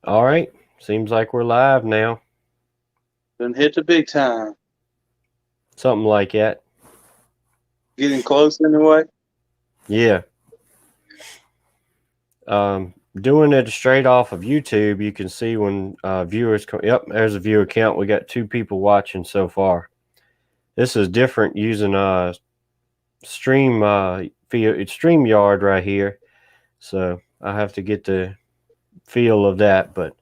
All right. Seems like we're live now. Done hit the big time. Something like that. Getting close anyway. Yeah. Doing it straight off of YouTube, you can see when viewers come. Yep, there's a viewer count. We got 2 people watching so far. This is different using stream StreamYard right here. So I have to get the feel of that. But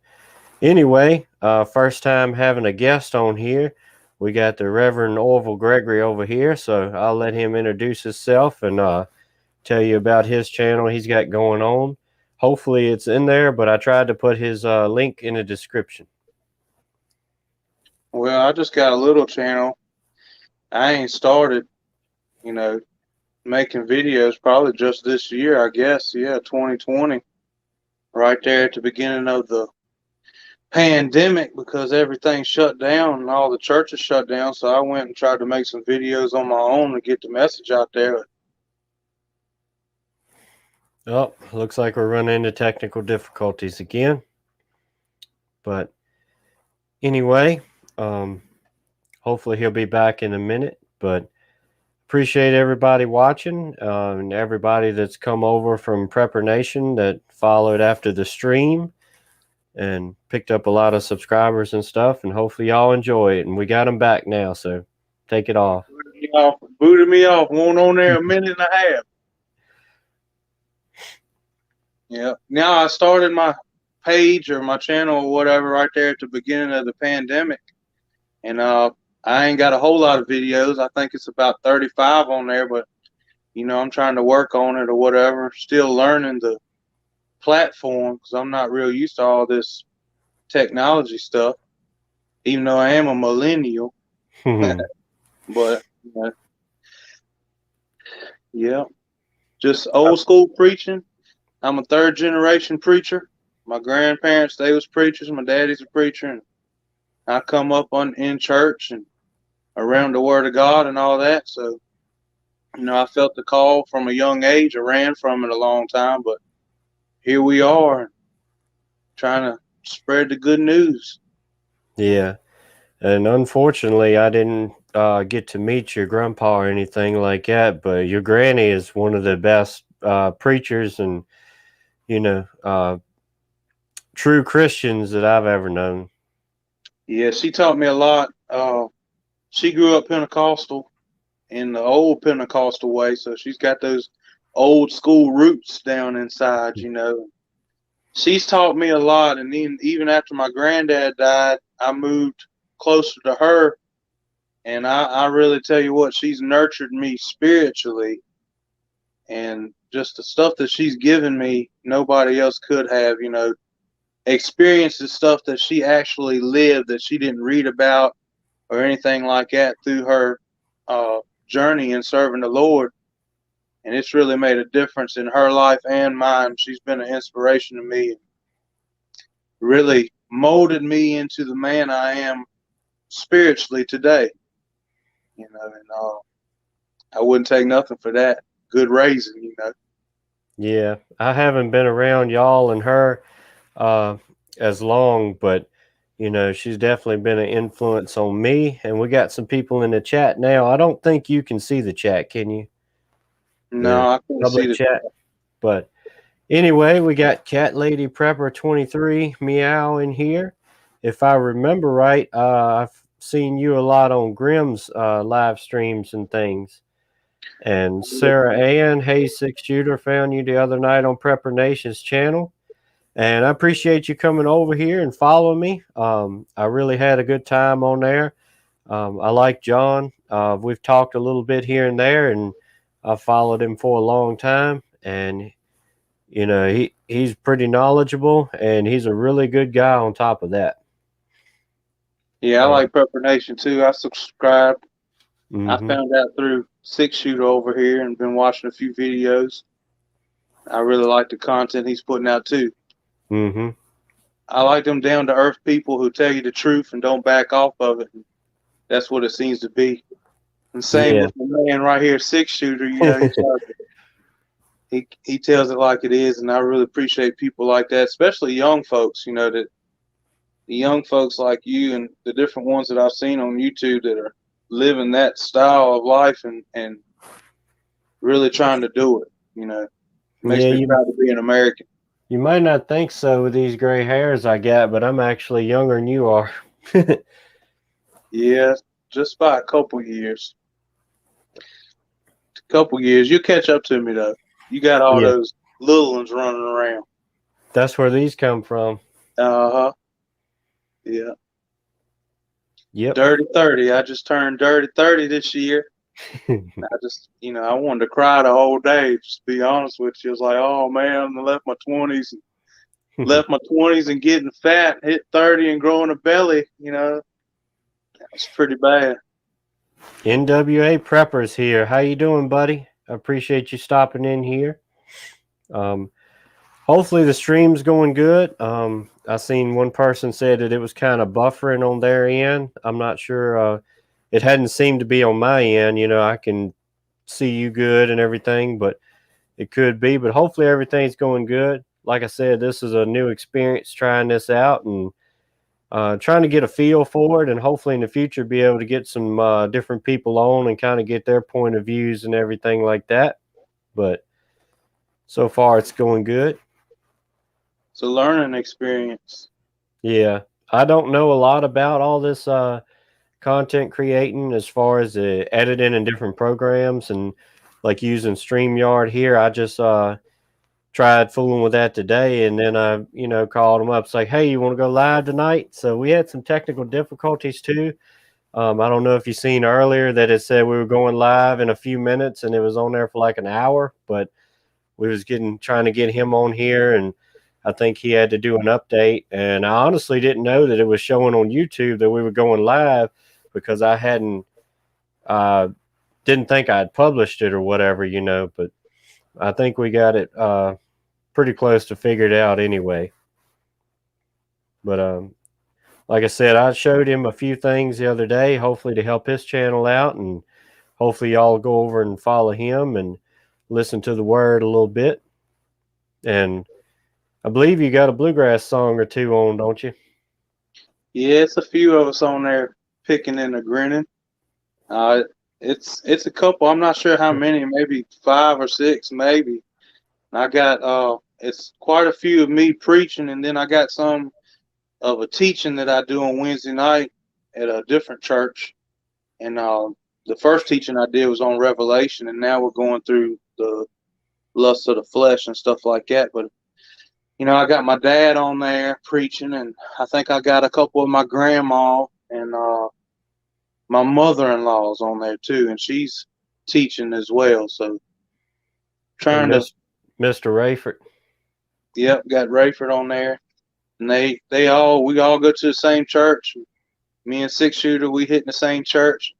anyway, first time having a guest on here. We got the Reverend Orville Gregory over here, so I'll let him introduce himself and tell you about his channel he's got going on. Hopefully it's in there, but I tried to put his link in the description. Well, I just got a little channel. I ain't started, you know, making videos probably just this year, I guess. Yeah, 2020. Right there at the beginning of the pandemic because everything shut down and all the churches shut down. So I went and tried to make some videos on my own to get the message out there. Oh, looks like we're running into technical difficulties again. But anyway, hopefully he'll be back in a minute. But appreciate everybody watching and everybody that's come over from Prepper Nation that followed after the stream and picked up a lot of subscribers and stuff. And hopefully y'all enjoy it. And we got them back now, so take it off. Booted me off. Won't on there a minute and a half. Yeah. Now I started my page or my channel or whatever right there at the beginning of the pandemic. And I ain't got a whole lot of videos. I think it's about 35 on there, but I'm trying to work on it or whatever. Still learning the platform because I'm not real used to all this technology stuff, even though I am a millennial. But yeah, just old school preaching. I'm a third generation preacher. My grandparents, they was preachers. My daddy's a preacher, and I come up in church and around the Word of God and all that. So, I felt the call from a young age. I ran from it a long time, but here we are trying to spread the good news. Yeah. And unfortunately, I didn't get to meet your grandpa or anything like that, but your granny is one of the best preachers and, you know, true Christians that I've ever known. Yeah, she taught me a lot. She grew up Pentecostal in the old Pentecostal way, so she's got those old school roots down inside. She's taught me a lot, and then even after my granddad died, I moved closer to her, and I really tell you what, she's nurtured me spiritually, and just the stuff that she's given me, nobody else could have. Experienced the stuff that she actually lived that she didn't read about or anything like that through her journey in serving the Lord. And it's really made a difference in her life and mine. She's been an inspiration to me, really molded me into the man I am spiritually today. And I wouldn't take nothing for that. Good raising. Yeah, I haven't been around y'all and her as long, but she's definitely been an influence on me. And we got some people in the chat now. I don't think you can see the chat, can you? The No, I can't see public the. chat. But anyway, we got Cat Lady Prepper 23 Meow in here. If I remember right, I've seen you a lot on Grimm's live streams and things. And Sarah Ann, Hey Six Shooter, found you the other night on Prepper Nation's channel. And I appreciate you coming over here and following me. I really had a good time on there. I like John. We've talked a little bit here and there, and I followed him for a long time. And he's pretty knowledgeable, and he's a really good guy on top of that. Yeah, I like Prepper Nation too. I subscribed. I Mm-hmm. found out through Six Shooter over here and been watching a few videos. I really like the content he's putting out too. Mm-hmm. I like them down to earth people who tell you the truth and don't back off of it. That's what it seems to be. And same Yeah. with the man right here, Six Shooter. he tells it like it is, and I really appreciate people like that, especially young folks. You know, that the young folks like you and the different ones that I've seen on YouTube that are living that style of life and really trying to do it. You know, makes Yeah, me proud to be an American. you might not think so with these gray hairs I got, but I'm actually younger than you are. Yeah, just by a couple years. Couple years. You catch up to me though. You got all Yeah, those little ones running around. that's where these come from. Uh-huh. Yeah. Yep. Dirty 30. I just turned dirty 30 this year. I just, I wanted to cry the whole day, just to be honest with you. It's like, oh man, I left my 20s, and getting fat, hit 30 and growing a belly, it's pretty bad. NWA Preppers here. How you doing, buddy? I appreciate you stopping in here. Um, Hopefully the stream's going good. I seen one person said that it was kind of buffering on their end. I'm not sure. It hadn't seemed to be on my end. I can see you good and everything, but it could be. But hopefully everything's going good. Like I said, this is a new experience trying this out and trying to get a feel for it, and hopefully in the future be able to get some different people on and kind of get their point of views and everything like that. But so far it's going good. It's a learning experience. Yeah, I don't know a lot about all this content creating as far as the editing and different programs and like using StreamYard here. I just tried fooling with that today, and then I, called them up. It's like, hey, you want to go live tonight? So we had some technical difficulties too. I don't know if you seen earlier that it said we were going live in a few minutes, and it was on there for like an hour, but we was trying to get him on here, and I think he had to do an update. And I honestly didn't know that it was showing on YouTube that we were going live because I didn't think I had published it or whatever, but I think we got it pretty close to figured out anyway. But like I said, I showed him a few things the other day, hopefully to help his channel out, and hopefully y'all go over and follow him and listen to the word a little bit. And I believe you got a bluegrass song or two on, don't you? Yeah, it's a few of us on there picking and a grinning. Uh, it's a couple. I'm not sure how many, maybe 5 or 6, maybe. I got it's quite a few of me preaching, and then I got some of a teaching that I do on Wednesday night at a different church. And the first teaching I did was on Revelation, and now we're going through the lust of the flesh and stuff like that. But I got my dad on there preaching, and I think I got a couple of my grandma and my mother-in-law's on there too, and she's teaching as well. So And trying to, Mr. Rayford. yep, got Rayford on there, and we all go to the same church. Me and Six Shooter, we hit in the same church.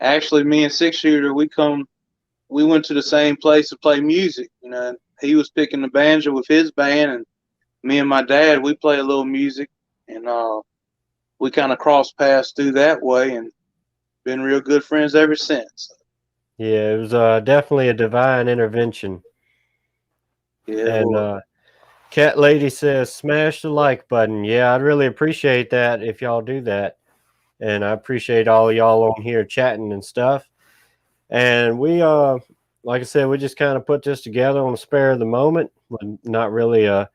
Actually, me and Six Shooter, we went to the same place to play music. He was picking the banjo with his band, and me and my dad, we play a little music, and we kind of crossed paths through that way, and been real good friends ever since. Yeah, it was definitely a divine intervention. Yeah, it And was. Cat Lady says, smash the like button. Yeah, I'd really appreciate that if y'all do that. And I appreciate all y'all on here chatting and stuff. And we, like I said, we just kind of put this together on a spare of the moment, not really a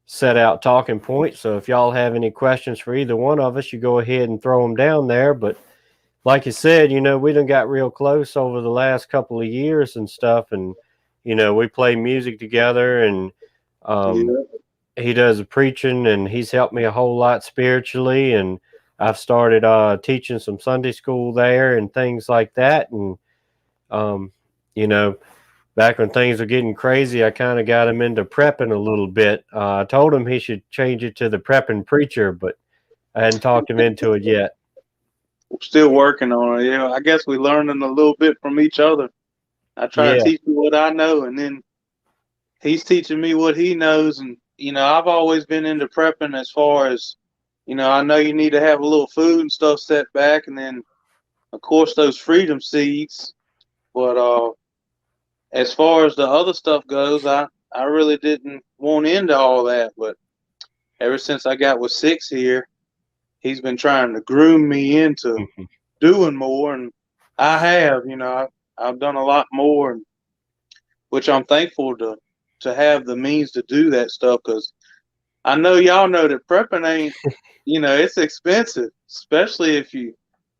set out talking point. So if y'all have any questions for either one of us, you go ahead and throw them down there. But like you said, we done got real close over the last couple of years and stuff. And, we play music together, and Yeah. he does the preaching, and he's helped me a whole lot spiritually. And I've started teaching some Sunday school there and things like that. And, um, you know, back when things were getting crazy, I kind of got him into prepping a little bit. I told him he should change it to the prepping preacher, but I hadn't talked him into it yet. We're still working on it. I guess we're learning a little bit from each other. I try to Yeah. teach you what I know, and then he's teaching me what he knows. And, I've always been into prepping as far as, I know you need to have a little food and stuff set back. And then, of course, those freedom seeds. But as far as the other stuff goes, I really didn't want into all that, but ever since I got with Six here, he's been trying to groom me into doing more, and I have. I've done a lot more, and which I'm thankful to have the means to do that stuff, because I know y'all know that prepping ain't, it's expensive, especially if you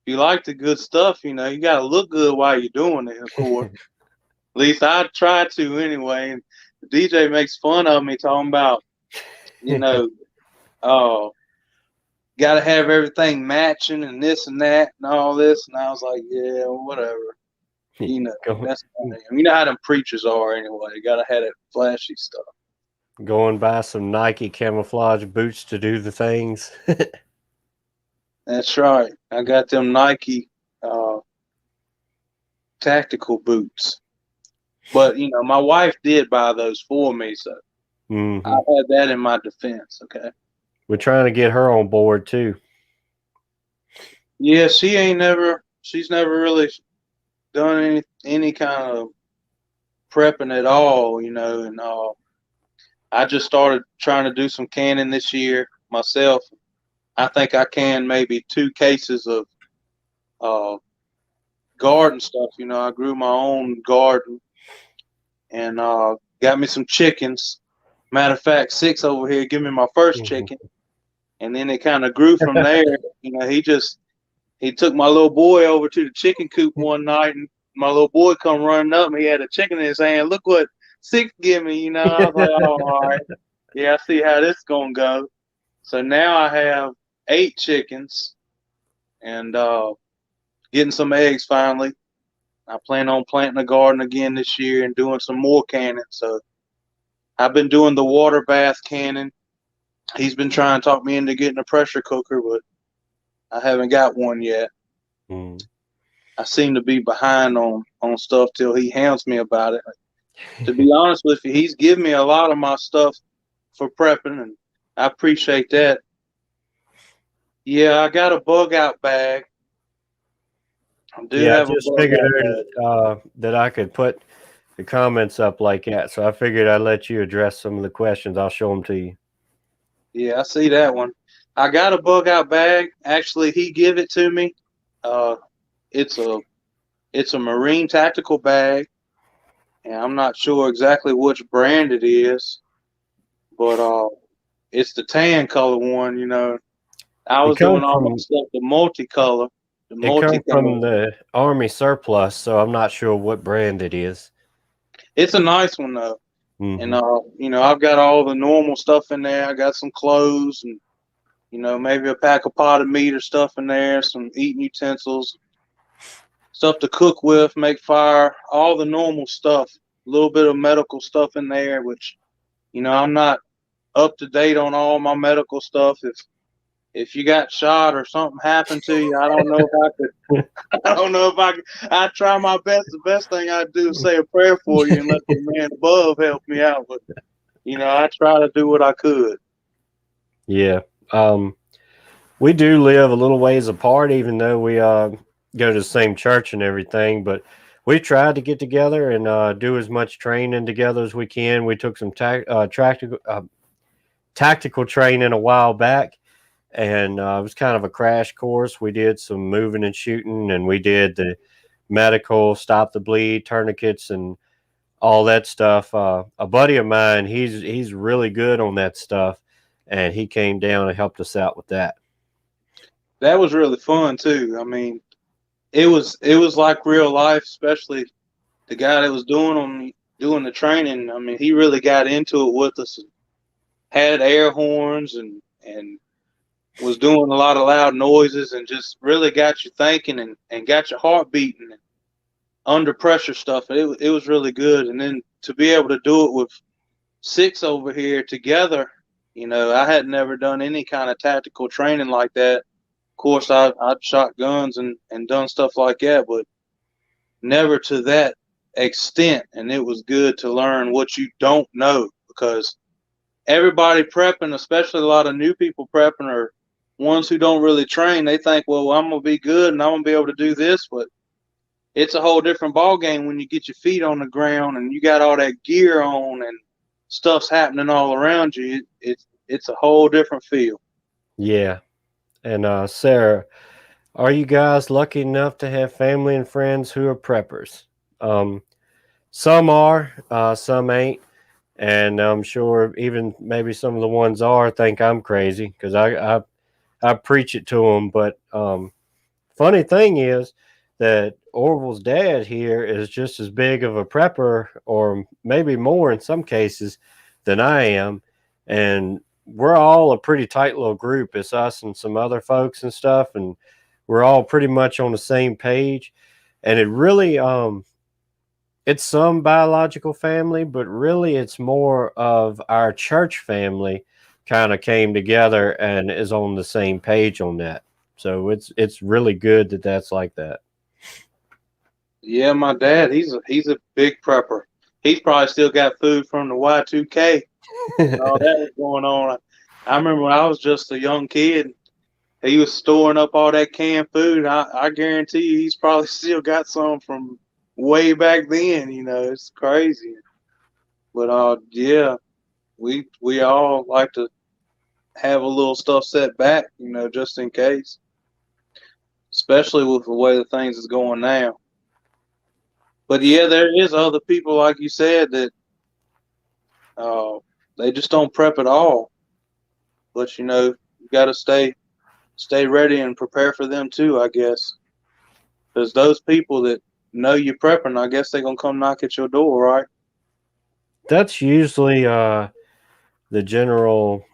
like the good stuff. You got to look good while you're doing it, of course. At least I try to anyway. And the DJ makes fun of me talking about, uh, got to have everything matching and this and that and all this. And I was like, yeah, whatever. That's how I am. You know how them preachers are anyway. You got to have that flashy stuff. Go and buy some Nike camouflage boots to do the things. That's right. I got them Nike tactical boots. But, my wife did buy those for me, so I had that in my defense, okay? We're trying to get her on board, too. Yeah, she's never really done any kind of prepping at all, and I just started trying to do some canning this year myself. I think I canned maybe 2 cases of garden stuff. I grew my own garden and got me some chickens. Matter of fact, Six over here gave me my first chicken, and then it kind of grew from there. He took my little boy over to the chicken coop one night, and my little boy come running up, and he had a chicken in his hand. Look what Six give me, I was like, oh, all right. Yeah, I see how this gonna go. So now I have 8 chickens and getting some eggs finally. I plan on planting a garden again this year and doing some more canning. So I've been doing the water bath canning. He's been trying to talk me into getting a pressure cooker, but I haven't got one yet. I seem to be behind on stuff till he hounds me about it. To be honest with you, he's given me a lot of my stuff for prepping, and I appreciate that. Yeah, I got a bug out bag. I just figured that I could put the comments up like that, so I figured I'd let you address some of the questions. I'll show them to you. Yeah, I see that one. I got a bug out bag. Actually, he gave it to me. It's a Marine tactical bag, and I'm not sure exactly which brand it is, but it's the tan color one. I was doing all my stuff the multicolor. It comes from the Army surplus, so I'm not sure what brand it is. It's a nice one though, and I've got all the normal stuff in there. I got some clothes and maybe a pack of potted meat or stuff in there, some eating utensils, stuff to cook with, make fire, all the normal stuff. A little bit of medical stuff in there, which I'm not up to date on all my medical stuff. If you got shot or something happened to you, I don't know if I could. I don't know if I could. I try my best. The best thing I do is say a prayer for you and let the man above help me out. But I try to do what I could. Yeah, we do live a little ways apart, even though we go to the same church and everything. But we tried to get together and do as much training together as we can. We took some tactical training a while back. And it was kind of a crash course. We did some moving and shooting, and we did the medical, stop the bleed, tourniquets, and all that stuff. A buddy of mine, he's really good on that stuff, and he came down and helped us out with that. That was really fun too. I mean, it was like real life, especially the guy that was doing the training. I mean, he really got into it with us, and had air horns and was doing a lot of loud noises and just really got you thinking and got your heart beating and under pressure stuff. It was really good. And then to be able to do it with Six over here together, I had never done any kind of tactical training like that. Of course, I'd shot guns and done stuff like that, but never to that extent. And it was good to learn what you don't know, because everybody prepping, especially a lot of new people prepping, are ones who don't really train. They think, well, I'm going to be good and I'm going to be able to do this, but it's a whole different ball game when you get your feet on the ground and you got all that gear on and stuff's happening all around you. It's a whole different feel. Yeah. And Sarah, are you guys lucky enough to have family and friends who are preppers? Um, some are, some ain't. And I'm sure even maybe some of the ones are think I'm crazy because I preach it to them. But funny thing is that Orville's dad here is just as big of a prepper, or maybe more in some cases, than I am. And we're all a pretty tight little group. It's us and some other folks and stuff, and we're all pretty much on the same page. And it really, it's some biological family, but really it's more of our church family kind of came together and is on the same page on that. So it's really good that that's like that. Yeah, my dad, he's a big prepper. He's probably still got food from the Y2K and all that was going on. I remember when I was just a young kid, he was storing up all that canned food. I guarantee you he's probably still got some from way back then. It's crazy. But yeah, we all like to have a little stuff set back, just in case. Especially with the way the things is going now. But yeah, there is other people like you said that uh, they just don't prep at all. But you got to stay ready and prepare for them too, I guess. Because those people that know you're prepping, I guess they're gonna come knock at your door, right? That's usually the general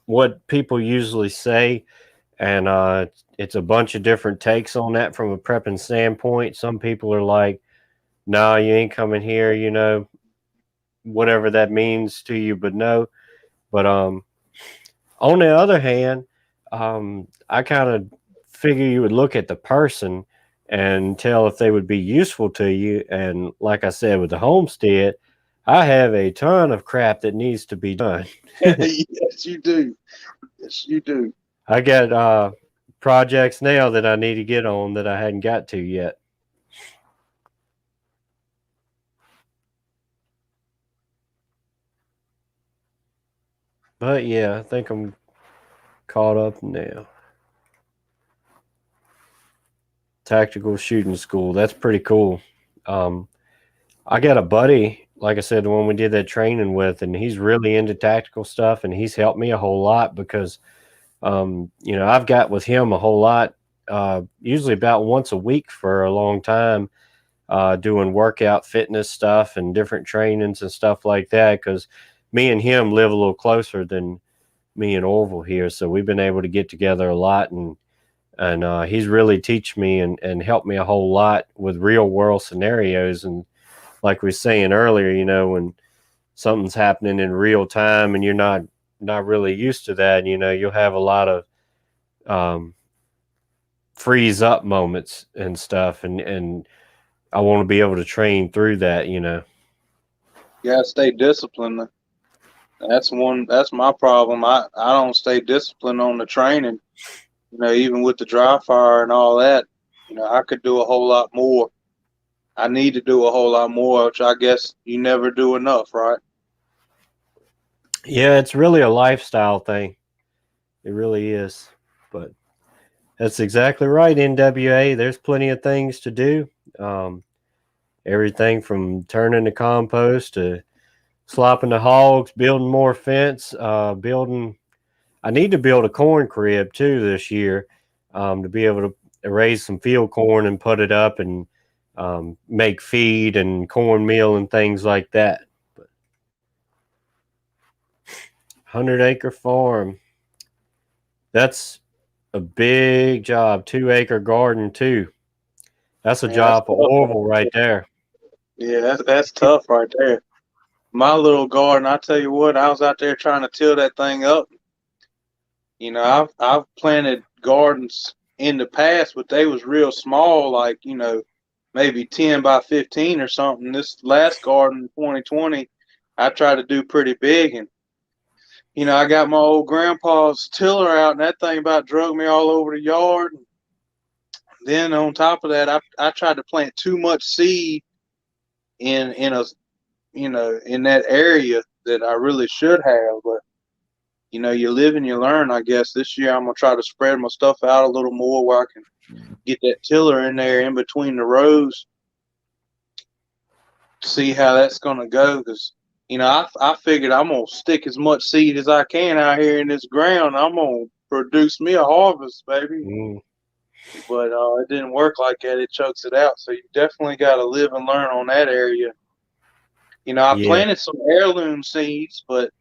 what people usually say, and it's a bunch of different takes on that from a prepping standpoint. Some people are like, "No, you ain't coming here," whatever that means to you, but no. But on the other hand, I kind of figure you would look at the person and tell if they would be useful to you. And like I said, with the homestead, I have a ton of crap that needs to be done. Yes, you do. Yes, you do. I got projects now that I need to get on that I hadn't got to yet. But yeah, I think I'm caught up now. Tactical shooting school. That's pretty cool. Um, I got a buddy, like I said, the one we did that training with, and he's really into tactical stuff, and he's helped me a whole lot because, I've got with him a whole lot, usually about once a week for a long time, doing workout fitness stuff and different trainings and stuff like that. Because me and him live a little closer than me and Orville here, so we've been able to get together a lot, and he's really teach me and helped me a whole lot with real world scenarios. And like we were saying earlier, when something's happening in real time and you're not really used to that, you'll have a lot of um, freeze up moments and stuff, and I want to be able to train through that. You gotta stay disciplined. That's my problem. I don't stay disciplined on the training. Even with the dry fire and all that, I could do a whole lot more. I need to do a whole lot more, which I guess you never do enough, right? Yeah, it's really a lifestyle thing. It really is. But that's exactly right, NWA. There's plenty of things to do. Um, Everything from turning the compost to slopping the hogs, building more fence, building. I need to build a corn crib too this year, to be able to raise some field corn and put it up and make feed and cornmeal and things like that. But 100-acre farm. That's a big job. 2-acre garden too. That's a Man, that's job for tough. Orville right there. Yeah, that's tough right there. My little garden, I tell you what, I was out there trying to till that thing up. I've planted gardens in the past, but they was real small, like maybe 10 by 15 or something. This last garden, 2020, I tried to do pretty big, and I got my old grandpa's tiller out, and that thing about drug me all over the yard. then on top of that, I tried to plant too much seed in a in that area that I really should have. But you live and you learn. I guess this year I'm gonna try to spread my stuff out a little more where I can get that tiller in there in between the rows. See how that's gonna go, because I figured I'm gonna stick as much seed as I can out here in this ground. I'm gonna produce me a harvest, baby. Mm. But it didn't work like that. It chokes it out. So you definitely got to live and learn on that area. I Yeah. planted some heirloom seeds, but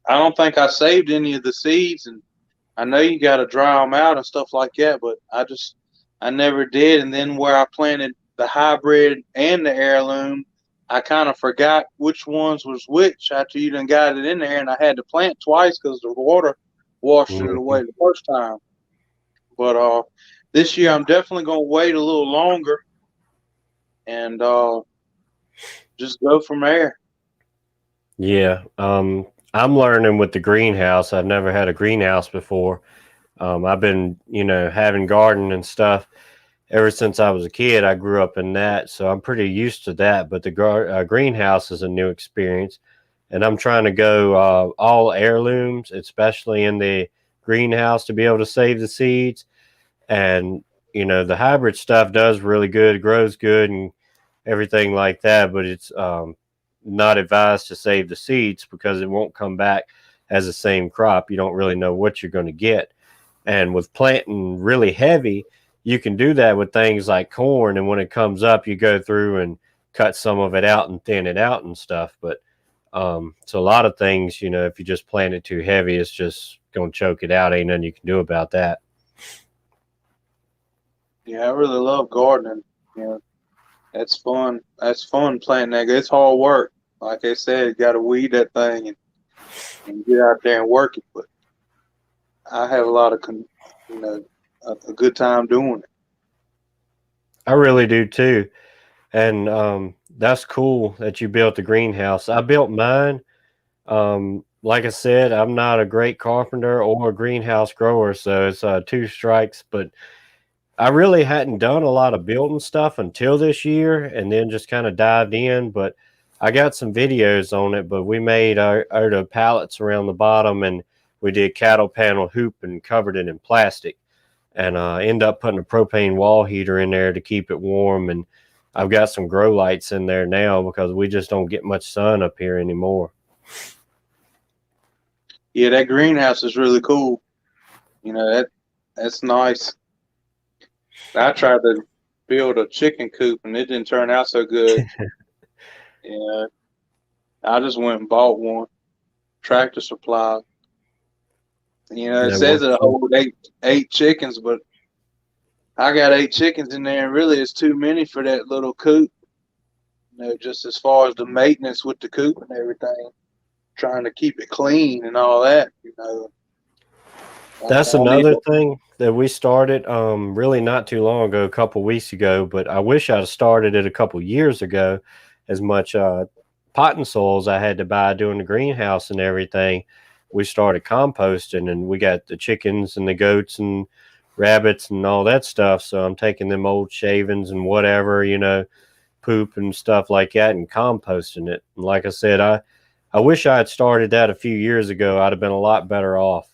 I don't think I saved any of the seeds. And I know you got to dry them out and stuff like that, but I never did. And then where I planted the hybrid and the heirloom, I kind of forgot which ones was which after you done got it in there, and I had to plant twice because the water washed it away the first time. But this year I'm definitely gonna wait a little longer and just go from there. Yeah. I'm learning with the greenhouse. I've never had a greenhouse before. I've been, having garden and stuff ever since I was a kid. I grew up in that, so I'm pretty used to that. But the greenhouse is a new experience, and I'm trying to go all heirlooms, especially in the greenhouse, to be able to save the seeds. And the hybrid stuff does really good, grows good, and everything like that. But it's not advised to save the seeds because it won't come back as the same crop. You don't really know what you're going to get. And with planting really heavy, you can do that with things like corn. And when it comes up, you go through and cut some of it out and thin it out and stuff. But so a lot of things, if you just plant it too heavy, it's just going to choke it out. Ain't nothing you can do about that. Yeah, I really love gardening. That's fun. That's fun planting that. It's hard work. Like I said, you got to weed that thing and get out there and work it. But I have a lot of, a good time doing it. I really do too. And that's cool that you built the greenhouse. I built mine. Like I said, I'm not a great carpenter or a greenhouse grower, so it's two strikes. But I really hadn't done a lot of building stuff until this year, and then just kind of dived in. But I got some videos on it. But we made out of pallets around the bottom, and we did cattle panel hoop and covered it in plastic, and end up putting a propane wall heater in there to keep it warm. And I've got some grow lights in there now because we just don't get much sun up here anymore. Yeah, that greenhouse is really cool. That's nice. I tried to build a chicken coop and it didn't turn out so good. Yeah, I just went and bought one, Tractor Supply. It That says works. it'll hold eight chickens, but I got 8 chickens in there, and really it's too many for that little coop. Just as far as the maintenance with the coop and everything, trying to keep it clean and all that. That's I need another to, thing that we started really not too long ago, a couple weeks ago, but I wish I'd started it a couple years ago. As much potting soils I had to buy doing the greenhouse and everything, we started composting, and we got the chickens and the goats and rabbits and all that stuff. So I'm taking them old shavings and whatever, poop and stuff like that, and composting it. And like I said, I wish I had started that a few years ago. I'd have been a lot better off.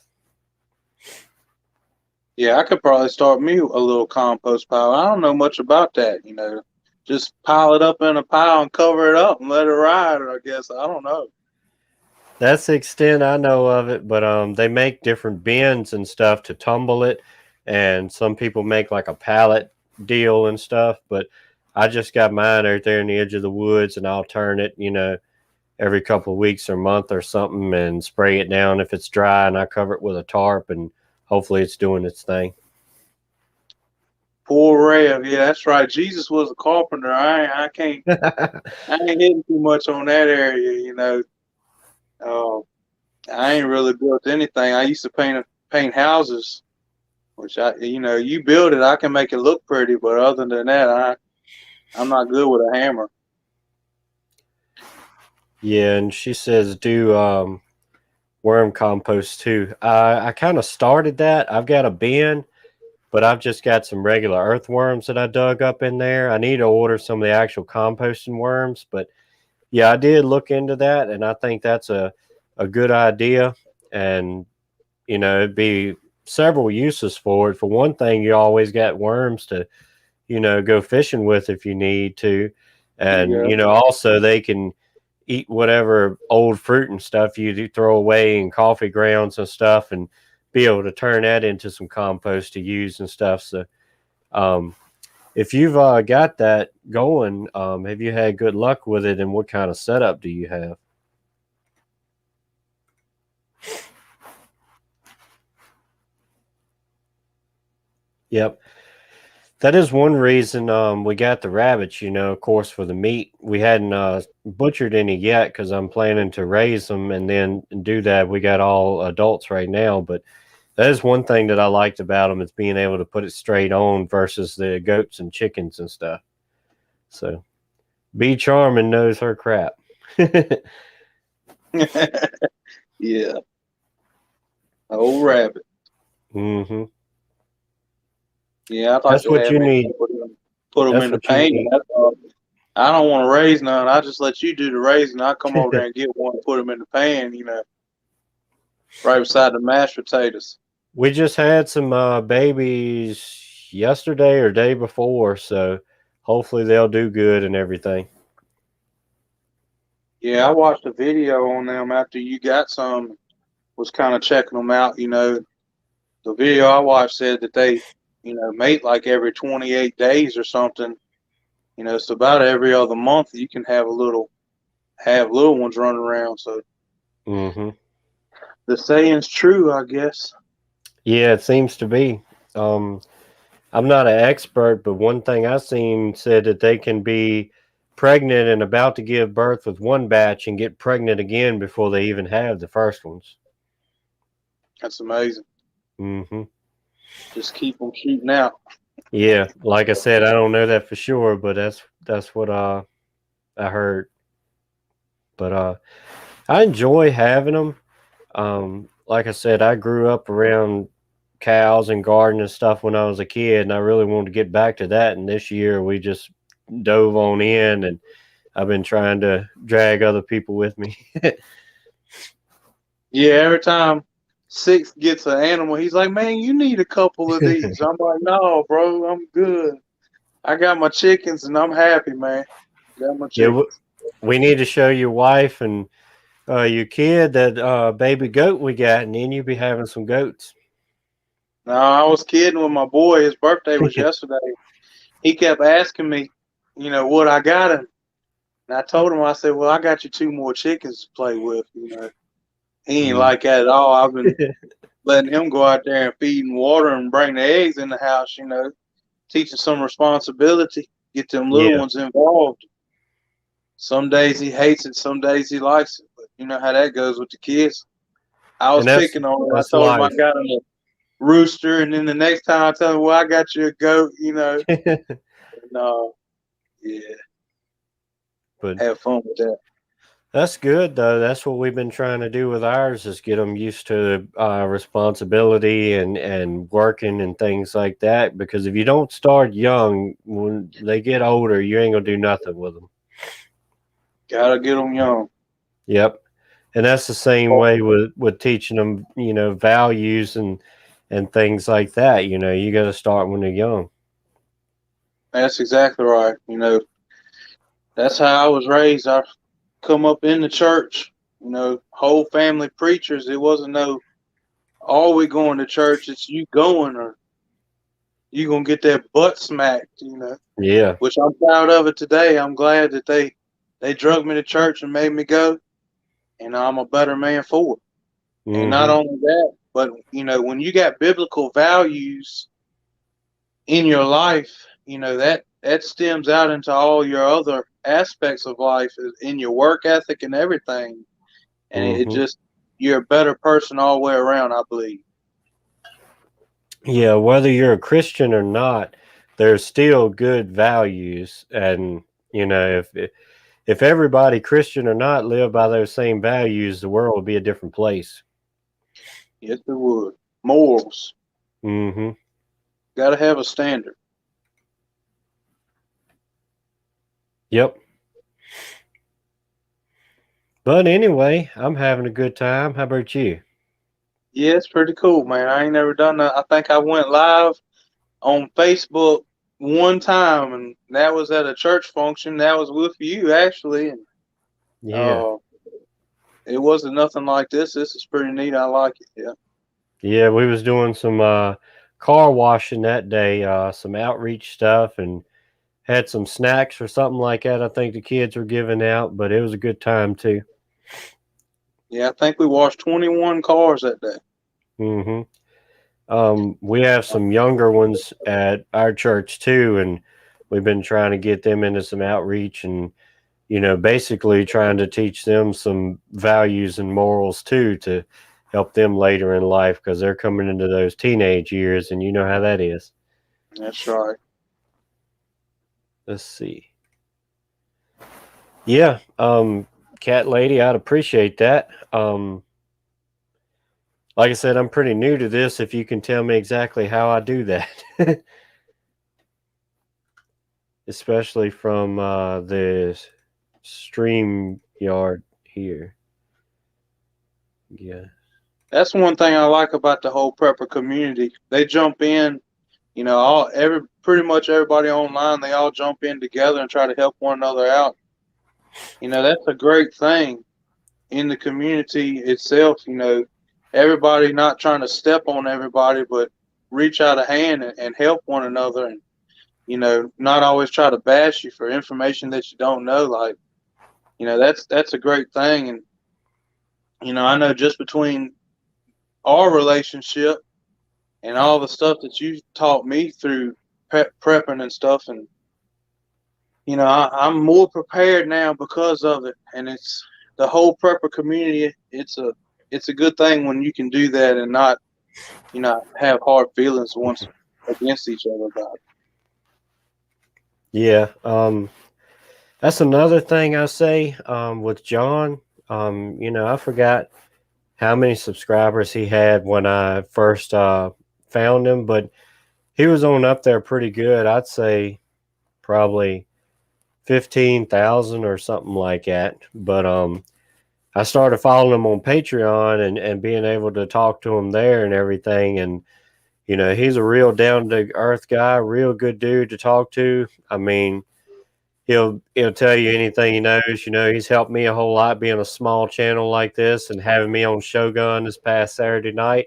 yeah, I could probably start me a little compost pile. I don't know much about that. Just pile it up in a pile and cover it up and let it ride. I guess I don't know. That's the extent I know of it, but they make different bins and stuff to tumble it, and some people make like a pallet deal and stuff. But I just got mine right there in the edge of the woods, and I'll turn it, every couple of weeks or month or something, and spray it down if it's dry, and I cover it with a tarp, and hopefully it's doing its thing. Poor Rev, yeah, that's right. Jesus was a carpenter. I can't. I ain't hitting too much on that area. Uh, I ain't really built anything. I used to paint houses, which you build it, I can make it look pretty, but other than that, I'm not good with a hammer. Yeah, and she says do worm compost too. I kind of started that. I've got a bin but I've just got some regular earthworms that I dug up in there. I need to order some of the actual composting worms, but yeah, I did look into that, and I think that's a good idea. And it'd be several uses for it. For one thing, you always got worms to go fishing with if you need to, and Yeah. also they can eat whatever old fruit and stuff you do throw away and coffee grounds and stuff, and be able to turn that into some compost to use and stuff. So um, if you've got that going, have you had good luck with it, and what kind of setup do you have? Yep. That is one reason we got the rabbits, of course, for the meat. We hadn't butchered any yet because I'm planning to raise them and then do that. We got all adults right now, but that is one thing that I liked about them, is being able to put it straight on versus the goats and chickens and stuff. So Bee Charmin knows her crap. Yeah. Old rabbit. Mm-hmm. Yeah, I'd like That's to what have you me need. put them That's in the what you pan. need. I don't want to raise none. I just let you do the raising. I come over there and get one, put them in the pan, right beside the mashed potatoes. We just had some babies yesterday or day before, so hopefully they'll do good and everything. Yeah, I watched a video on them after you got some, was kind of checking them out. The video I watched said that they, mate like every 28 days or something. It's about every other month you can have little ones running around. So Mm-hmm. the saying's true, I guess. Yeah, it seems to be. Um, I'm not an expert, but one thing I seen said that they can be pregnant and about to give birth with one batch and get pregnant again before they even have the first ones. That's amazing. Mm-hmm. Just keep them shooting out. Yeah, like I said, I don't know that for sure, but that's what I heard. But I enjoy having them. Like I said, I grew up around cows and garden and stuff when I was a kid, and I really wanted to get back to that. And this year we just dove on in, and I've been trying to drag other people with me. Yeah, every time Six gets an animal, he's like, "Man, you need a couple of these." I'm like, "No, bro, I'm good. I got my chickens and I'm happy, man. Got my Yeah, chickens." we need to show your wife and your kid that baby goat we got, and then you'll be having some goats. No, I was kidding with my boy. His birthday was yesterday. He kept asking me, what I got him. And I told him, I said, "Well, I got you two more chickens to play with." He ain't like that at all. I've been letting him go out there and feed and water and bring the eggs in the house, teaching some responsibility, get them little Yeah, ones involved. Some days he hates it, some days he likes it. But you know how that goes with the kids. I was and picking on him. I that's told him I life. got him a rooster, and then the next time I tell him, "Well, I got you a goat," No, yeah, But have fun with that. that's good though. That's what we've been trying to do with ours, is get them used to responsibility and working and things like that. Because if you don't start young, when they get older, you ain't gonna do nothing with them. Gotta get them young. Yep, and that's the same way with teaching them, values and things like that. You got to start when they're young. That's exactly right. That's how I was raised. I come up in the church, whole family preachers. It wasn't no, "Are we going to church?" It's you going, or you gonna get that butt smacked. Yeah. Which I'm proud of it today. I'm glad that they drug me to church and made me go, and I'm a better man for it. And not Mm-hmm. only that, but when you got biblical values in your life, that stems out into all your other aspects of life, in your work ethic and everything. And it Mm-hmm. just, you're a better person all the way around, I believe. Yeah, whether you're a Christian or not, there's still good values, and if everybody, Christian or not, live by those same values, the world would be a different place. Yes, it would. Morals. Mm-hmm. Got to have a standard. Yep. But anyway, I'm having a good time. How about you? Yeah, it's pretty cool, man. I ain't never done that. I think I went live on Facebook one time, and that was at a church function. That was with you, actually. And Yeah. it wasn't nothing like this. This is pretty neat. I like it. Yeah. Yeah, we was doing some car washing that day, some outreach stuff, and had some snacks or something like that. I think the kids were giving out, but it was a good time too. Yeah, I think we washed 21 cars that day. Hmm. We have some younger ones at our church too, and we've been trying to get them into some outreach and, basically trying to teach them some values and morals too to help them later in life because they're coming into those teenage years, and you know how that is. That's right. Let's see. Yeah, cat lady, I'd appreciate that. Like I said, I'm pretty new to this. If you can tell me exactly how I do that, especially from the stream yard here. Yeah. That's one thing I like about the whole prepper community. They jump in, pretty much everybody online. They all jump in together and try to help one another out. That's a great thing in the community itself. Everybody not trying to step on everybody, but reach out a hand and help one another, and not always try to bash you for information that you don't know. Like, that's a great thing. And I know just between our relationship and all the stuff that you taught me through prepping and stuff, and I'm more prepared now because of it. And it's the whole prepper community. It's a good thing when you can do that and not have hard feelings once against each other about it. Yeah. That's another thing I say with John. I forgot how many subscribers he had when I first found him, but he was on up there pretty good. I'd say probably 15,000 or something like that. But I started following him on Patreon and being able to talk to him there and everything. And, he's a real down to earth guy, real good dude to talk to. I mean, he'll tell you anything he knows. He's helped me a whole lot being a small channel like this and having me on Shogun this past Saturday night.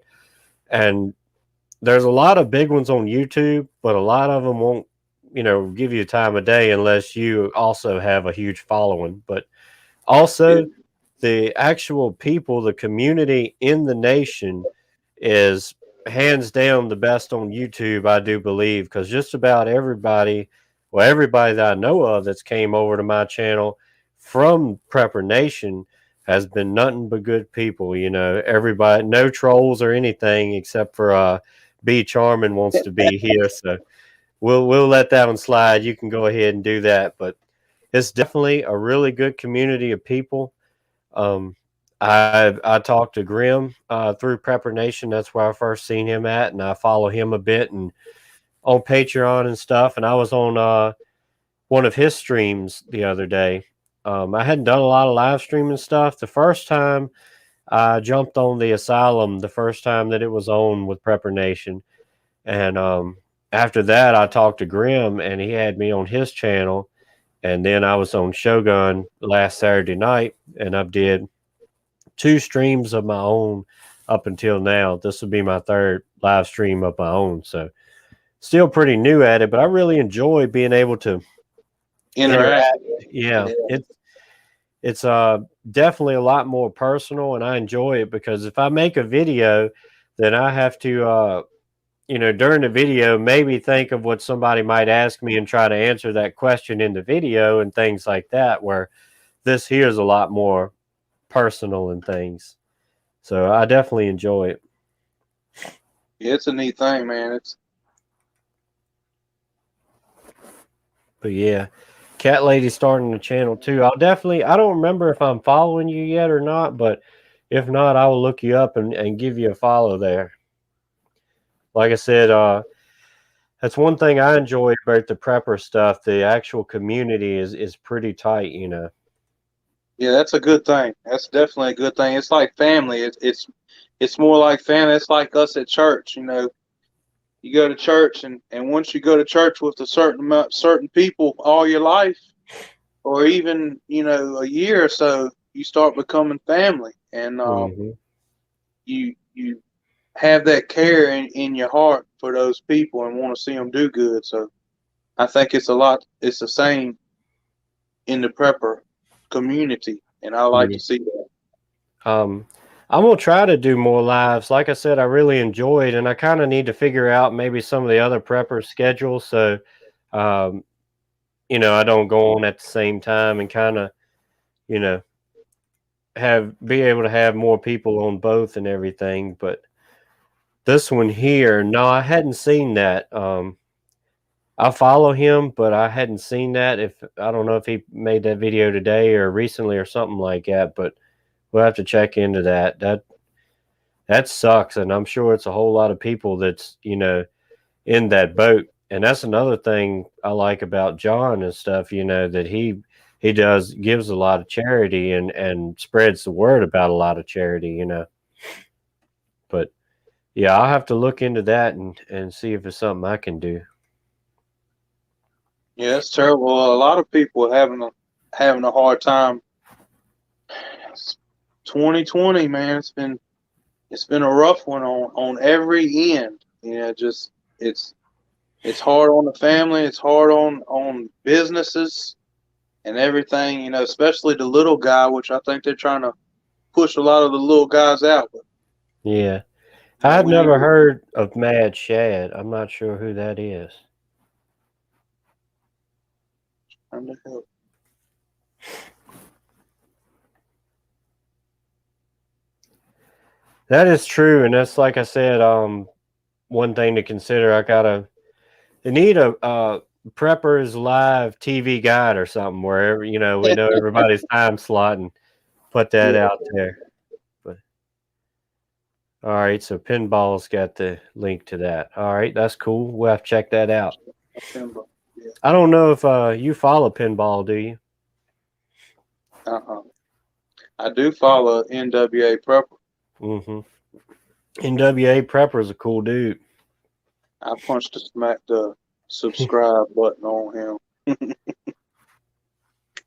And there's a lot of big ones on YouTube, but a lot of them won't, give you time of day unless you also have a huge following. But also, the actual people, the community in the nation is hands down the best on YouTube, I do believe, because just about everybody, well, everybody that I know of that's came over to my channel from Prepper Nation has been nothing but good people. Everybody, no trolls or anything except for B Charmin wants to be here, so we'll let that one slide. You can go ahead and do that, but it's definitely a really good community of people. I talked to Grim through Prepper Nation. That's where I first seen him at, and I follow him a bit and on Patreon and stuff. And I was on one of his streams the other day. I hadn't done a lot of live streaming stuff. The first time I jumped on the Asylum, the first time that it was on with Prepper Nation, and after that I talked to Grim, and he had me on his channel. And then I was on Shogun last Saturday night, and I've did 2 streams of my own up until now. This will be my 3rd live stream of my own. So still pretty new at it, but I really enjoy being able to interact. Yeah. It's definitely a lot more personal, and I enjoy it because if I make a video, then I have to during the video, maybe think of what somebody might ask me and try to answer that question in the video and things like that, where this here is a lot more personal and things. So I definitely enjoy it. Yeah, it's a neat thing, man. But yeah, Cat Lady starting the channel too. I don't remember if I'm following you yet or not, but if not, I will look you up and give you a follow there. Like I said, That's one thing I enjoy about the prepper stuff. The actual community is pretty tight, you know. Yeah, that's a good thing. That's definitely a good thing. It's like family. It's more like family. It's like us at church. You know, you go to church, and once you go to church with a certain people all your life, or even a year or so, you start becoming family, and Hmm. you have that care in your heart for those people and want to see them do good. So I think it's a lot. It's the same in the prepper community, and I like Yeah. to see that. Um, I'm gonna try to do more lives. Like I said, I really enjoyed, and I kind of need to figure out maybe some of the other preppers' schedules, so um, I don't go on at the same time and kind of, you know, have be able to have more people on both and everything. But this one here, no, I hadn't seen that. I follow him, but I hadn't seen that. If I don't know if he made that video today or recently or something like that, but we'll have to check into that. That sucks, and I'm sure it's a whole lot of people that's in that boat. And that's another thing I like about John and stuff. That he does gives a lot of charity and spreads the word about a lot of charity. But yeah, I'll have to look into that and see if it's something I can do. Yeah, it's terrible. A lot of people are having a hard time. 2020, man, it's been a rough one on every end. Just it's it's hard on the family. It's hard on businesses and everything. Especially the little guy, which I think they're trying to push a lot of the little guys out. But Yeah. I've we need never to heard of Mad Shad. I'm not sure who that is. find the help. That is true, and that's like I said. One thing to consider. They need a preppers live TV guide or something where we know everybody's time slot and put that Yeah, out there. But all right, so Pinball's got the link to that. All right, that's cool. We'll have to check that out. September. Yeah. I don't know if you follow Pinball, do you? Uh-uh. I do follow NWA Prepper. Mm-hmm. NWA Prepper is a cool dude. I punched the subscribe button on him.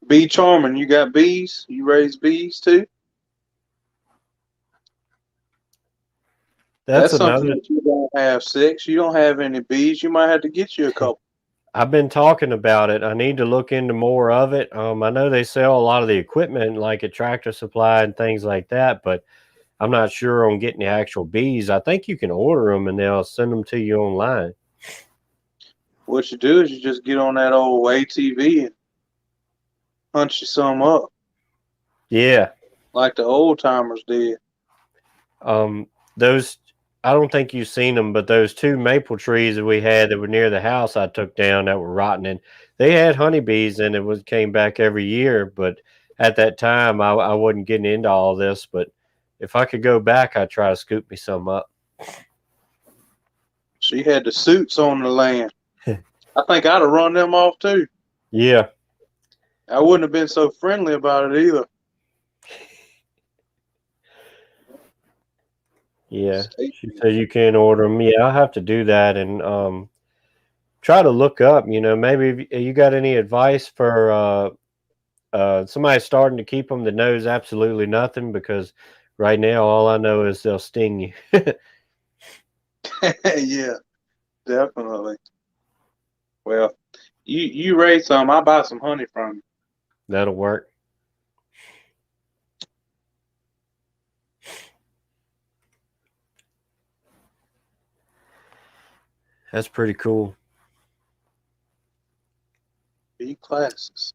Bee Charming, you got bees? You raise bees too? That's That's something another. that you don't have, Six. You don't have any bees. You might have to get you a couple. I've been talking about it. I need to look into more of it. I know they sell a lot of the equipment, like at Tractor Supply and things like that, but I'm not sure on getting the actual bees. I think you can order them and they'll send them to you online. What you do is you just get on that old ATV and punch you some up, Yeah. like the old timers did. Those, I don't think you've seen them, but those two maple trees that we had that were near the house I took down that were rotten, and they had honeybees and came back every year. But at that time, I wasn't getting into all this. But if I could go back, I'd try to scoop me some up. She had the suits on the land. I think I'd have run them off too. Yeah. I wouldn't have been so friendly about it either. Yeah. She said you can't order them. Yeah, I'll have to do that and try to look up. Maybe if you got any advice for somebody starting to keep them that knows absolutely nothing, because right now all I know is they'll sting you. Yeah, definitely. Well, you raise some. I'll buy some honey from you. That'll work. That's pretty cool. Bee classes.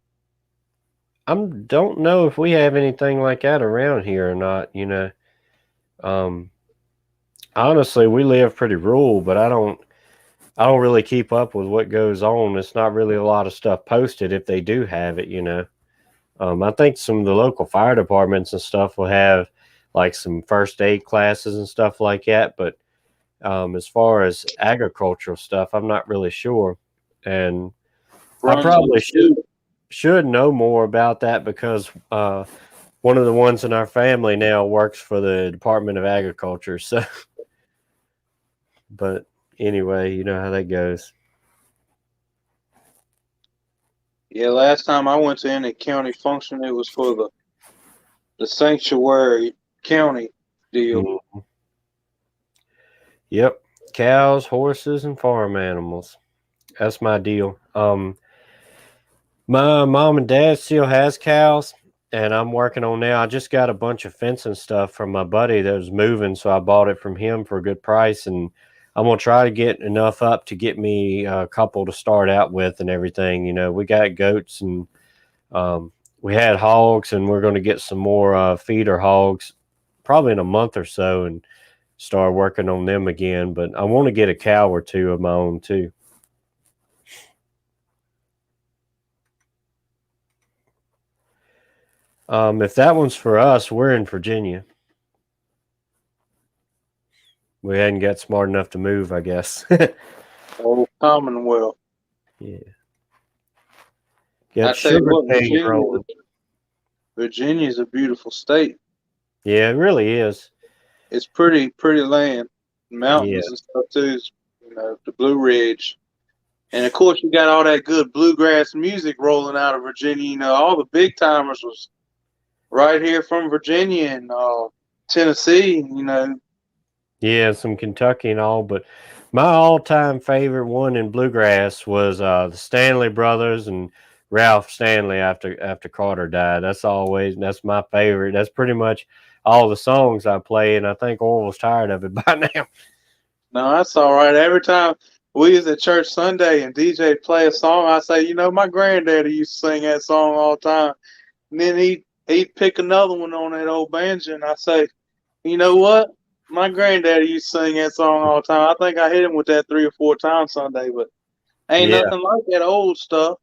I don't know if we have anything like that around here or not. Um, Honestly, we live pretty rural, but I don't really keep up with what goes on. It's not really a lot of stuff posted if they do have it. I think some of the local fire departments and stuff will have like some first aid classes and stuff like that, but As far as agricultural stuff, I'm not really sure, and I Brunswick probably too. should know more about that because one of the ones in our family now works for the Department of Agriculture. So, but anyway, you know how that goes. Yeah, last time I went to any county function, it was for the sanctuary county deal. Mm. Yep, cows, horses, and farm animals. That's my deal. My mom and dad still has cows, and I'm working on now. I just got a bunch of fencing stuff from my buddy that was moving, so I bought it from him for a good price, and I'm gonna try to get enough up to get me a couple to start out with and everything. You know, we got goats and we had hogs, and we're going to get some more feeder hogs probably in a month or so and start working on them again. But I want to get a cow or two of my own too. If that one's for us, we're in Virginia. We hadn't got smart enough to move, I guess. Oh, Commonwealth. Yeah. I Got tell you sugar what, cane growing. Virginia is a beautiful state. Yeah, it really is. It's pretty land, Yeah. mountains and stuff too. The Blue Ridge, and of course you got all that good bluegrass music rolling out of Virginia. All the big timers was right here from Virginia and Tennessee. Yeah, some Kentucky and all, but my all-time favorite one in bluegrass was the Stanley Brothers and Ralph Stanley after Carter died. That's my favorite. That's pretty much all the songs I play, and I think Orville's tired of it by now. No, that's all right. Every time we was at church Sunday and DJ play a song, I say, my granddaddy used to sing that song all the time. And then he'd pick another one on that old banjo, and I say, you know what? My granddaddy used to sing that song all the time. I think I hit him with that 3 or 4 times Sunday, but ain't Yeah, nothing like that old stuff.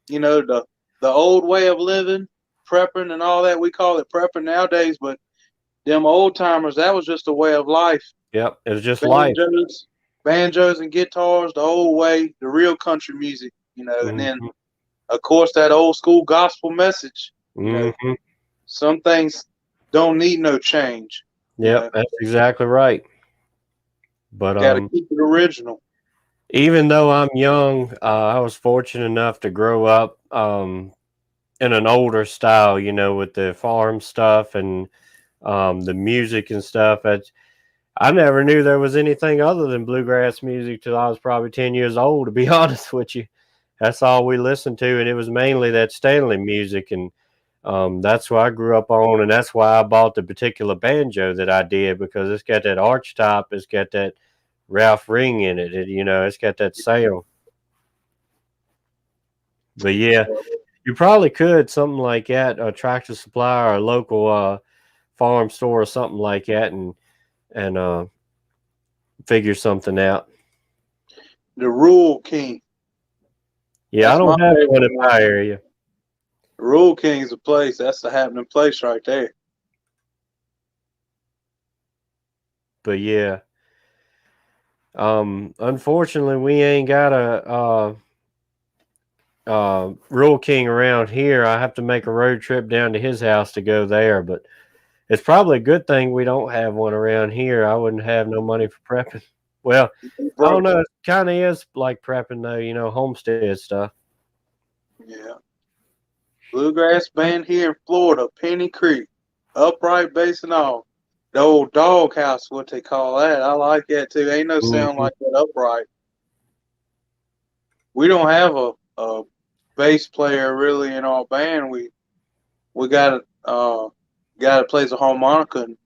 The old way of living, prepping and all that. We call it prepping nowadays, but them old timers, that was just a way of life. yep. It was just life. Banjos and guitars, the old way, the real country music, and then Mm-hmm. of course that old school gospel message. Mm-hmm. Some things don't need no change. Yep, that's exactly right. But Got to keep it original. even though I'm young, I was fortunate enough to grow up in an older style, with the farm stuff and the music and stuff. I never knew there was anything other than bluegrass music till I was probably 10 years old, to be honest with you. That's all we listened to, and it was mainly that Stanley music, and that's what I grew up on, and that's why I bought the particular banjo that I did, because it's got that arch top, it's got that Ralph ring in it, it's got that sound. But yeah, you probably could something like that, a Tractor Supply or a local farm store or something like that, and figure something out. The Rural King. Yeah, I That's my don't have one in favorite. my area. The Rural King's a place. That's the happening place right there. But yeah, unfortunately, we ain't got a Rural King around here. I have to make a road trip down to his house to go there, but it's probably a good thing we don't have one around here. I wouldn't have no money for prepping. Well, I don't know. It kind of is like prepping though, homestead stuff. Yeah. Bluegrass band here in Florida, Penny Creek, upright bass and all. The old doghouse, what they call that. I like that too. Ain't no sound Mm-hmm. like that upright. We don't have a bass player really in our band. We got a guy that plays a harmonica, and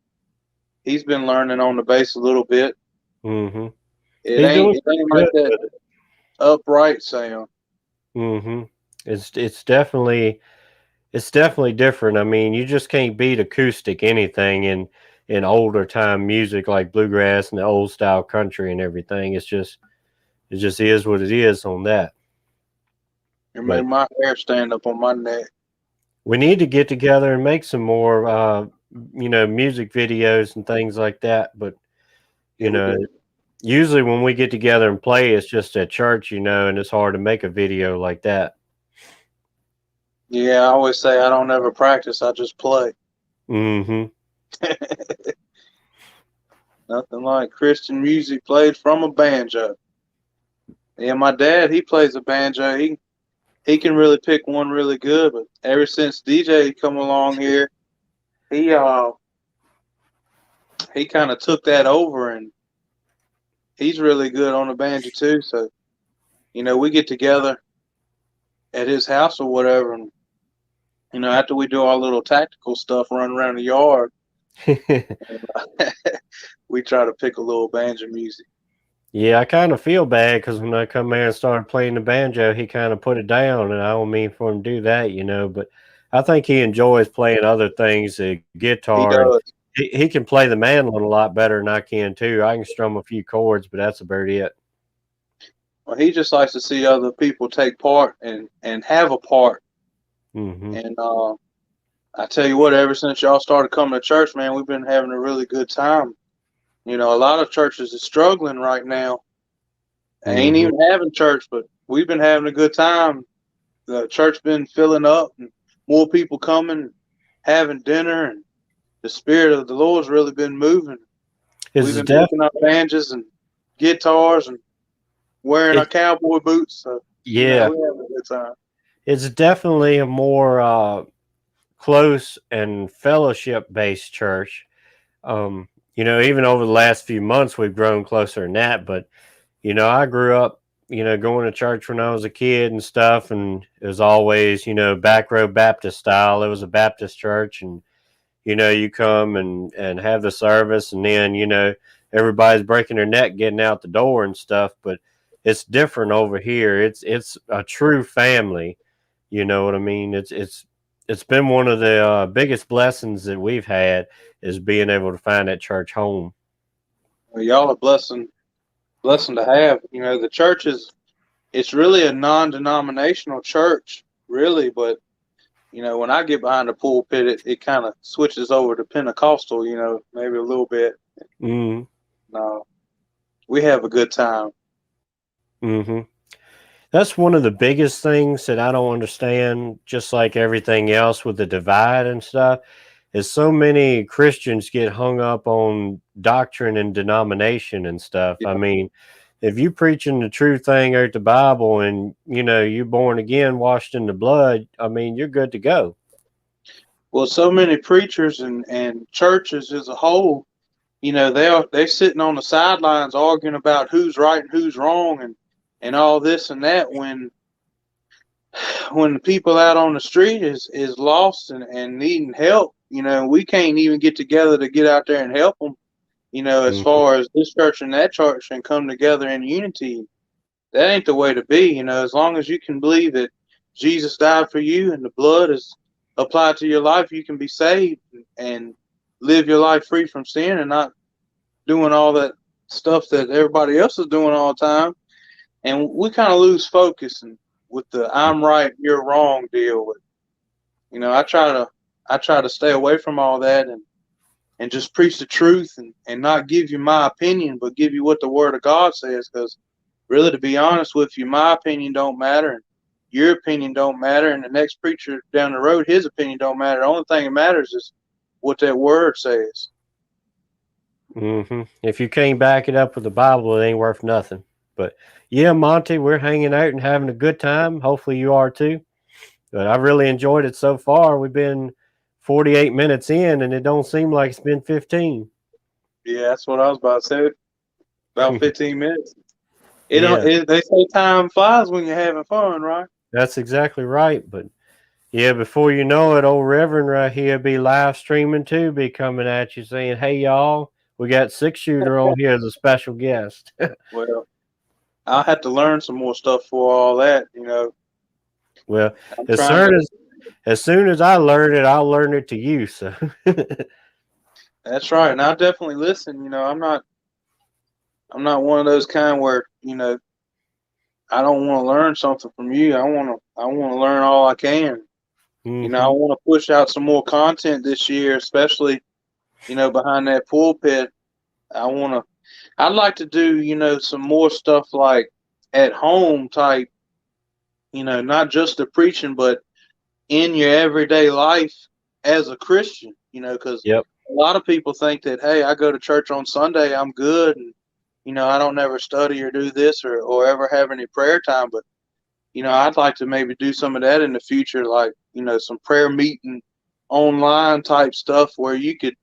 he's been learning on the bass a little bit. Mm-hmm. It He's ain't doing it ain't good like that with it. upright sound. Mm-hmm. It's definitely different. I mean, you just can't beat acoustic anything in older time music like bluegrass and the old style country and everything. It just is what it is on that. It made But my hair stand up on my neck. we need to get together and make some more music videos and things like that. But Yeah, you we know, do. Usually when we get together and play, it's just at church, and it's hard to make a video like that. Yeah, I always say I don't ever practice. I just play. Mm-hmm. Nothing like Christian music played from a banjo. Yeah, my dad, he plays a banjo. He can really pick one really good, but ever since DJ come along here, he he kind of took that over, and he's really good on the banjo too. So, we get together at his house or whatever, and after we do our little tactical stuff, run around the yard, we try to pick a little banjo music. Yeah, I kind of feel bad because when I come here and started playing the banjo, he kind of put it down, and I don't mean for him to do that. But I think he enjoys playing other things, the He guitar, and does. he can play the mandolin a lot better than I can too. I can strum a few chords, but that's about it. Well, he just likes to see other people take part and have a part. Mm-hmm. And I tell you what, ever since y'all started coming to church, man, we've been having a really good time. A lot of churches are struggling right now. Ain't Mm-hmm. even having church, but we've been having a good time. The church been filling up, and more people coming, having dinner, and the spirit of the Lord's really been moving. We've It's been def picking up banjos and guitars and wearing our it cowboy boots. So yeah, we're having a good time. it's definitely a more close and fellowship based church. Even over the last few months, we've grown closer than that. But I grew up, going to church when I was a kid and stuff, and it was always, back row Baptist style. It was a Baptist church, and you come and have the service, and then everybody's breaking their neck getting out the door and stuff. But it's different over here. It's a true family. You know what I mean? It's been one of the biggest blessings that we've had is being able to find that church home. Well, y'all are blessing to have. The church it's really a non-denominational church, really, but when I get behind the pulpit, it kind of switches over to Pentecostal, maybe a little bit. Mm-hmm. No, we have a good time. Mm-hmm. That's one of the biggest things that I don't understand, just like everything else with the divide and stuff, is so many Christians get hung up on doctrine and denomination and stuff. Yeah. I mean, if you preaching the true thing out the Bible and you're born again, washed in the blood, I mean, you're good to go. Well, so many preachers and churches as a whole, they're sitting on the sidelines arguing about who's right and who's wrong and all this and that when the people out on the street is lost and needing help, we can't even get together to get out there and help them. As Mhm. far as this church and that church and come together in unity, that ain't the way to be. As long as you can believe that Jesus died for you and the blood is applied to your life, you can be saved and live your life free from sin and not doing all that stuff that everybody else is doing all the time. And we kind of lose focus and with the I'm right, you're wrong deal with. I try to stay away from all that and just preach the truth and not give you my opinion, but give you what the Word of God says. Because really, to be honest with you, my opinion don't matter, and your opinion don't matter, and the next preacher down the road, his opinion don't matter. The only thing that matters is what that Word says. If you can't back it up with the Bible, it ain't worth nothing. But yeah, Monty, we're hanging out and having a good time. Hopefully you are too. But I really enjoyed it so far. We've been 48 minutes in, and it don't seem like it's been 15. Yeah, that's what I was about to say. About 15 minutes. It don't. Yeah, They say time flies when you're having fun, right? that's exactly right. But yeah, before you know it, old Reverend right here be live streaming too, be coming at you saying, "Hey y'all, we got 6 shooter on here as a special guest." Well, I'll have to learn some more stuff for all that. Well, I'm as trying soon to. as as soon as I learn it, I'll learn it to you. So That's right, and I'll definitely listen. I'm not one of those kind where I don't want to learn something from you. I want to learn all I can. I hmm want to push out some more content this year, especially behind that pulpit. I'd like to do, some more stuff like at home type, not just the preaching, but in your everyday life as a Christian, because Yep. a lot of people think that, hey, I go to church on Sunday, I'm good. And, I don't never study or do this or ever have any prayer time. But, I'd like to maybe do some of that in the future, like, some prayer meeting online type stuff where you could,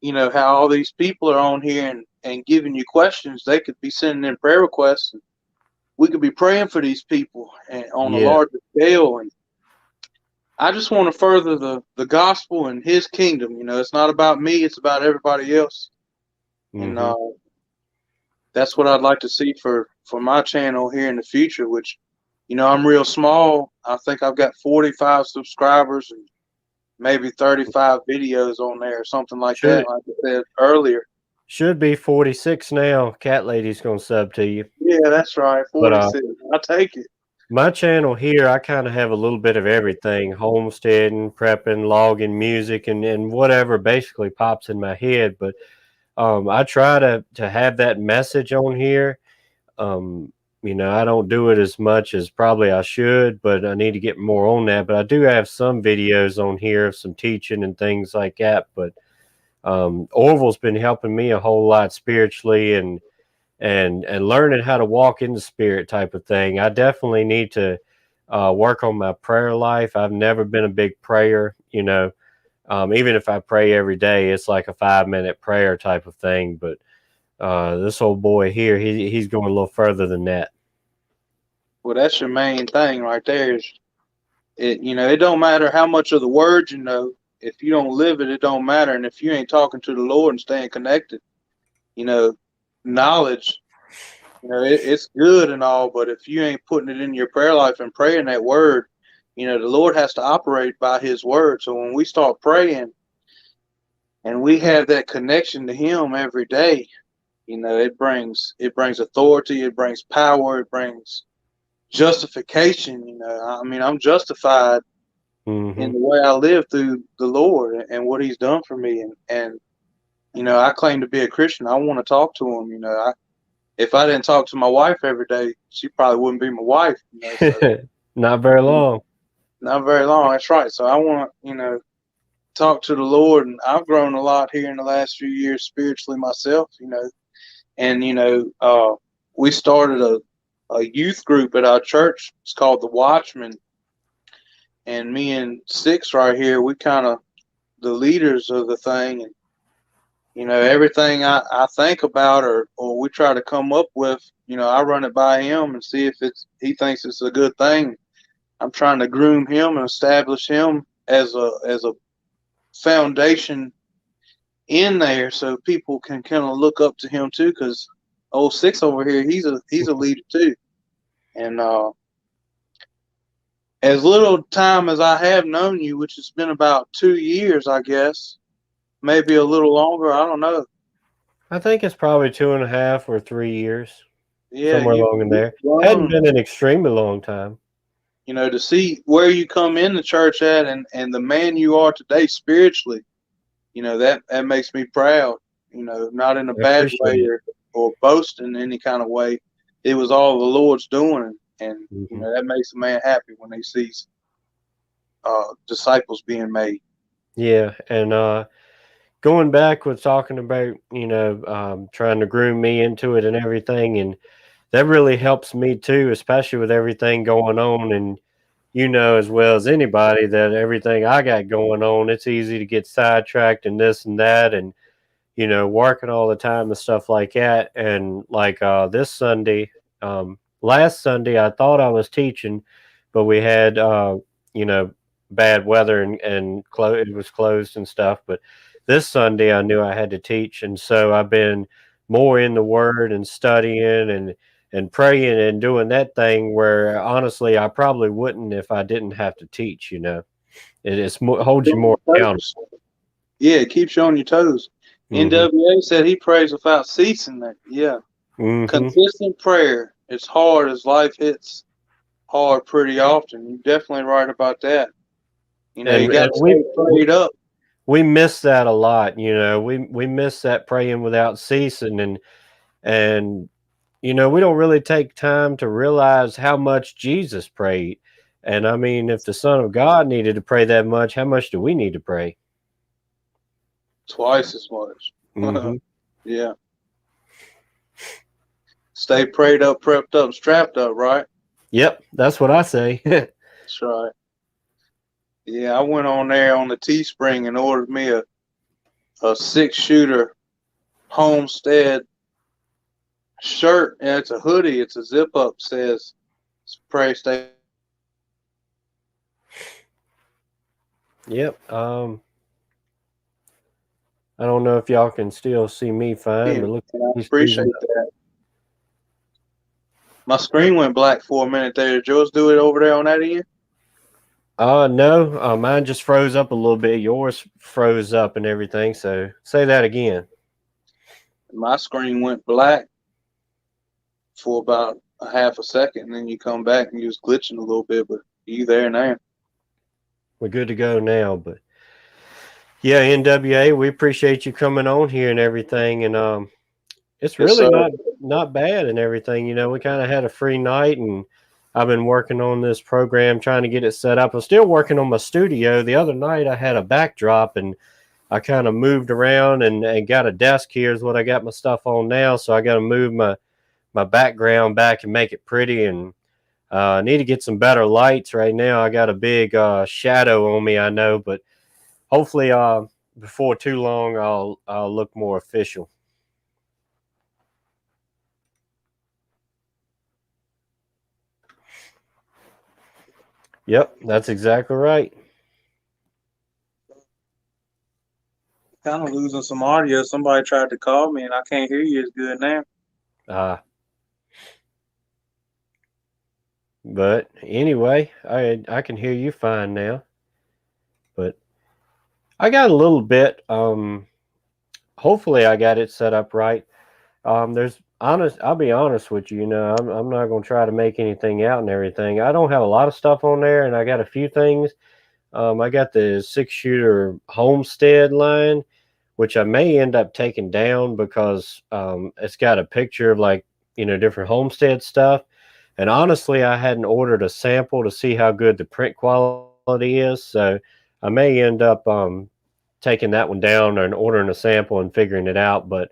how all these people are on here and giving you questions. They could be sending in prayer requests. And we could be praying for these people and on a Yeah. larger scale. And I just want to further the gospel and his kingdom. It's not about me, it's about everybody else. And that's what I'd like to see for my channel here in the future, which, I'm real small. I think I've got 45 subscribers and maybe 35 videos on there or something like that, Should like I said earlier. should be 46 now. Cat Lady's gonna sub to you. Yeah, that's right. But 46. I'll take it. my channel here, I kind of have a little bit of everything: homesteading, prepping, logging, music, and whatever basically pops in my head. But I try to have that message on here. Um, I don't do it as much as probably I should, but I need to get more on that. But I do have some videos on here of some teaching and things like that. But Orville's been helping me a whole lot spiritually and learning how to walk in the spirit type of thing. I definitely need to work on my prayer life. I've never been a big prayer, even if I pray every day, it's like a 5-minute prayer type of thing. But this old boy here, he's going a little further than that. Well, that's your main thing right there. Is it? It don't matter how much of the word you know. If you don't live it, it don't matter. And if you ain't talking to the Lord and staying connected, knowledge, it's good and all. But if you ain't putting it in your prayer life and praying that word, the Lord has to operate by His word. So when we start praying and we have that connection to Him every day, it brings authority, it brings power, it brings justification. I'm justified in the way I live through the Lord and what He's done for me. And I claim to be a Christian. I want to talk to Him. If I didn't talk to my wife every day, she probably wouldn't be my wife. So, Not very long. not very long. That's right. So I want to, talk to the Lord, and I've grown a lot here in the last few years spiritually myself. And we started a youth group at our church. It's called the Watchmen. And me and Six right here, we kind of the leaders of the thing. And, everything I think about or we try to come up with, I run it by him and see if he thinks it's a good thing. I'm trying to groom him and establish him as a foundation in there so people can kind of look up to him too, because old Six over here, he's a leader too. And as little time as I have known you, which has been about 2 years, I guess, maybe a little longer, I don't know. I think it's probably 2.5 or 3 years, Yeah, somewhere along in there. Hadn't been an extremely long time. To see where you come in the church at and the man you are today spiritually, that makes me proud. Not in a bad way or boasting in any kind of way. It was all the Lord's doing, and that makes a man happy when he sees disciples being made. Yeah, and going back with talking about trying to groom me into it and everything, and that really helps me too, especially with everything going on. And as well as anybody that everything I got going on, it's easy to get sidetracked and this and that, and working all the time and stuff like that. And like this Sunday, last Sunday, I thought I was teaching, but we had bad weather and it was closed and stuff. But this Sunday, I knew I had to teach, and so I've been more in the Word and studying and praying and doing that thing where honestly I probably wouldn't if I didn't have to teach. It holds you more accountable. Yeah, it keeps you on your toes. NWA said he prays without ceasing. That consistent prayer. It's hard as life hits hard pretty often. You're definitely right about that. You got to stay prayed up. we miss that a lot. We miss that praying without ceasing, and we don't really take time to realize how much Jesus prayed. And I mean, if the Son of God needed to pray that much, how much do we need to pray? Twice as much. Mm-hmm. Yeah. Stay prayed up, prepped up, strapped up, right? Yep, that's what I say. That's right. Yeah, I went on there on the Teespring and ordered me a 6-shooter homestead shirt. And it's a hoodie. It's a zip up. Says pray stay. Yep. I don't know if y'all can still see me fine, but look, I he's appreciate freezing up. that. My screen went black for a minute there. Did yours do it over there on that end? No, mine just froze up a little bit. Yours froze up and everything. So say that again. My screen went black for about a half a second, and then you come back and you was glitching a little bit, but you there now. We're good to go now, but yeah, NWA, we appreciate you coming on here and everything, and it's Yes, really sir. not bad and everything. We kind of had a free night, and I've been working on this program, trying to get it set up. I'm still working on my studio. The other night I had a backdrop, and I kind of moved around and got a desk here is what I got my stuff on now. So I got to move my background back and make it pretty, and I need to get some better lights right now. I got a big shadow on me, I know, but hopefully before too long I'll look more official. Yep, that's exactly right. Kind of losing some audio. Somebody tried to call me, and I can't hear you as good now. But anyway, I can hear you fine now. But I got a little bit. Hopefully I got it set up right. I'll be honest with you. I'm not gonna try to make anything out and everything. I don't have a lot of stuff on there, and I got a few things. I got the 6-shooter homestead line, which I may end up taking down because it's got a picture of different homestead stuff. And honestly, I hadn't ordered a sample to see how good the print quality is, so I may end up taking that one down and ordering a sample and figuring it out. But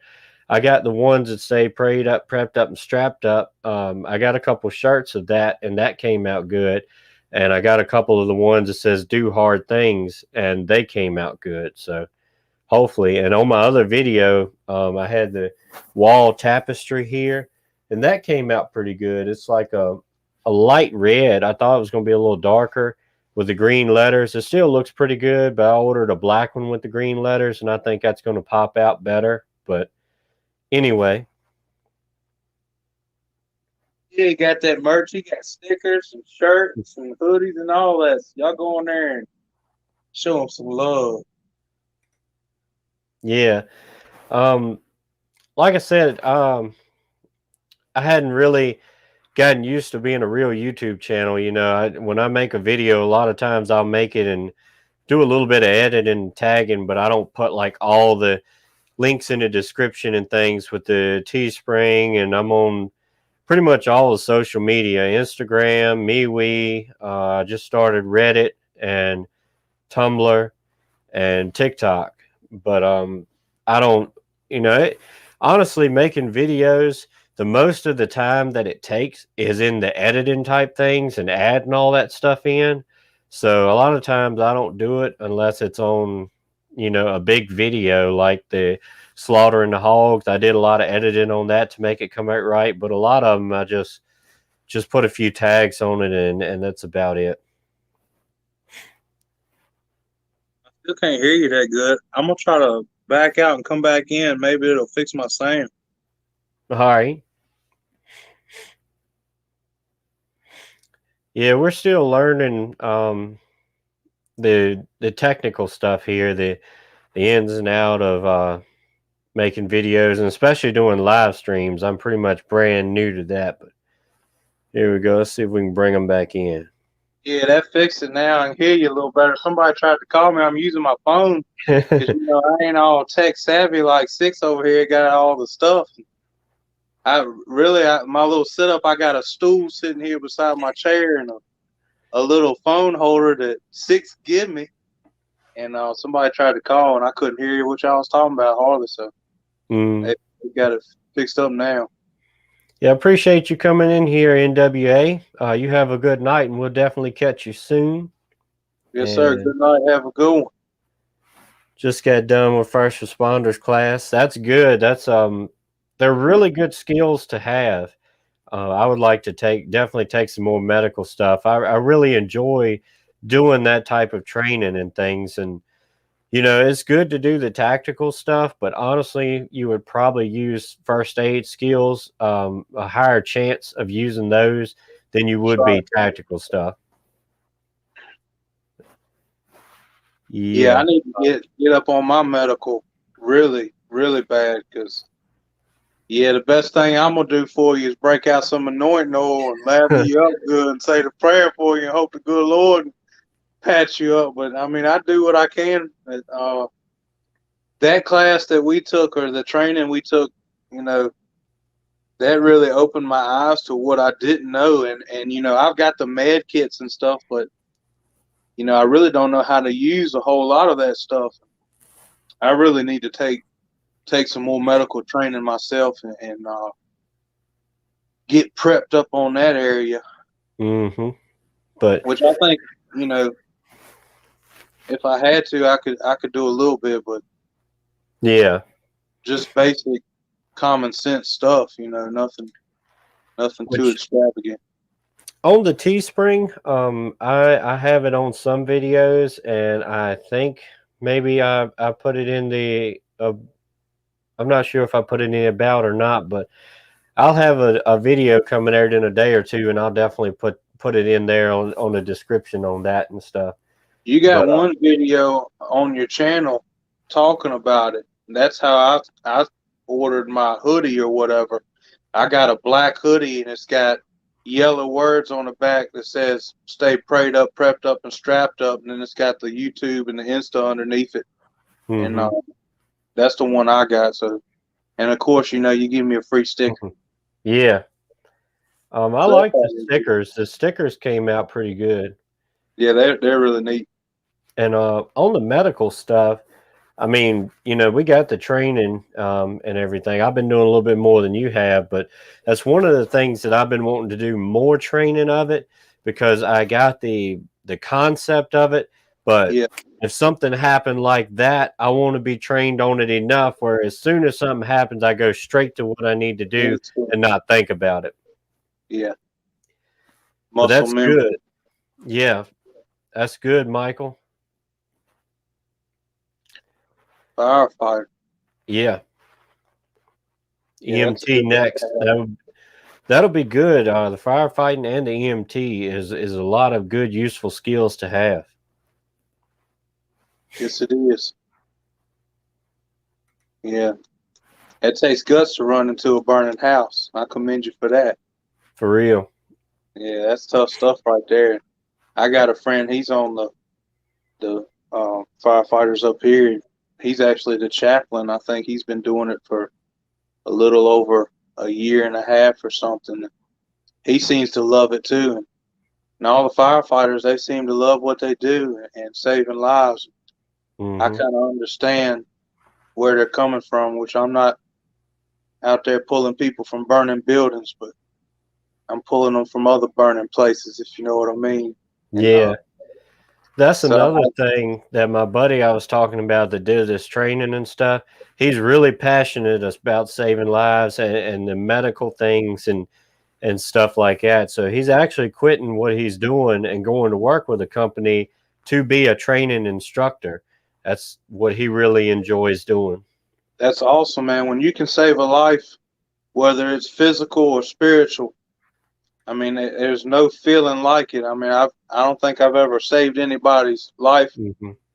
I got the ones that say prayed up, prepped up, and strapped up. I got a couple shirts of that, and that came out good. And I got a couple of the ones that says do hard things, and they came out good. So hopefully. And on my other video, I had the wall tapestry here, and that came out pretty good. It's like a light red. I thought it was going to be a little darker with the green letters. It still looks pretty good, but I ordered a black one with the green letters, and I think that's going to pop out better. But anyway. Yeah, you got that merch. You got stickers and shirts and hoodies and all that. So y'all go in there and show them some love. Yeah. Like I said, I hadn't really gotten used to being a real YouTube channel. When I make a video, a lot of times I'll make it and do a little bit of editing and tagging, but I don't put like all the links in the description and things with the Teespring, and I'm on pretty much all the social media, Instagram, MeWe. I just started Reddit and Tumblr and TikTok, but I don't, honestly, making videos, the most of the time that it takes is in the editing type things and adding all that stuff in. So a lot of times I don't do it unless it's on, a big video like the slaughtering the hogs. I did a lot of editing on that to make it come out right, but a lot of them I just put a few tags on it, and that's about it. I still can't hear you that good. I'm gonna try to back out and come back in. Maybe it'll fix my sound. All right. Yeah, we're still learning the technical stuff here, the ins and out of making videos, and especially doing live streams. I'm pretty much brand new to that, but here we go. Let's see if we can bring them back in. Yeah, that fixed it now. I can hear you a little better. Somebody tried to call me. I'm using my phone because I ain't all tech savvy like Six over here. Got all the stuff. My little setup. I got a stool sitting here beside my chair and a little phone holder that Six give me. And somebody tried to call and I couldn't hear what y'all was talking about hardly. So we got it fixed up now. Yeah, appreciate you coming in here, NWA. You have a good night, and we'll definitely catch you soon. Yes, sir. Good night. Have a good one. Just got done with first responders class. That's good. They're really good skills to have. I would like to definitely take some more medical stuff. I really enjoy doing that type of training and things. And, it's good to do the tactical stuff, but honestly, you would probably use first aid skills, a higher chance of using those than you would be tactical stuff. Yeah, I need to get up on my medical really, really bad because, the best thing I'm going to do for you is break out some anointing oil and lather you up good and say the prayer for you and hope the good Lord pat you up. But, I do what I can. That class that we took or the training we took, that really opened my eyes to what I didn't know. And I've got the med kits and stuff, but, I really don't know how to use a whole lot of that stuff. I really need to take some more medical training myself and get prepped up on that area. Mm-hmm. But which I think, if I had to, I could do a little bit, but yeah, just basic common sense stuff, nothing too extravagant. On the Teespring, I have it on some videos, and I think maybe I put it in the. I'm not sure if I put it in about or not, but I'll have a video coming out in a day or two, and I'll definitely put it in there on the description on that and stuff. You got one video on your channel talking about it. That's how I ordered my hoodie or whatever. I got a black hoodie and it's got yellow words on the back that says "Stay prayed up, prepped up, and strapped up," and then it's got the YouTube and the Insta underneath it. Mm-hmm. And that's the one I got. So, and of course, you give me a free sticker. Yeah. I like the stickers. The stickers came out pretty good. Yeah, they're really neat. And on the medical stuff, we got the training and everything. I've been doing a little bit more than you have, but that's one of the things that I've been wanting to do more training of it because I got the concept of it. But if something happened like that, I want to be trained on it enough where as soon as something happens, I go straight to what I need to do and not think about it. Yeah. But that's good. Yeah, that's good, Michael. Firefighter. Yeah. EMT next. That'll be good. The firefighting and the EMT is a lot of good, useful skills to have. Yes, it is. Yeah. It takes guts to run into a burning house. I commend you for that. For real. Yeah, that's tough stuff right there. I got a friend. He's on the firefighters up here. He's actually the chaplain. I think he's been doing it for a little over a year and a half or something. He seems to love it too. And all the firefighters, they seem to love what they do and saving lives. Mm-hmm. I kind of understand where they're coming from, which I'm not out there pulling people from burning buildings, but I'm pulling them from other burning places, if you know what I mean. Yeah. That's another thing that my buddy I was talking about that did this training and stuff. He's really passionate about saving lives and the medical things and stuff like that. So he's actually quitting what he's doing and going to work with a company to be a training instructor. That's what he really enjoys doing. That's awesome, man. When you can save a life, whether it's physical or spiritual, there's no feeling like it. I don't think I've ever saved anybody's life,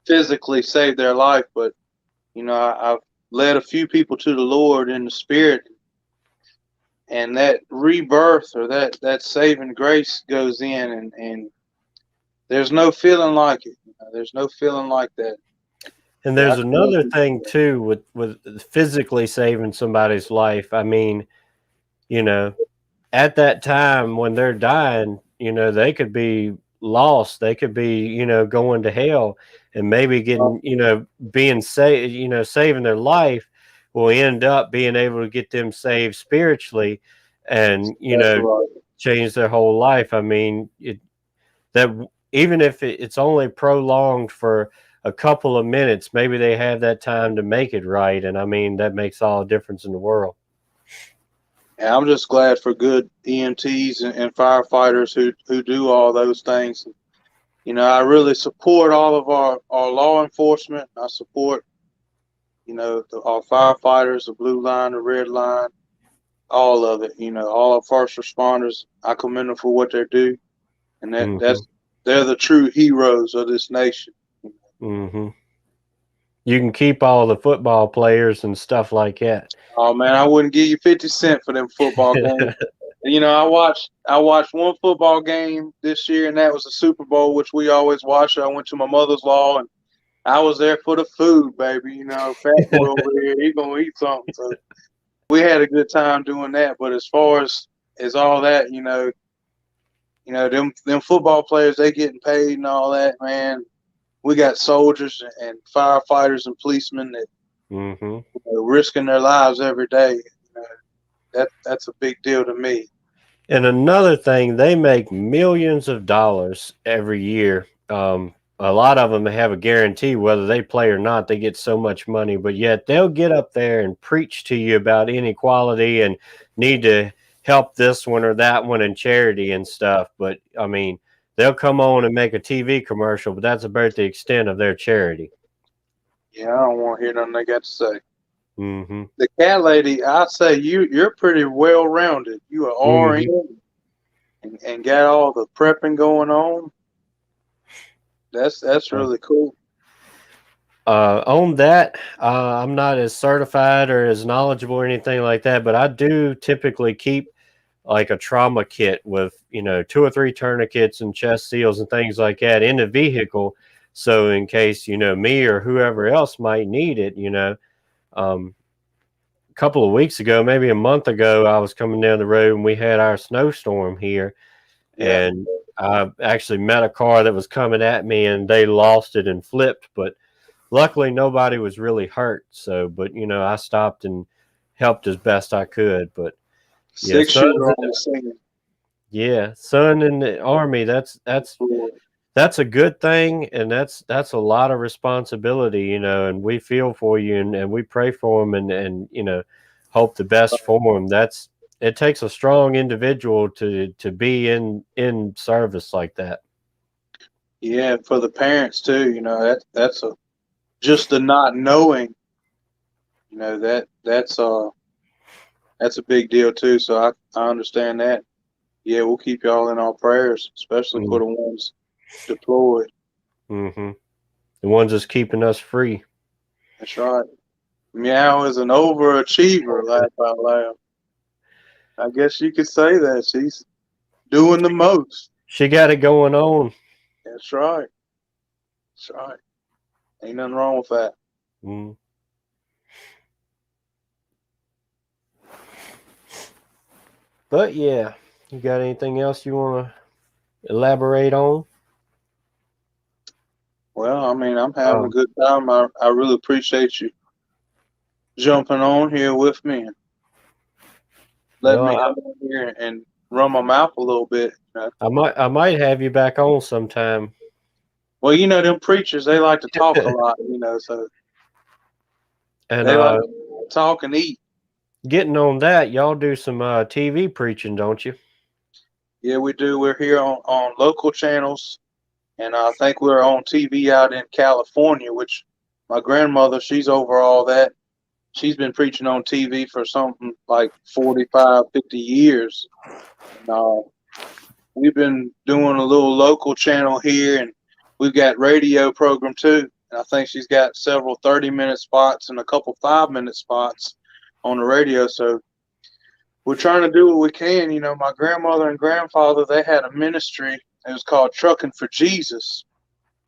physically saved their life, but I've led a few people to the Lord in the spirit, and that rebirth or that saving grace goes in, and there's no feeling like it. There's no feeling like that. And there's another thing too with physically saving somebody's life. I mean, at that time when they're dying, they could be lost. They could be, going to hell, and maybe getting, being saved, saving their life will end up being able to get them saved spiritually and, change their whole life. I mean, that even if it's only prolonged for a couple of minutes, maybe they have that time to make it right. And I mean, that makes all the difference in the world. And I'm just glad for good EMTs and firefighters who do all those things. I really support all of our law enforcement. I support, our firefighters, the blue line, the red line, all of it. All our first responders. I commend them for what they do, and they're the true heroes of this nation. Mm-hmm. You can keep all the football players and stuff like that. Oh man, I wouldn't give you 50 cents for them football games. I watched one football game this year, and that was the Super Bowl, which we always watch. I went to my mother's law, and I was there for the food, baby. Fat boy over here, he gonna eat something. So we had a good time doing that. But as far as all that, them football players, they getting paid and all that, man. We got soldiers and firefighters and policemen that risking their lives every day. That's a big deal to me. And another thing, they make millions of dollars every year. A lot of them have a guarantee whether they play or not. They get so much money, but yet they'll get up there and preach to you about inequality and need to help this one or that one in charity and stuff. But I mean, they'll come on and make a TV commercial, but that's about the extent of their charity. Yeah, I don't want to hear nothing they got to say. Mm-hmm. The cat lady, I say you're pretty well rounded. You are RN and got all the prepping going on. That's really cool. On that, I'm not as certified or as knowledgeable or anything like that, but I do typically keep like a trauma kit with 2 or 3 tourniquets and chest seals and things like that in the vehicle, so in case me or whoever else might need it. A couple of weeks ago, maybe a month ago, I was coming down the road and we had our snowstorm here, and I actually met a car that was coming at me and they lost it and flipped, but luckily nobody was really hurt. So, but I stopped and helped as best I could. But yeah, son in the Army, that's a good thing, and that's a lot of responsibility, and we feel for you, and we pray for them, and hope the best for them. It takes a strong individual to be in service like that. Yeah, for the parents too, that's just the not knowing, that's a big deal too. So I understand that. Yeah, we'll keep y'all in our prayers, especially for the ones deployed. Mm-hmm. The ones that's keeping us free. That's right. Meow is an overachiever, laugh out loud. I guess you could say that. She's doing the most. She got it going on. That's right. That's right. Ain't nothing wrong with that. Mm. But yeah, you got anything else you want to elaborate on? Well, I mean, I'm having a good time. I really appreciate you jumping on here with me and letting me come in here and run my mouth a little bit. I might have you back on sometime. Well, them preachers, they like to talk a lot, so and they like to talk and eat. Getting on that, y'all do some TV preaching, don't you? Yeah, we do. We're here on local channels, and I think we're on TV out in California, which my grandmother, she's over all that. She's been preaching on TV for something like 45, 50 years. And, we've been doing a little local channel here, and we've got radio program too. And I think she's got several 30-minute spots and a couple 5-minute spots on the radio. So we're trying to do what we can. My grandmother and grandfather, they had a ministry It was called Trucking for Jesus.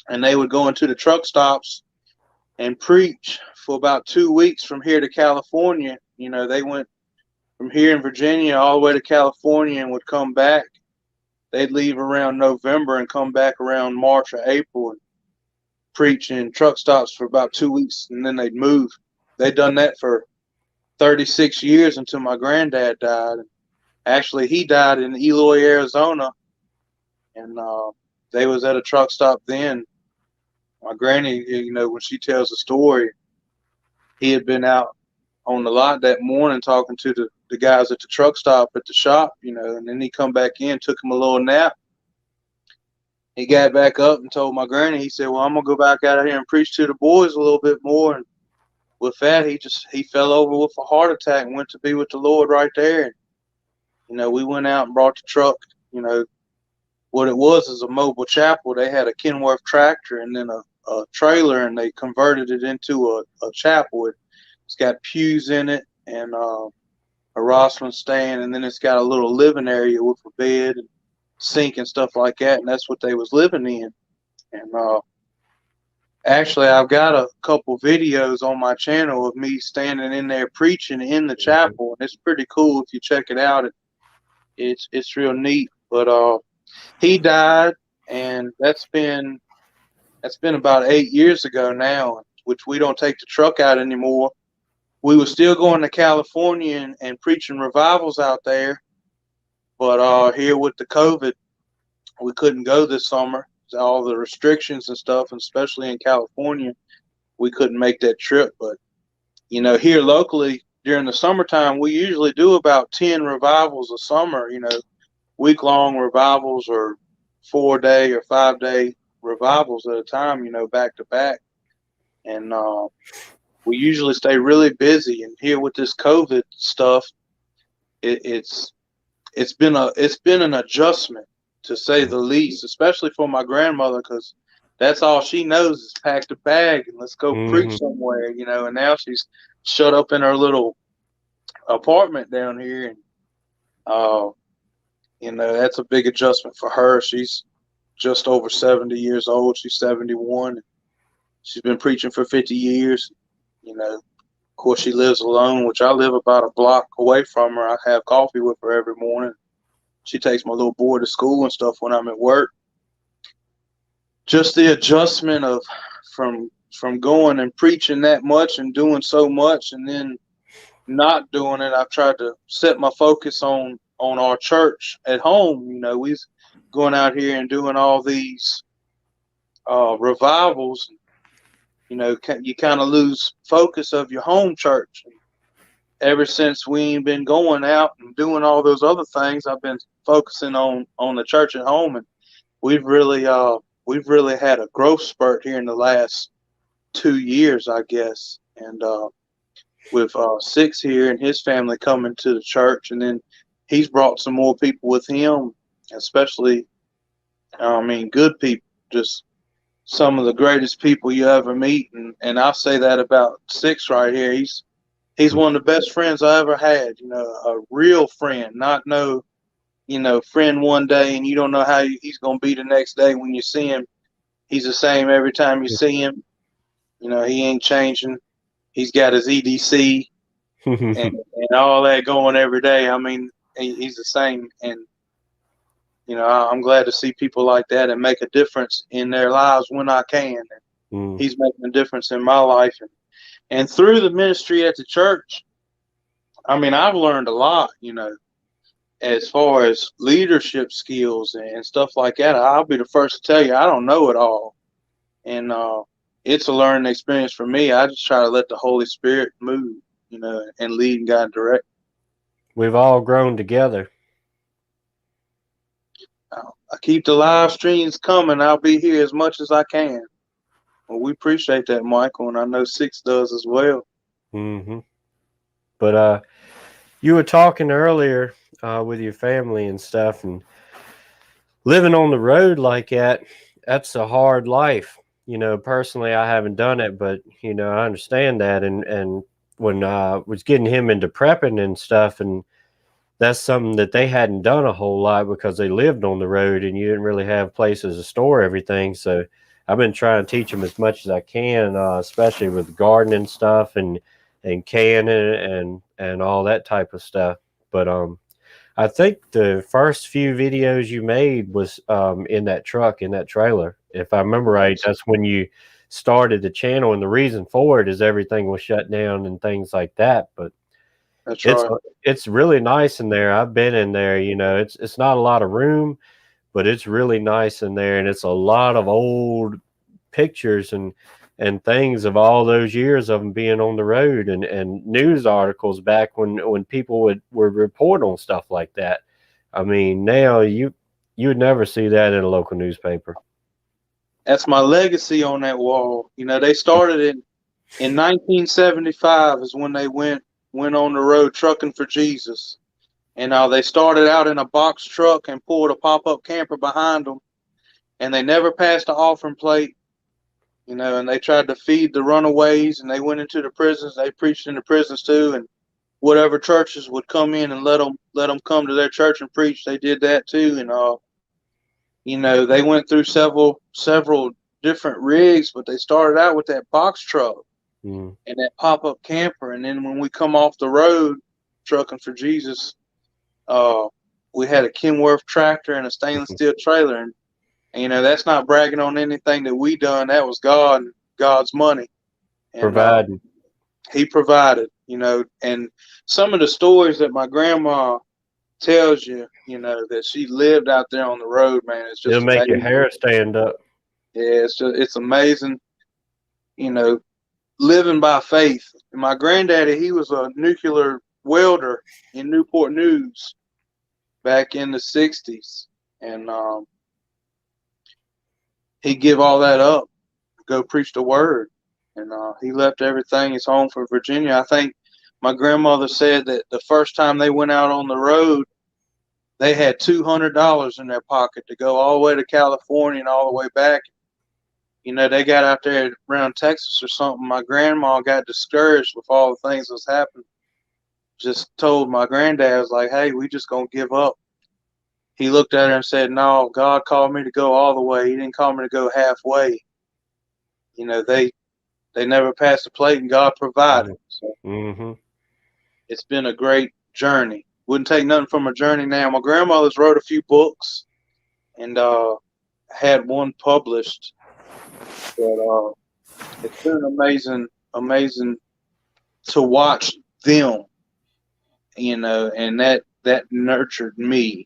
And they would go into the truck stops and preach for about 2 weeks from here to California. You know, they went from here in Virginia all the way to California and would come back. They'd leave around November and come back around March or April and preach in truck stops for about 2 weeks, and then they'd move. They'd done that for 36 years until my granddad died. Actually, he died in Eloy, Arizona, and they was at a truck stop then. My granny, you know, when she tells the story, he had been out on the lot that morning talking to the guys at the truck stop at the shop, you know, and then he come back in, took him a little nap. He got back up and told my granny, he said, well, I'm going to go back out here and preach to the boys a little bit more. And with that, he fell over with a heart attack and went to be with the Lord right there. And, you know, we went out and brought the truck. You know, what it was is a mobile chapel. They had a Kenworth tractor and then a trailer, and they converted it into a chapel. It's got pews in it and a rostrum stand, and then it's got a little living area with a bed and sink and stuff like that, and that's what they was living in. And actually, I've got a couple videos on my channel of me standing in there preaching in the chapel, and it's pretty cool if you check it out. It's real neat. But he died, and that's been about 8 years ago now, which we don't take the truck out anymore. We were still going to California and preaching revivals out there, but here with the COVID, we couldn't go this summer. All the restrictions and stuff, and especially in California, we couldn't make that trip. But, you know, here locally during the summertime, we usually do about 10 revivals a summer, you know, week-long revivals or 4-day or 5-day revivals at a time, you know, back to back. And we usually stay really busy. And here with this COVID stuff, it's been an adjustment, to say the least, especially for my grandmother, because that's all she knows is pack the bag and let's go preach somewhere, you know. And now she's shut up in her little apartment down here, and you know, that's a big adjustment for her. She's just over 70 years old. She's 71. She's been preaching for 50 years. You know, of course, she lives alone, which I live about a block away from her. I have coffee with her every morning. She takes my little boy to school and stuff when I'm at work. Just the adjustment of from going and preaching that much and doing so much and then not doing it. I've tried to set my focus on our church at home. You know, we're going out here and doing all these revivals. You know, you kind of lose focus of your home church. Ever since we ain't been going out and doing all those other things, I've been focusing on the church at home, and we've really had a growth spurt here in the last 2 years, I guess. And with Six here and his family coming to the church, and then he's brought some more people with him, especially, good people, just some of the greatest people you ever meet. And I say that about Six right here. He's one of the best friends I ever had, you know, a real friend, not no, you know, friend one day and you don't know how he's going to be the next day when you see him. He's the same every time you see him. You know, he ain't changing. He's got his EDC and all that going every day. I mean, he's the same. And, you know, I'm glad to see people like that and make a difference in their lives when I can. And he's making a difference in my life. And through the ministry at the church, I mean, I've learned a lot, you know, as far as leadership skills and stuff like that. I'll be the first to tell you, I don't know it all. And it's a learning experience for me. I just try to let the Holy Spirit move, you know, and lead and guide direct. We've all grown together. I keep the live streams coming. I'll be here as much as I can. Well, we appreciate that, Michael, and I know Six does as well. But you were talking earlier with your family and stuff, and living on the road like that's a hard life. You know, personally, I haven't done it, but, you know, I understand that. And when I was getting him into prepping and stuff, and that's something that they hadn't done a whole lot because they lived on the road and you didn't really have places to store everything. So I've been trying to teach them as much as I can, especially with gardening stuff and canning and all that type of stuff. But I think the first few videos you made was in that truck, in that trailer. If I remember right, that's when you started the channel, and the reason for it is everything was shut down and things like that. But That's it's right. it's really nice in there. I've been in there. It's not a lot of room, but it's really nice in there, and it's a lot of old pictures and things of all those years of them being on the road and news articles back when people would report on stuff like that. I mean, now you would never see that in a local newspaper. That's my legacy on that wall. They started in 1975 is when they went on the road trucking for Jesus. And they started out in a box truck and pulled a pop-up camper behind them. And they never passed the offering plate, and they tried to feed the runaways, and they went into the prisons. They preached in the prisons too. And whatever churches would come in and let them come to their church and preach, they did that too. And, they went through several different rigs, but they started out with that box truck and that pop-up camper. And then when we come off the road trucking for Jesus, we had a Kenworth tractor and a stainless steel trailer. And that's not bragging on anything that we done. That was God's money. And Providing. he provided, and some of the stories that my grandma tells you, that she lived out there on the road, man, it's just It'll make your amazing. hair stand up. Yeah, it's amazing, living by faith. And my granddaddy, he was a nuclear welder in Newport News back in the 60s. And he give all that up to go preach the word. And he left everything, his home, for Virginia. I think my grandmother said that the first time they went out on the road, they had $200 in their pocket to go all the way to California and all the way back. They got out there around Texas or something. My grandma got discouraged with all the things that was happening. Just told my granddad, was like, hey, we just going to give up. He looked at her and said, no, God called me to go all the way. He didn't call me to go halfway. They never passed the plate, and God provided. So it's been a great journey. Wouldn't take nothing from a journey now. My grandmother's wrote a few books and had one published. But it's been amazing to watch them, and that nurtured me.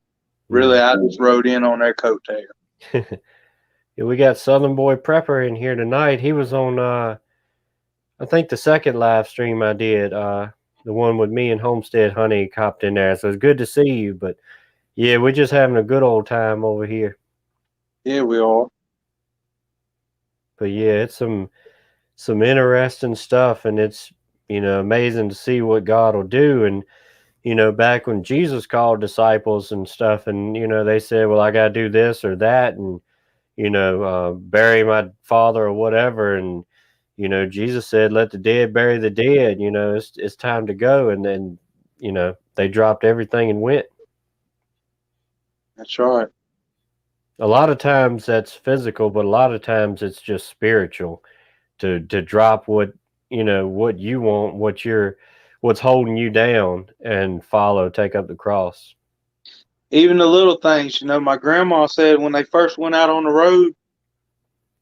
Really, I just rode in on their coattail. Yeah, we got Southern Boy Prepper in here tonight. He was on I think the second live stream I did, the one with me and Homestead Honey hopped in there. So it's good to see you. But yeah, we're just having a good old time over here. Yeah, we are. But yeah, it's some interesting stuff, and it's amazing to see what God will do. And back when Jesus called disciples and stuff, and they said, well, I got to do this or that, and bury my father or whatever, and Jesus said, let the dead bury the dead. It's time to go. And then they dropped everything and went. That's right. A lot of times that's physical, but a lot of times it's just spiritual, to drop what what you want, what's holding you down, and take up the cross. Even the little things, my grandma said when they first went out on the road,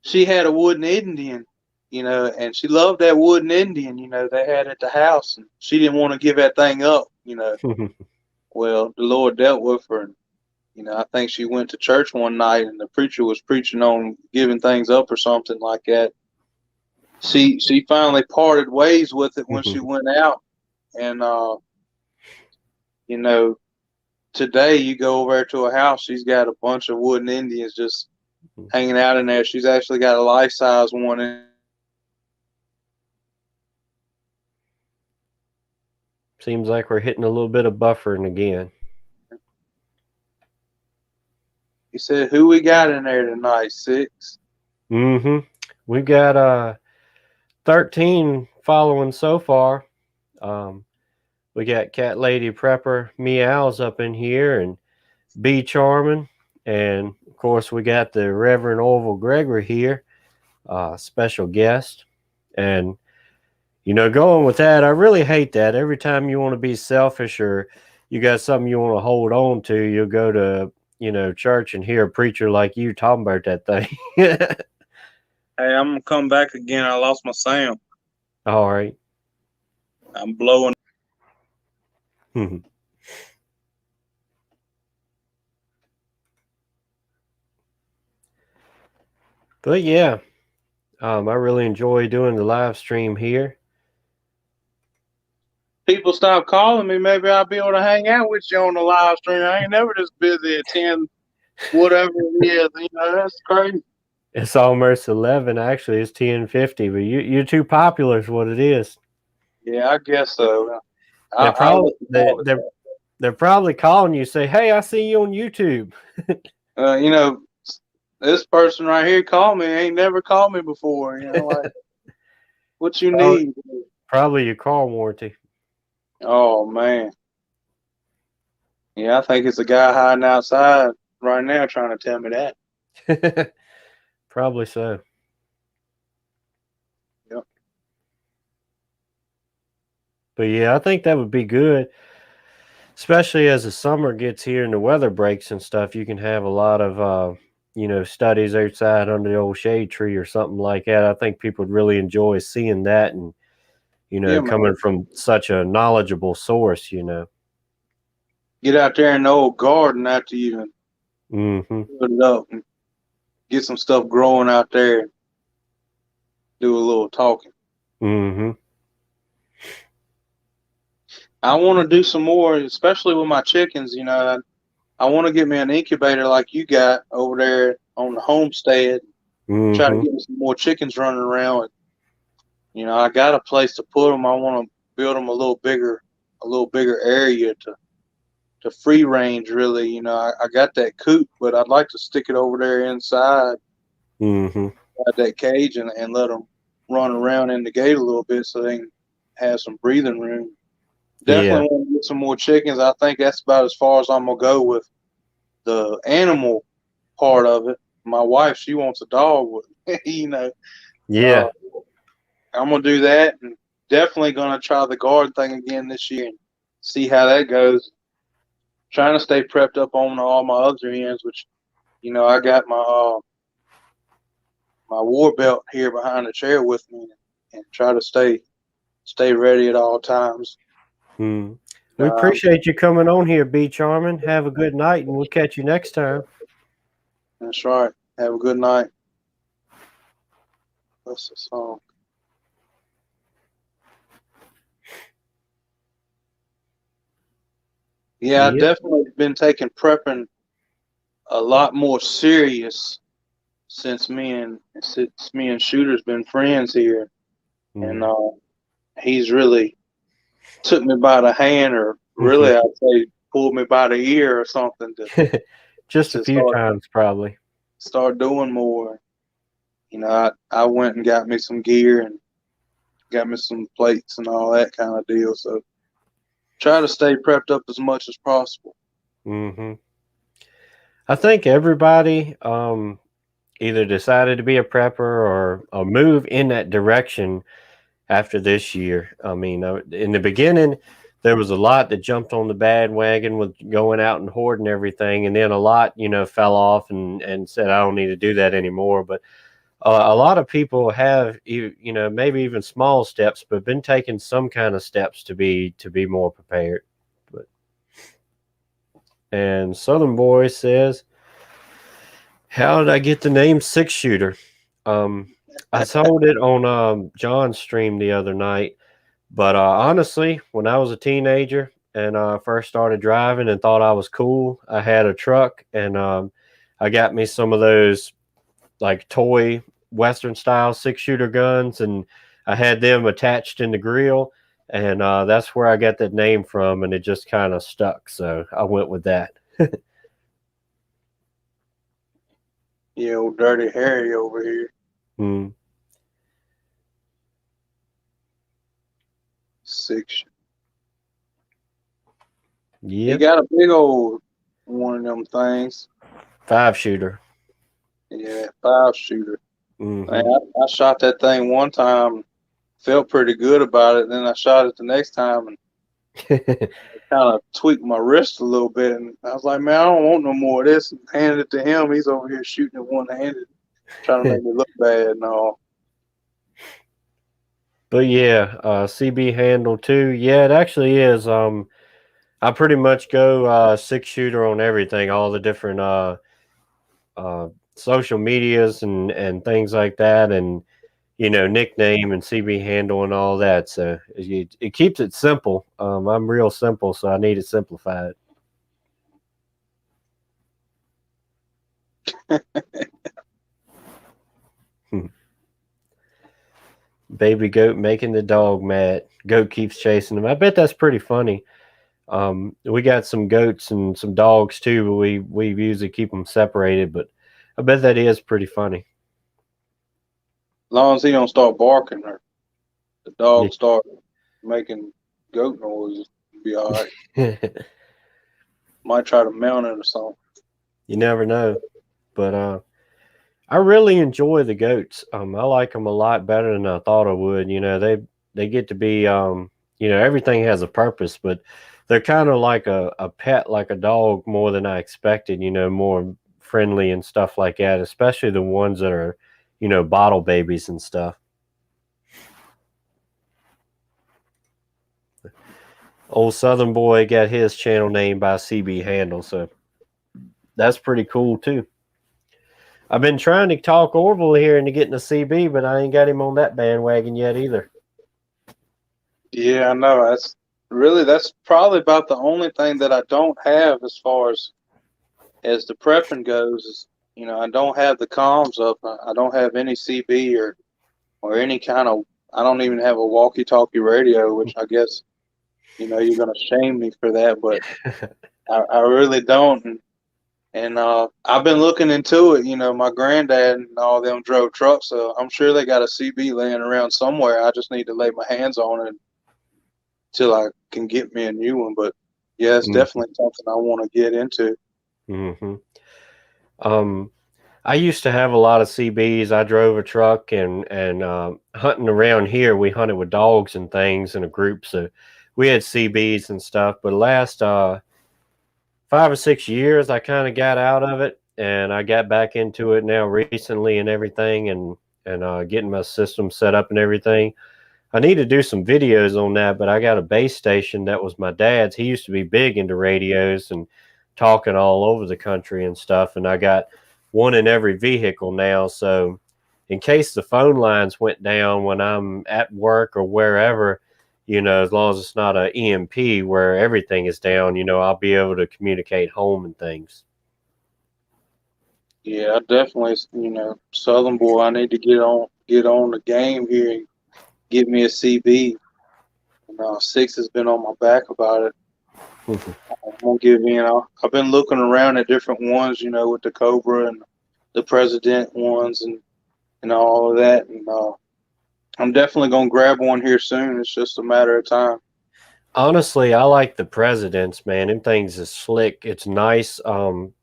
she had a wooden Indian, and she loved that wooden Indian, they had at the house, and she didn't want to give that thing up, Well, the Lord dealt with her, and, I think she went to church one night, and the preacher was preaching on giving things up or something like that. She finally parted ways with it when she went out, and, today you go over to a house, she's got a bunch of wooden Indians just hanging out in there. She's actually got a life-size one in. Seems like we're hitting a little bit of buffering again. He said, who we got in there tonight? 6? We've got 13 following so far. We got Cat Lady Prepper Meows up in here, and B Charming, and of course we got the Reverend Orville Gregory here, special guest. And going with that, I really hate that. Every time you want to be selfish or you got something you want to hold on to, you'll go to church and hear a preacher like you talking about that thing. Hey, I'm gonna come back again. I lost my sound. All right. I'm blowing. But yeah, I really enjoy doing the live stream here. People stop calling me. Maybe I'll be able to hang out with you on the live stream. I ain't never this busy at 10, whatever it is. That's crazy. It's almost 11. Actually, it's 10:50. But you're too popular, is what it is. Yeah, I guess so. They're probably calling you, say, "Hey, I see you on YouTube." This person right here called me. Ain't never called me before. Like, what you need? Probably your car warranty. Oh man. Yeah, I think it's a guy hiding outside right now trying to tell me that. Probably so. Yep. But yeah, I think that would be good. Especially as the summer gets here and the weather breaks and stuff, you can have a lot of studies outside under the old shade tree or something like that. I think people would really enjoy seeing that and coming from such a knowledgeable source, Get out there in the old garden after you put it up and get some stuff growing out there. Do a little talking. I want to do some more, especially with my chickens. I want to get me an incubator like you got over there on the homestead. Try to get me some more chickens running around. I got a place to put them. I want to build them a little bigger area to free range. Really, I got that coop, but I'd like to stick it over there inside that cage and let them run around in the gate a little bit so they can have some breathing room. Definitely want to get some more chickens. I think that's about as far as I'm gonna go with the animal part of it. My wife, she wants a dog with Yeah. I'm gonna do that, and definitely gonna try the guard thing again this year and see how that goes. Trying to stay prepped up on all my other ends, which I got my my war belt here behind the chair with me, and try to stay ready at all times. We appreciate you coming on here, B Charming. Have a good night, and we'll catch you next time. That's right. Have a good night. What's the song? Yeah, I've definitely been taking prepping a lot more serious since me and Shooter's been friends here, and he's really took me by the hand, or really I'd say pulled me by the ear or something to just a few times probably start doing more. I went and got me some gear and got me some plates and all that kind of deal. So try to stay prepped up as much as possible. I think everybody either decided to be a prepper or move in that direction after this year. I mean, in the beginning, there was a lot that jumped on the bandwagon with going out and hoarding everything, and then a lot, fell off and said, I don't need to do that anymore. But a lot of people have, maybe even small steps, but been taking some kind of steps to be more prepared. And Southern Boy says, how did I get the name Six Shooter? I told it on John's stream the other night, but honestly, when I was a teenager and first started driving and thought I was cool, I had a truck and I got me some of those like toy Western style 6-shooter guns, and I had them attached in the grill, and that's where I got that name from, and it just kind of stuck, so I went with that. Yeah, old Dirty Harry over here. 6. He Yep. got a big old one of them things. 5-shooter. Yeah, 5-shooter. Mm-hmm. Man, I shot that thing one time, felt pretty good about it. Then I shot it the next time and kind of tweaked my wrist a little bit. And I was like, man, I don't want no more of this. And handed it to him. He's over here shooting it one-handed, trying to make me look bad and all. But yeah, CB handle too. Yeah, it actually is. I pretty much go 6-shooter on everything, all the different social medias and things like that, and nickname and CB handle and all that. So it keeps it simple. I'm real simple, so I need it simplified. Baby goat making the dog mad. Goat keeps chasing him. I bet that's pretty funny. We got some goats and some dogs too, but we usually keep them separated. But I bet that is pretty funny. As long as he don't start barking or the dog Yeah. start making goat noises, it'll be all right. Might try to mount it or something. You never know. But I really enjoy the goats. I like them a lot better than I thought I would. They get to be everything has a purpose, but they're kind of like a pet, like a dog, more than I expected. More friendly and stuff like that, especially the ones that are bottle babies and stuff. Old Southern boy got his channel named by CB handle, so that's pretty cool too. I've been trying to talk Orville here into getting a CB, but I ain't got him on that bandwagon yet either. Yeah, I know. That's probably about the only thing that I don't have as far as the prepping goes. Is I don't have the comms up. I don't have any CB or any kind of. I don't even have a walkie-talkie radio, which I guess you're gonna shame me for that, but I really don't. And I've been looking into it. My granddad and all them drove trucks, so I'm sure they got a CB laying around somewhere. I just need to lay my hands on it till I can get me a new one. But yeah, it's definitely something I want to get into. Mm-hmm. I used to have a lot of CBs. I drove a truck and hunting around here, we hunted with dogs and things in a group, so we had CBs and stuff. But last 5 or 6 years, I kind of got out of it, and I got back into it now recently and everything, and getting my system set up and everything. I need to do some videos on that, but I got a base station that was my dad's. He used to be big into radios and talking all over the country and stuff, and I got one in every vehicle now. So in case the phone lines went down when I'm at work or wherever, as long as it's not a EMP where everything is down, I'll be able to communicate home and things. Yeah, I definitely, Southern boy, I need to get on the game here and get me a CB. Six has been on my back about it. I'm gonna give in. I've been looking around at different ones, with the Cobra and the President ones and all of that. And I'm definitely gonna grab one here soon. It's just a matter of time. Honestly, I like the Presidents, man. Them things is slick. It's nice. The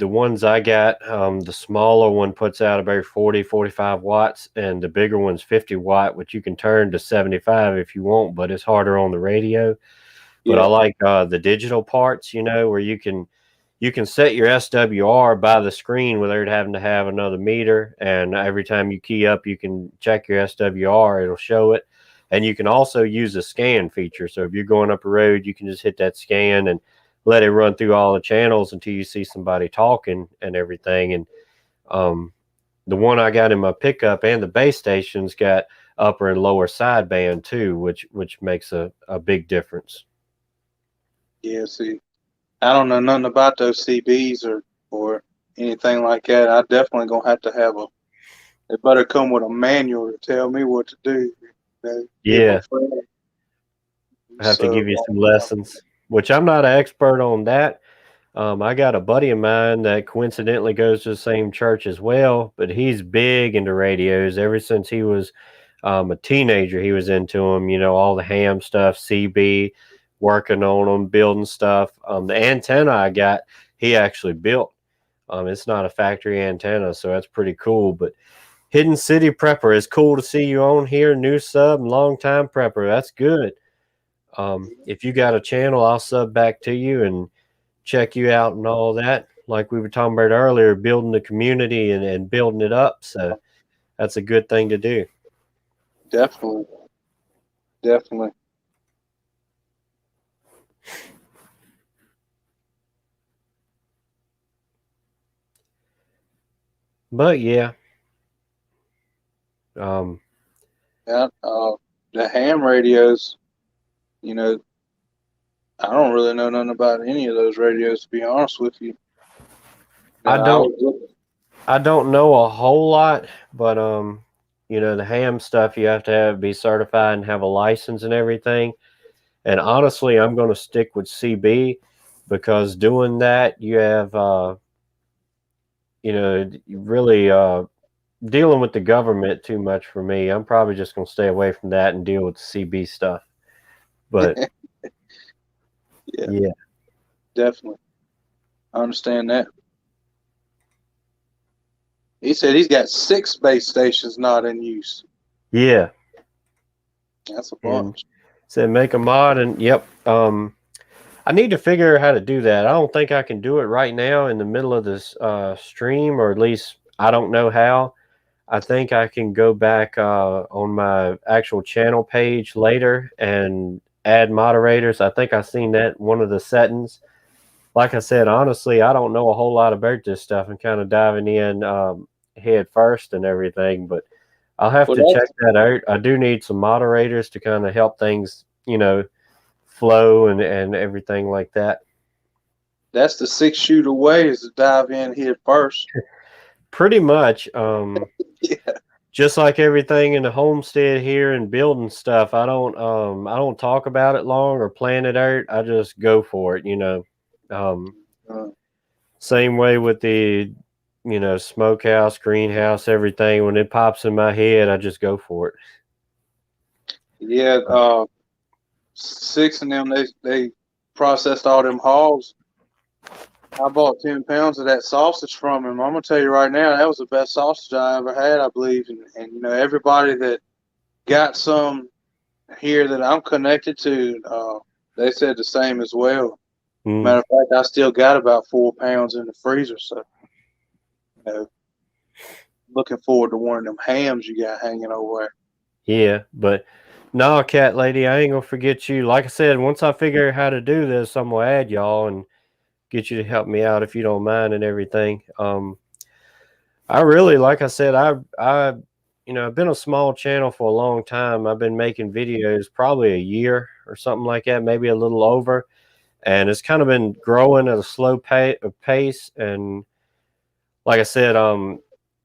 ones I got, the smaller one puts out about 40, 45 watts, and the bigger one's 50 watt, which you can turn to 75 if you want, but it's harder on the radio. But Yeah. I like the digital parts, where you can set your SWR by the screen without having to have another meter. And every time you key up, you can check your SWR, it'll show it. And you can also use a scan feature. So if you're going up a road, you can just hit that scan and let it run through all the channels until you see somebody talking and everything. And the one I got in my pickup and the base station's got upper and lower sideband too, which makes a big difference. Yeah. See, I don't know nothing about those CBs or anything like that. I definitely gonna have to have a. It better come with a manual to tell me what to do. Give a Yeah. friend. I have to So give you some lessons, which I'm not an expert on that. I got a buddy of mine that coincidentally goes to the same church as well, but he's big into radios. Ever since he was a teenager, he was into them, all the ham stuff, CB, working on them, building stuff. The antenna I got, he actually built. It's not a factory antenna, so that's pretty cool. But Hidden City Prepper, it's cool to see you on here. New sub and long time prepper. That's good. If you got a channel, I'll sub back to you and check you out and all that. Like we were talking about earlier, building the community and building it up. So that's a good thing to do. Definitely. Definitely. But yeah. Yeah, the ham radios, you know, I don't really know nothing about any of those radios, to be honest with you. I don't know a whole lot, but you know, the ham stuff you have to be certified and have a license and everything. And honestly, I'm going to stick with CB because doing that, you have you know, really dealing with the government too much for me. I'm probably just going to stay away from that and deal with the CB stuff. But yeah, definitely. I understand that. He said he's got 6 base stations not in use. yeah. That's a bunch. Said make a mod, and yep. I need to figure out how to do that. I don't think I can do it right now in the middle of this stream, or at least I don't know how. I think I can go back on my actual channel page later and add moderators. I think I seen that in one of the settings. Like I said, honestly, I don't know a whole lot about this stuff and kind of diving in head first and everything, but I'll have to check that out. I do need some moderators to kind of help things, you know, flow and everything like that. That's the 6 shoot away is to dive in head first. Pretty much. Yeah. Just like everything in the homestead here and building stuff, I don't talk about it long or plan it out. I just go for it, you know. Same way with the, you know, smokehouse, greenhouse, everything. When it pops in my head, I just go for it. Yeah, 6 of them, they processed all them hogs. I bought 10 pounds of that sausage from him. I'm gonna tell you right now, that was the best sausage I ever had, I believe. And you know, everybody that got some here that I'm connected to, they said the same as well. Matter of fact, I still got about 4 pounds in the freezer, so you know, looking forward to one of them hams you got hanging over there. Yeah, but no, cat lady, I ain't gonna forget you. Like I said, once I figure out how to do this, I'm gonna add y'all and get you to help me out if you don't mind and everything. I really, like I said, I you know, I've been a small channel for a long time. I've been making videos probably a year or something like that, maybe a little over, and it's kind of been growing at a slow pace. And like I said,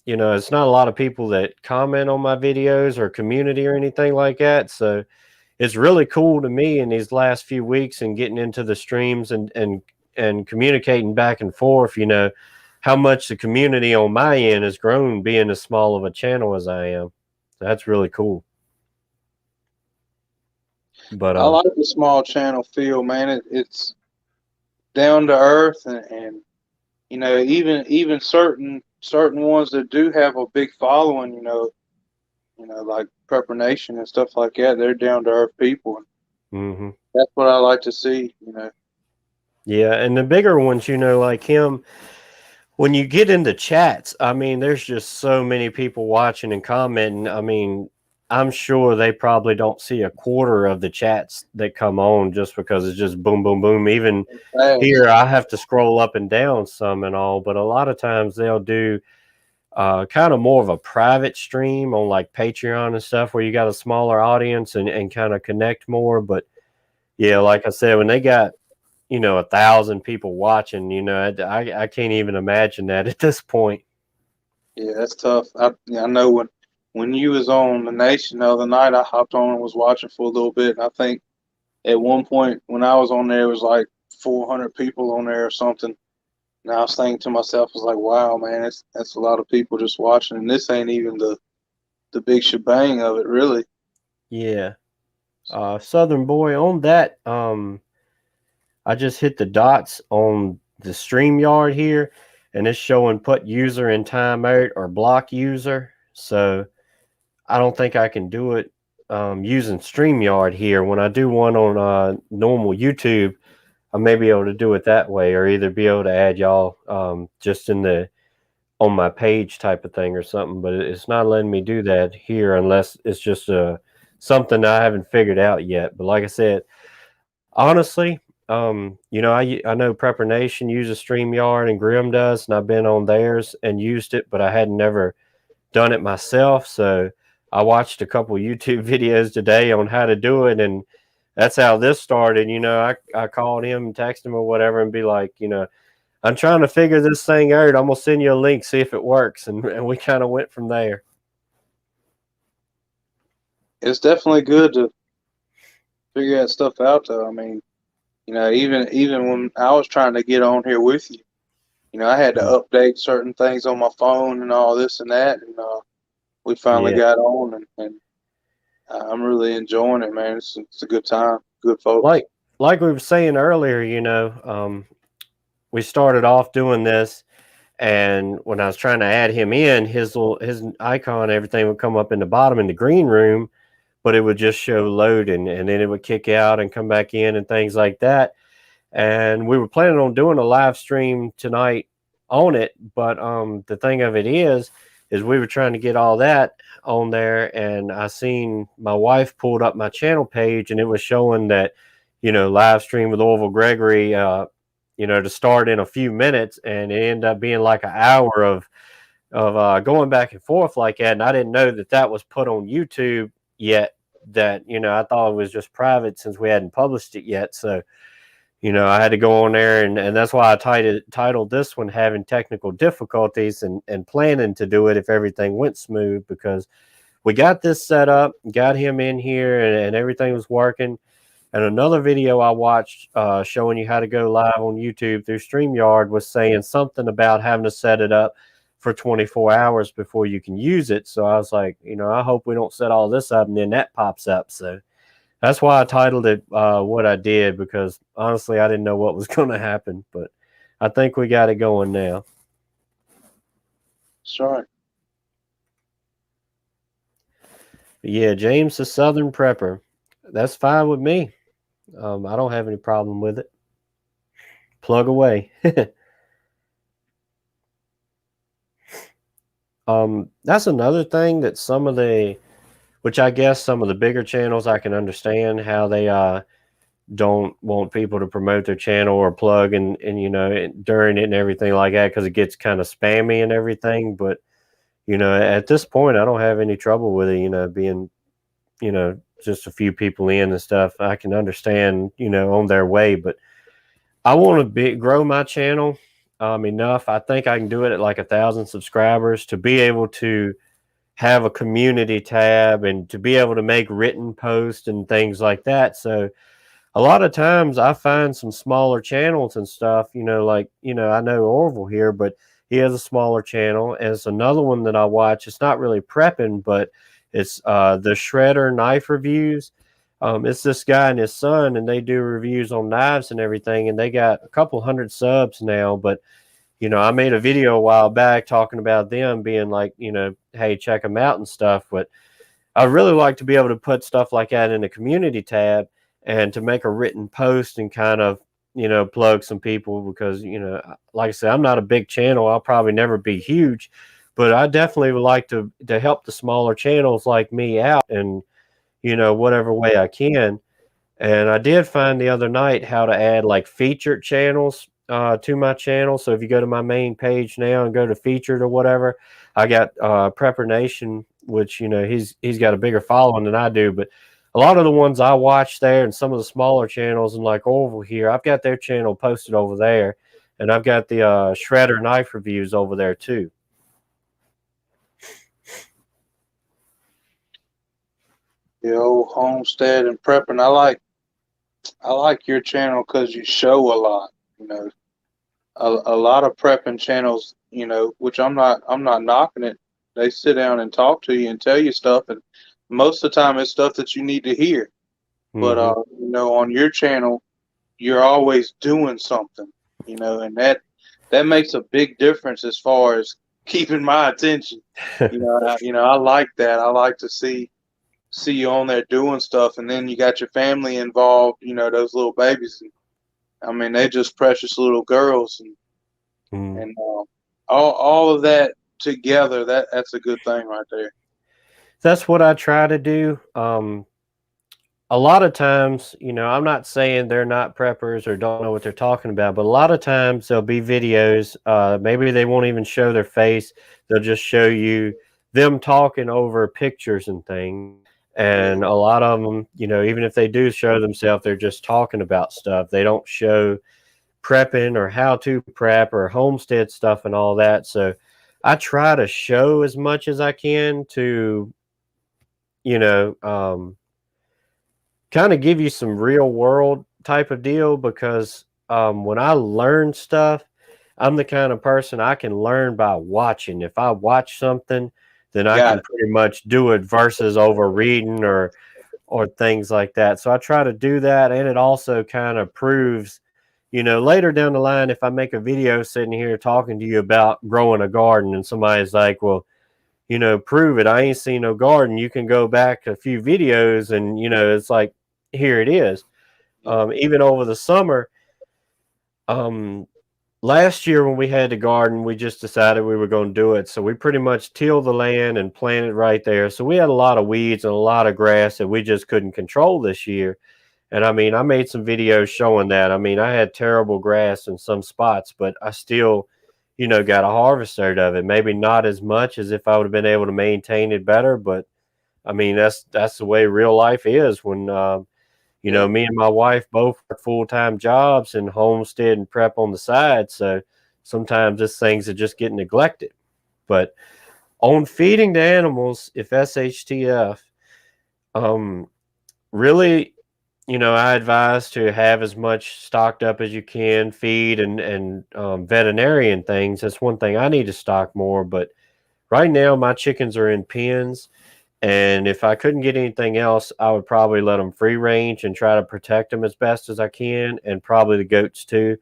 you know, it's not a lot of people that comment on my videos or community or anything like that. So it's really cool to me in these last few weeks and getting into the streams and communicating back and forth, you know, how much the community on my end has grown being as small of a channel as I am. So that's really cool. But I like the small channel feel, man. It's down to earth, and you know, even certain ones that do have a big following, you know, like Prepper Nation and stuff like that, they're down to earth people. That's what I like to see, you know. Yeah, and the bigger ones, you know, like him, when you get into chats, I mean, there's just so many people watching and commenting. I mean, I'm sure they probably don't see a quarter of the chats that come on just because it's just boom, boom, boom. Even here, I have to scroll up and down some and all, but a lot of times they'll do kind of more of a private stream on like Patreon and stuff where you got a smaller audience and kind of connect more. But yeah, like I said, when they got, you know, 1,000 people watching, you know, I can't even imagine that at this point. Yeah, that's tough. I know when you was on the Nation the other night, I hopped on and was watching for a little bit. And I think at one point when I was on there, it was like 400 people on there or something. And I was thinking to myself, I was like, wow, man, that's a lot of people just watching. And this ain't even the big shebang of it, really. Yeah. Southern Boy, on that, I just hit the dots on the StreamYard here, and it's showing put user in timeout or block user. So I don't think I can do it using StreamYard here. When I do one on normal YouTube, I may be able to do it that way, or either be able to add y'all just in the on my page type of thing or something. But it's not letting me do that here unless it's just something I haven't figured out yet. But like I said, honestly, I know Prepper Nation uses StreamYard and Grim does, and I've been on theirs and used it, but I had never done it myself. So I watched a couple YouTube videos today on how to do it, and that's how this started. I called him and texted him or whatever and be like, I'm trying to figure this thing out. I'm gonna send you a link, see if it works, and we kind of went from there. It's definitely good to figure that stuff out, though. I mean, even when I was trying to get on here with you, I had to update certain things on my phone and all this and that, and we finally got on, and I'm really enjoying it, man. It's a good time, good folks. Like we were saying earlier, we started off doing this, and when I was trying to add him in, his icon, everything would come up in the bottom in the green room, but it would just show loading, and then it would kick out and come back in and things like that. And we were planning on doing a live stream tonight on it, but the thing of it is we were trying to get all that on there, and I seen my wife pulled up my channel page, and it was showing that live stream with Orville Gregory to start in a few minutes, and it ended up being like an hour of going back and forth like that. And I didn't know that was put on YouTube yet. That I thought it was just private since we hadn't published it yet. So I had to go on there, and that's why I titled this one "Having Technical Difficulties" and planning to do it if everything went smooth, because we got this set up, got him in here, and everything was working. And another video I watched showing you how to go live on YouTube through StreamYard was saying something about having to set it up for 24 hours before you can use it. So I was like, I hope we don't set all this up and then that pops up. So that's why I titled it what I did, because honestly, I didn't know what was going to happen. But I think we got it going now. That's right. Yeah, James, the Southern Prepper. That's fine with me. I don't have any problem with it. Plug away. That's another thing that which I guess some of the bigger channels, I can understand how they don't want people to promote their channel or plug and during it and everything like that, because it gets kind of spammy and everything. But at this point, I don't have any trouble with it. Being just a few people in and stuff. I can understand on their way, but I want to grow my channel enough. I think I can do it at like 1,000 subscribers to be able to have a community tab and to be able to make written posts and things like that. So a lot of times I find some smaller channels and stuff, I know Orville here, but he has a smaller channel. And it's another one that I watch. It's not really prepping, but it's the Shredder Knife Reviews. It's this guy and his son, and they do reviews on knives and everything, and they got a couple hundred subs now. But I made a video a while back talking about them being like, hey, check them out and stuff. But I really like to be able to put stuff like that in the community tab and to make a written post and kind of plug some people, because like I said, I'm not a big channel. I'll probably never be huge, but I definitely would like to help the smaller channels like me out and whatever way I can. And I did find the other night how to add like featured channels to my channel. So if you go to my main page now and go to featured or whatever, I got Prepper Nation, which he's got a bigger following than I do, but a lot of the ones I watch there and some of the smaller channels, and like Orville here, I've got their channel posted over there, and I've got the Shredder Knife Reviews over there too. The old homestead and prepping. I like your channel because you show a lot. A lot of prepping channels, which I'm not knocking it. They sit down and talk to you and tell you stuff, and most of the time it's stuff that you need to hear. But on your channel, you're always doing something, you know, and that makes a big difference as far as keeping my attention. I like that. I like to see you on there doing stuff, and then you got your family involved. You know, those little babies. And, I mean, they're just precious little girls, and all of that together. That's a good thing right there. That's what I try to do. A lot of times, I'm not saying they're not preppers or don't know what they're talking about, but a lot of times there'll be videos. Maybe they won't even show their face. They'll just show you them talking over pictures and things. And a lot of them, even if they do show themselves, they're just talking about stuff. They don't show prepping or how to prep or homestead stuff and all that. So I try to show as much as I can to, kind of give you some real world type of deal, because when I learn stuff, I'm the kind of person I can learn by watching. If I watch something, then I can pretty much do it versus over reading or things like that. So I try to do that, and it also kind of proves, later down the line, if I make a video sitting here talking to you about growing a garden and somebody's like, well, prove it. I ain't seen no garden. You can go back a few videos and, it's like, here it is. Even over the summer, last year when we had the garden, we just decided we were going to do it. So we pretty much tilled the land and planted right there. So we had a lot of weeds and a lot of grass that we just couldn't control this year. And I mean, I made some videos showing that. I mean, I had terrible grass in some spots, but I still, got a harvest out of it. Maybe not as much as if I would have been able to maintain it better. But I mean, that's the way real life is when, me and my wife both work full-time jobs and homestead and prep on the side. So sometimes this things are just getting neglected. But on feeding the animals, if SHTF, really, I advise to have as much stocked up as you can, feed and veterinarian things. That's one thing I need to stock more. But right now, my chickens are in pens. And if I couldn't get anything else, I would probably let them free range and try to protect them as best as I can. And probably the goats too.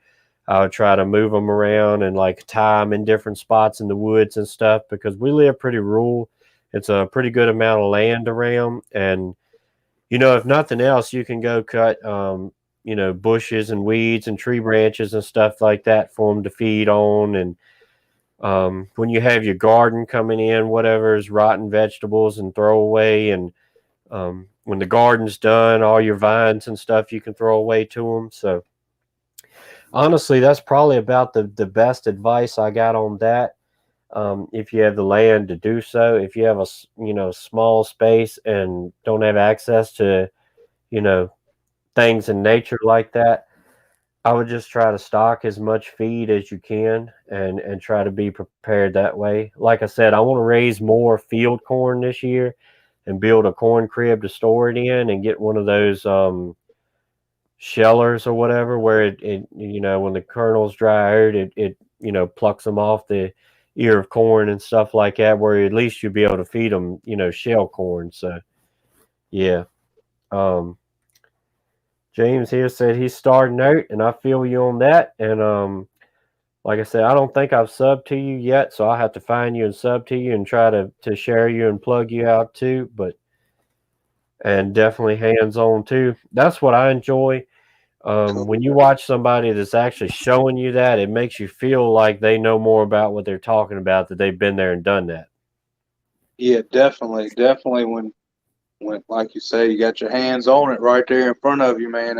I would try to move them around and like tie them in different spots in the woods and stuff, because we live pretty rural. It's a pretty good amount of land around. And, if nothing else, you can go cut, bushes and weeds and tree branches and stuff like that for them to feed on. And when you have your garden coming in, whatever is rotten vegetables and throw away. And when the garden's done, all your vines and stuff you can throw away to them. So honestly, that's probably about the best advice I got on that. If you have the land to do so, if you have a small space and don't have access to things in nature like that, I would just try to stock as much feed as you can and try to be prepared that way. Like I said, I want to raise more field corn this year and build a corn crib to store it in and get one of those shellers or whatever, where it when the kernels dry out, it plucks them off the ear of corn and stuff like that, where at least you'll be able to feed them, shell corn. So yeah. James here said he's starting out, and I feel you on that. And like I said, I don't think I've subbed to you yet, so I'll have to find you and sub to you and try to share you and plug you out too. And definitely hands on too. That's what I enjoy. When you watch somebody that's actually showing you that, it makes you feel like they know more about what they're talking about, that they've been there and done that. Yeah, definitely. When like you say, you got your hands on it right there in front of you, man.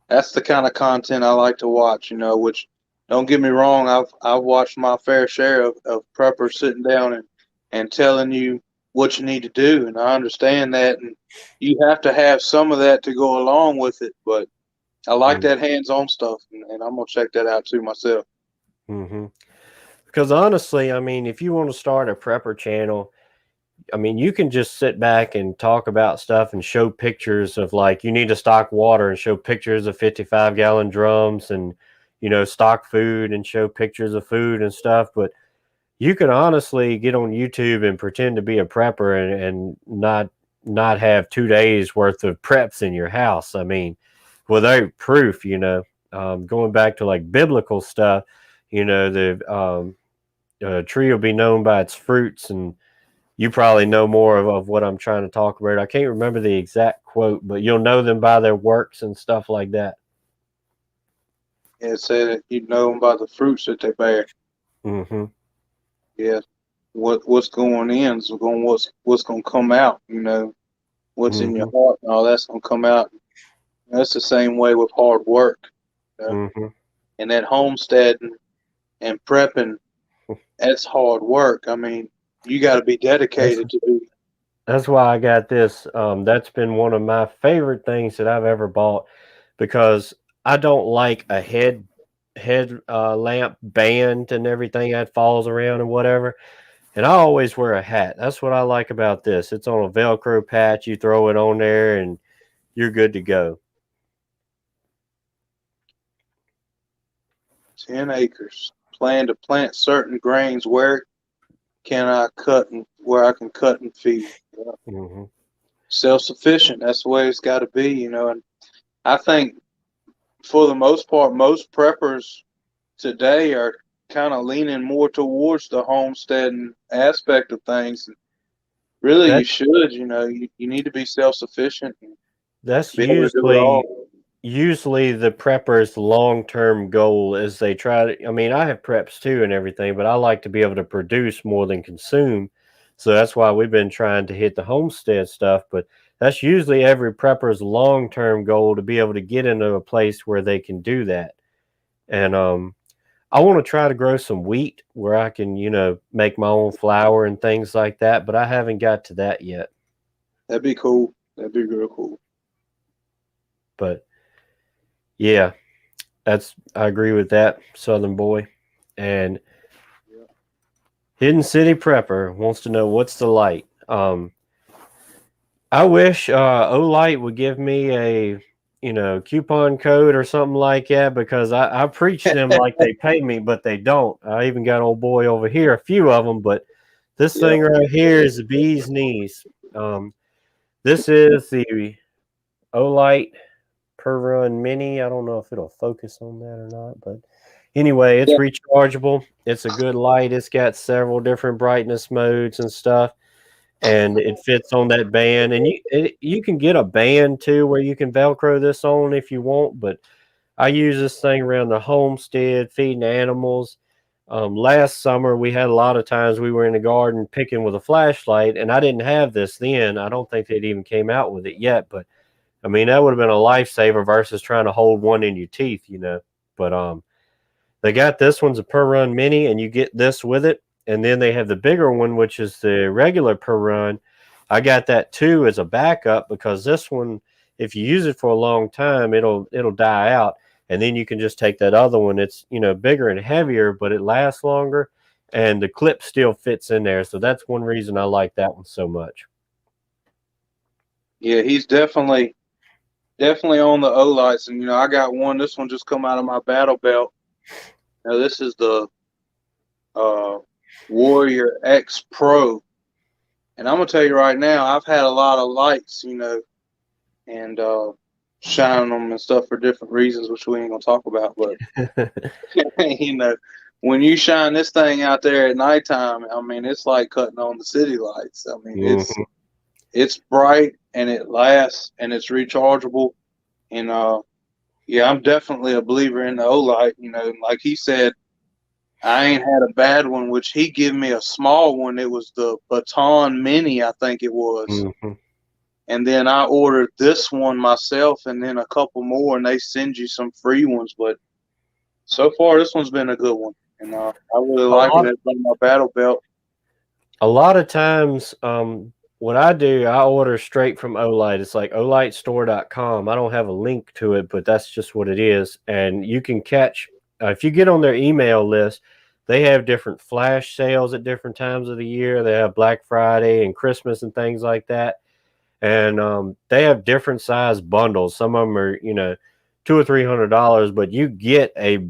That's the kind of content I like to watch, which, don't get me wrong, I've watched my fair share of preppers sitting down and telling you what you need to do. And I understand that, and you have to have some of that to go along with it. But I like that hands-on stuff, and I'm going to check that out too myself. Mm-hmm. Because honestly, I mean, if you want to start a prepper channel, I mean, you can just sit back and talk about stuff and show pictures of, like, you need to stock water and show pictures of 55-gallon drums and, stock food and show pictures of food and stuff. But you can honestly get on YouTube and pretend to be a prepper and not have 2 days worth of preps in your house. I mean, well, they're proof, going back to like biblical stuff, the tree will be known by its fruits, and you probably know more of what I'm trying to talk about. I can't remember the exact quote, but you'll know them by their works and stuff like that. It said that you know them by the fruits that they bear. Mm-hmm. Yeah, what's going in is what's going to come out. What's in your heart and all that's going to come out. That's the same way with hard work. And that homesteading and prepping, that's hard work. I mean, you got to be dedicated to do. That's why I got this. That's been one of my favorite things that I've ever bought, because I don't like a head lamp band and everything that falls around and whatever. And I always wear a hat. That's what I like about this. It's on a Velcro patch. You throw it on there and you're good to go. 10 acres. Plan to plant certain grains. Where I can cut and feed. Self-sufficient. That's the way it's got to be, And I think for the most part, most preppers today are kind of leaning more towards the homesteading aspect of things. Really, you should, you need to be self-sufficient. That's be able to do it all. usually the prepper's long-term goal is they try to, I mean, I have preps too and everything, but I like to be able to produce more than consume. So that's why we've been trying to hit the homestead stuff. But that's usually every prepper's long-term goal, to be able to get into a place where they can do that. And I want to try to grow some wheat where I can, make my own flour and things like that, but I haven't got to that yet. That'd be cool. That'd be real cool. But yeah, I agree with that, Southern boy. And Hidden City Prepper wants to know, what's the light. I wish Olight would give me a coupon code or something like that, because I preach them like they pay me, but they don't. I even got old boy over here, a few of them, but this thing right here is the bee's knees. This is the Olight Per Run Mini. I don't know if it'll focus on that or not, but anyway, it's rechargeable. It's a good light. It's got several different brightness modes and stuff, and it fits on that band. And you can get a band too where you can Velcro this on if you want, but I use this thing around the homestead feeding animals. Last summer we had a lot of times we were in the garden picking with a flashlight, and I didn't have this then. I don't think they'd even came out with it yet, but I mean, that would have been a lifesaver versus trying to hold one in your teeth, But they got this one's a Per Run Mini, and you get this with it. And then they have the bigger one, which is the regular Per Run. I got that too as a backup, because this one, if you use it for a long time, it'll die out. And then you can just take that other one. It's, bigger and heavier, but it lasts longer, and the clip still fits in there. So that's one reason I like that one so much. Yeah, he's definitely on the Olights. And, I got one. This one just come out of my battle belt. Now, this is the Warrior X Pro. And I'm going to tell you right now, I've had a lot of lights, and shining them and stuff for different reasons, which we ain't going to talk about. But, when you shine this thing out there at nighttime, I mean, it's like cutting on the city lights. I mean, it's bright, and it lasts, and it's rechargeable. And, I'm definitely a believer in the Olight. Like he said, I ain't had a bad one, which he gave me a small one. It was the Baton Mini, I think it was. And then I ordered this one myself, and then a couple more, and they send you some free ones. But so far, this one's been a good one. And I really like it. It's on my battle belt. A lot of times, what I do, I order straight from Olight. It's like olightstore.com. I don't have a link to it, but that's just what it is. And you can catch, if you get on their email list, they have different flash sales at different times of the year. They have Black Friday and Christmas and things like that. And they have different size bundles. Some of them are, $200 or $300, but you get a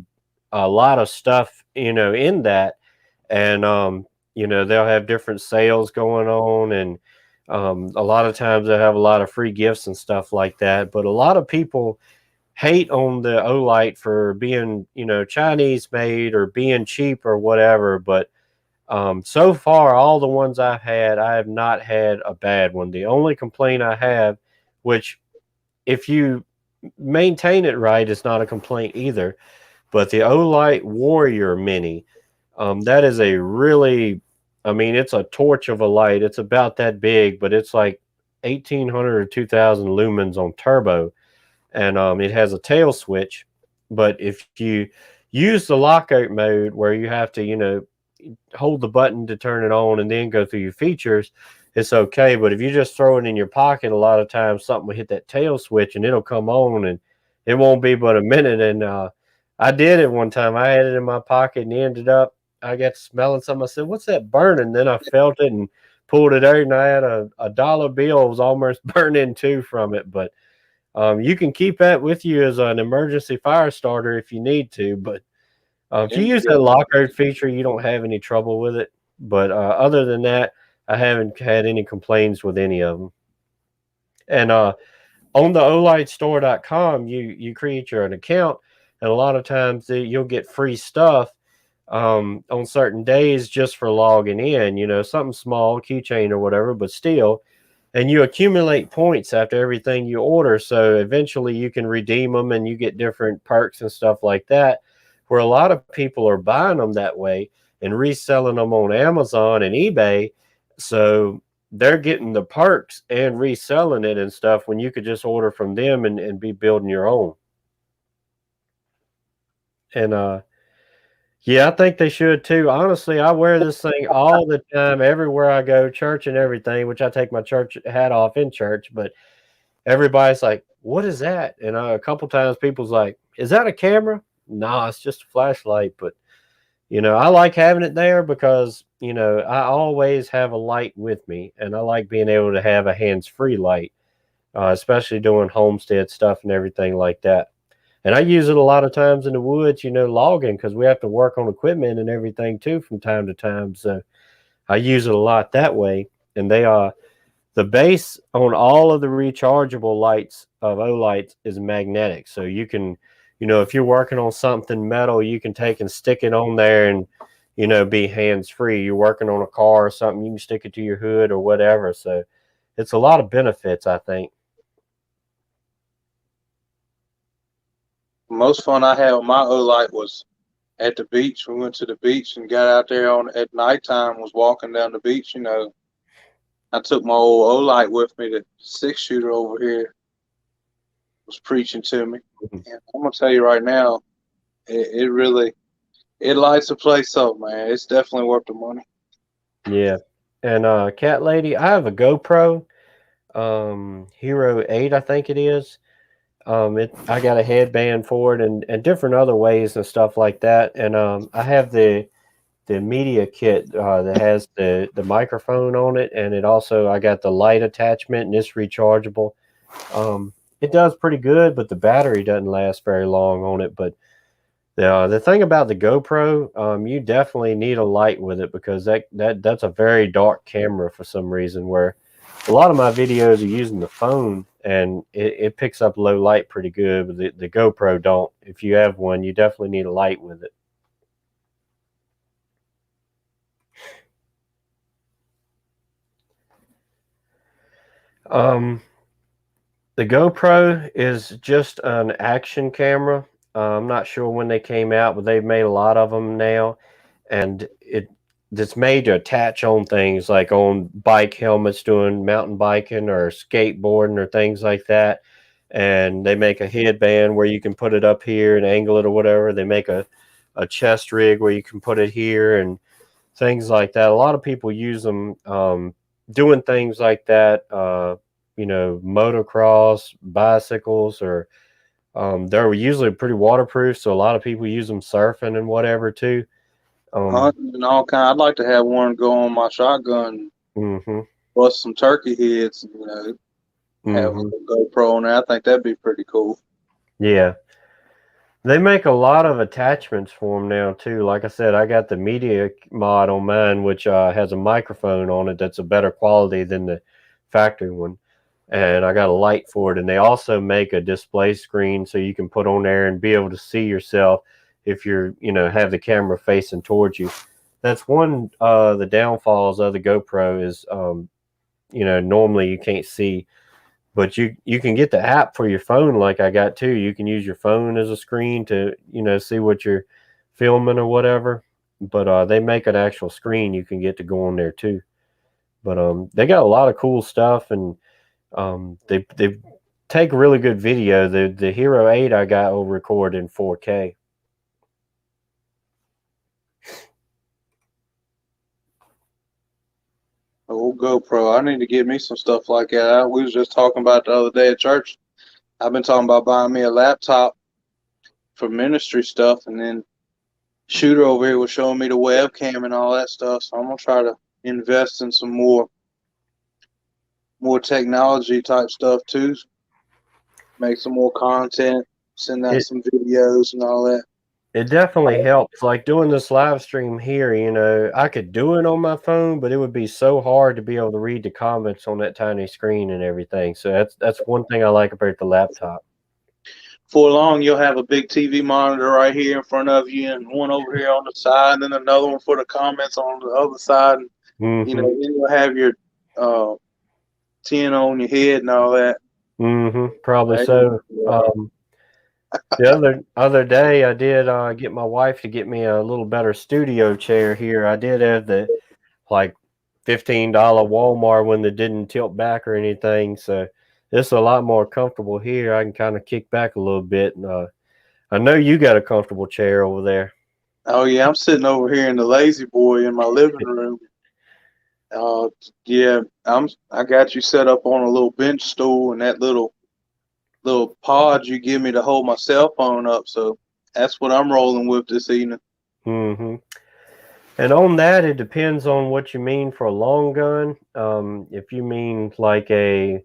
lot of stuff, in that. And, they'll have different sales going on, and a lot of times they have a lot of free gifts and stuff like that. But a lot of people hate on the Olight for being, you know, Chinese made or being cheap or whatever, but so far, all the ones I've had, I have not had a bad one. The only complaint I have, which if you maintain it right, it's not a complaint either, but the Olight Warrior Mini, that is a really, I mean, it's a torch of a light. It's about that big, but it's like 1,800 or 2,000 lumens on turbo, and it has a tail switch. But if you use the lockout mode where you have to, you know, hold the button to turn it on and then go through your features, it's okay. But if you just throw it in your pocket, a lot of times something will hit that tail switch and it'll come on, and it won't be but a minute. And I did it one time. I had it in my pocket and ended up, I got smelling something. I said, "What's that burning?" Then I felt it and pulled it out, and I had a dollar bill. It was almost burned in two from it. But you can keep that with you as an emergency fire starter if you need to. But if you use that lockout feature, you don't have any trouble with it. But other than that, I haven't had any complaints with any of them. And on the olightstore.com, you create your own account, and a lot of times you'll get free stuff on certain days just for logging in. You know, something small, keychain or whatever, but still. And you accumulate points after everything you order, so eventually you can redeem them, and you get different perks and stuff like that. Where a lot of people are buying them that way and reselling them on Amazon and eBay, so they're getting the perks and reselling it and stuff when you could just order from them and be building your own. And yeah, I think they should too. Honestly, I wear this thing all the time, everywhere I go, church and everything, which I take my church hat off in church, but everybody's like, "What is that?" And a couple times people's like, "Is that a camera?" No, it's just a flashlight. But you know, I like having it there because, you know, I always have a light with me, and I like being able to have a hands-free light, especially doing homestead stuff and everything like that. And I use it a lot of times in the woods, you know, logging, because we have to work on equipment and everything too from time to time. So I use it a lot that way. And they are the base on all of the rechargeable lights of Olights is magnetic. So you can, you know, if you're working on something metal, you can take and stick it on there and, you know, be hands free. You're working on a car or something, you can stick it to your hood or whatever. So it's a lot of benefits, I think. Most fun I had with my Olight was at the beach. We went to the beach and got out there on at nighttime, was walking down the beach, you know. I took my old Olight with me. The 6-shooter over here was preaching to me. And I'm gonna tell you right now, it really lights the place up, man. It's definitely worth the money. Yeah. And Cat Lady, I have a GoPro Hero 8, I think it is. I got a headband for it and different other ways and stuff like that. And I have the media kit that has the microphone on it, and it also, I got the light attachment, and it's rechargeable. It does pretty good, but the battery doesn't last very long on it. But the thing about the GoPro, you definitely need a light with it, because that's a very dark camera for some reason, where a lot of my videos are using the phone, and it picks up low light pretty good, but the GoPro don't. If you have one, you definitely need a light with it. The GoPro is just an action camera. I'm not sure when they came out, but they've made a lot of them now, and it's made to attach on things like on bike helmets, doing mountain biking or skateboarding or things like that. And they make a headband where you can put it up here and angle it or whatever. They make a chest rig where you can put it here and things like that. A lot of people use them doing things like that. You know, motocross, bicycles, or they're usually pretty waterproof, so a lot of people use them surfing and whatever too. Hunting and all kind. I'd like to have one go on my shotgun, bust some turkey heads, you know, have a GoPro on there. I think that'd be pretty cool. Yeah. They make a lot of attachments for them now too. Like I said, I got the media mod on mine, which has a microphone on it that's a better quality than the factory one. and I got a light for it. And they also make a display screen so you can put on there and be able to see yourself if you're, have the camera facing towards you. That's one the downfalls of the GoPro is, normally you can't see, but you can get the app for your phone like I got too. You can use your phone as a screen to, see what you're filming or whatever. But they make an actual screen you can get to go on there too. But they got a lot of cool stuff, and they take really good video. The Hero 8 I got will record in 4K. Oh, GoPro. I need to get me some stuff like that. We was just talking about the other day at church. I've been talking about buying me a laptop for ministry stuff, and then Shooter over here was showing me the webcam and all that stuff. So I'm gonna try to invest in some more technology type stuff too. Make some more content, send out some videos and all that. It definitely helps. Like doing this live stream here, I could do it on my phone, but it would be so hard to be able to read the comments on that tiny screen and everything. So that's one thing I like about the laptop. For long, you'll have a big TV monitor right here in front of you, and one over here on the side, and then another one for the comments on the other side. And, then you'll have your 10 on your head and all that. Probably so. The other day, I did get my wife to get me a little better studio chair here. I did have the like $15 Walmart one that didn't tilt back or anything, so it's a lot more comfortable here. I can kind of kick back a little bit, and I know you got a comfortable chair over there. Oh yeah, I'm sitting over here in the lazy boy in my living room. Yeah, I got you set up on a little bench stool and that little pod you give me to hold my cell phone up. So that's what I'm rolling with this evening. And on that, it depends on what you mean for a long gun. If you mean like a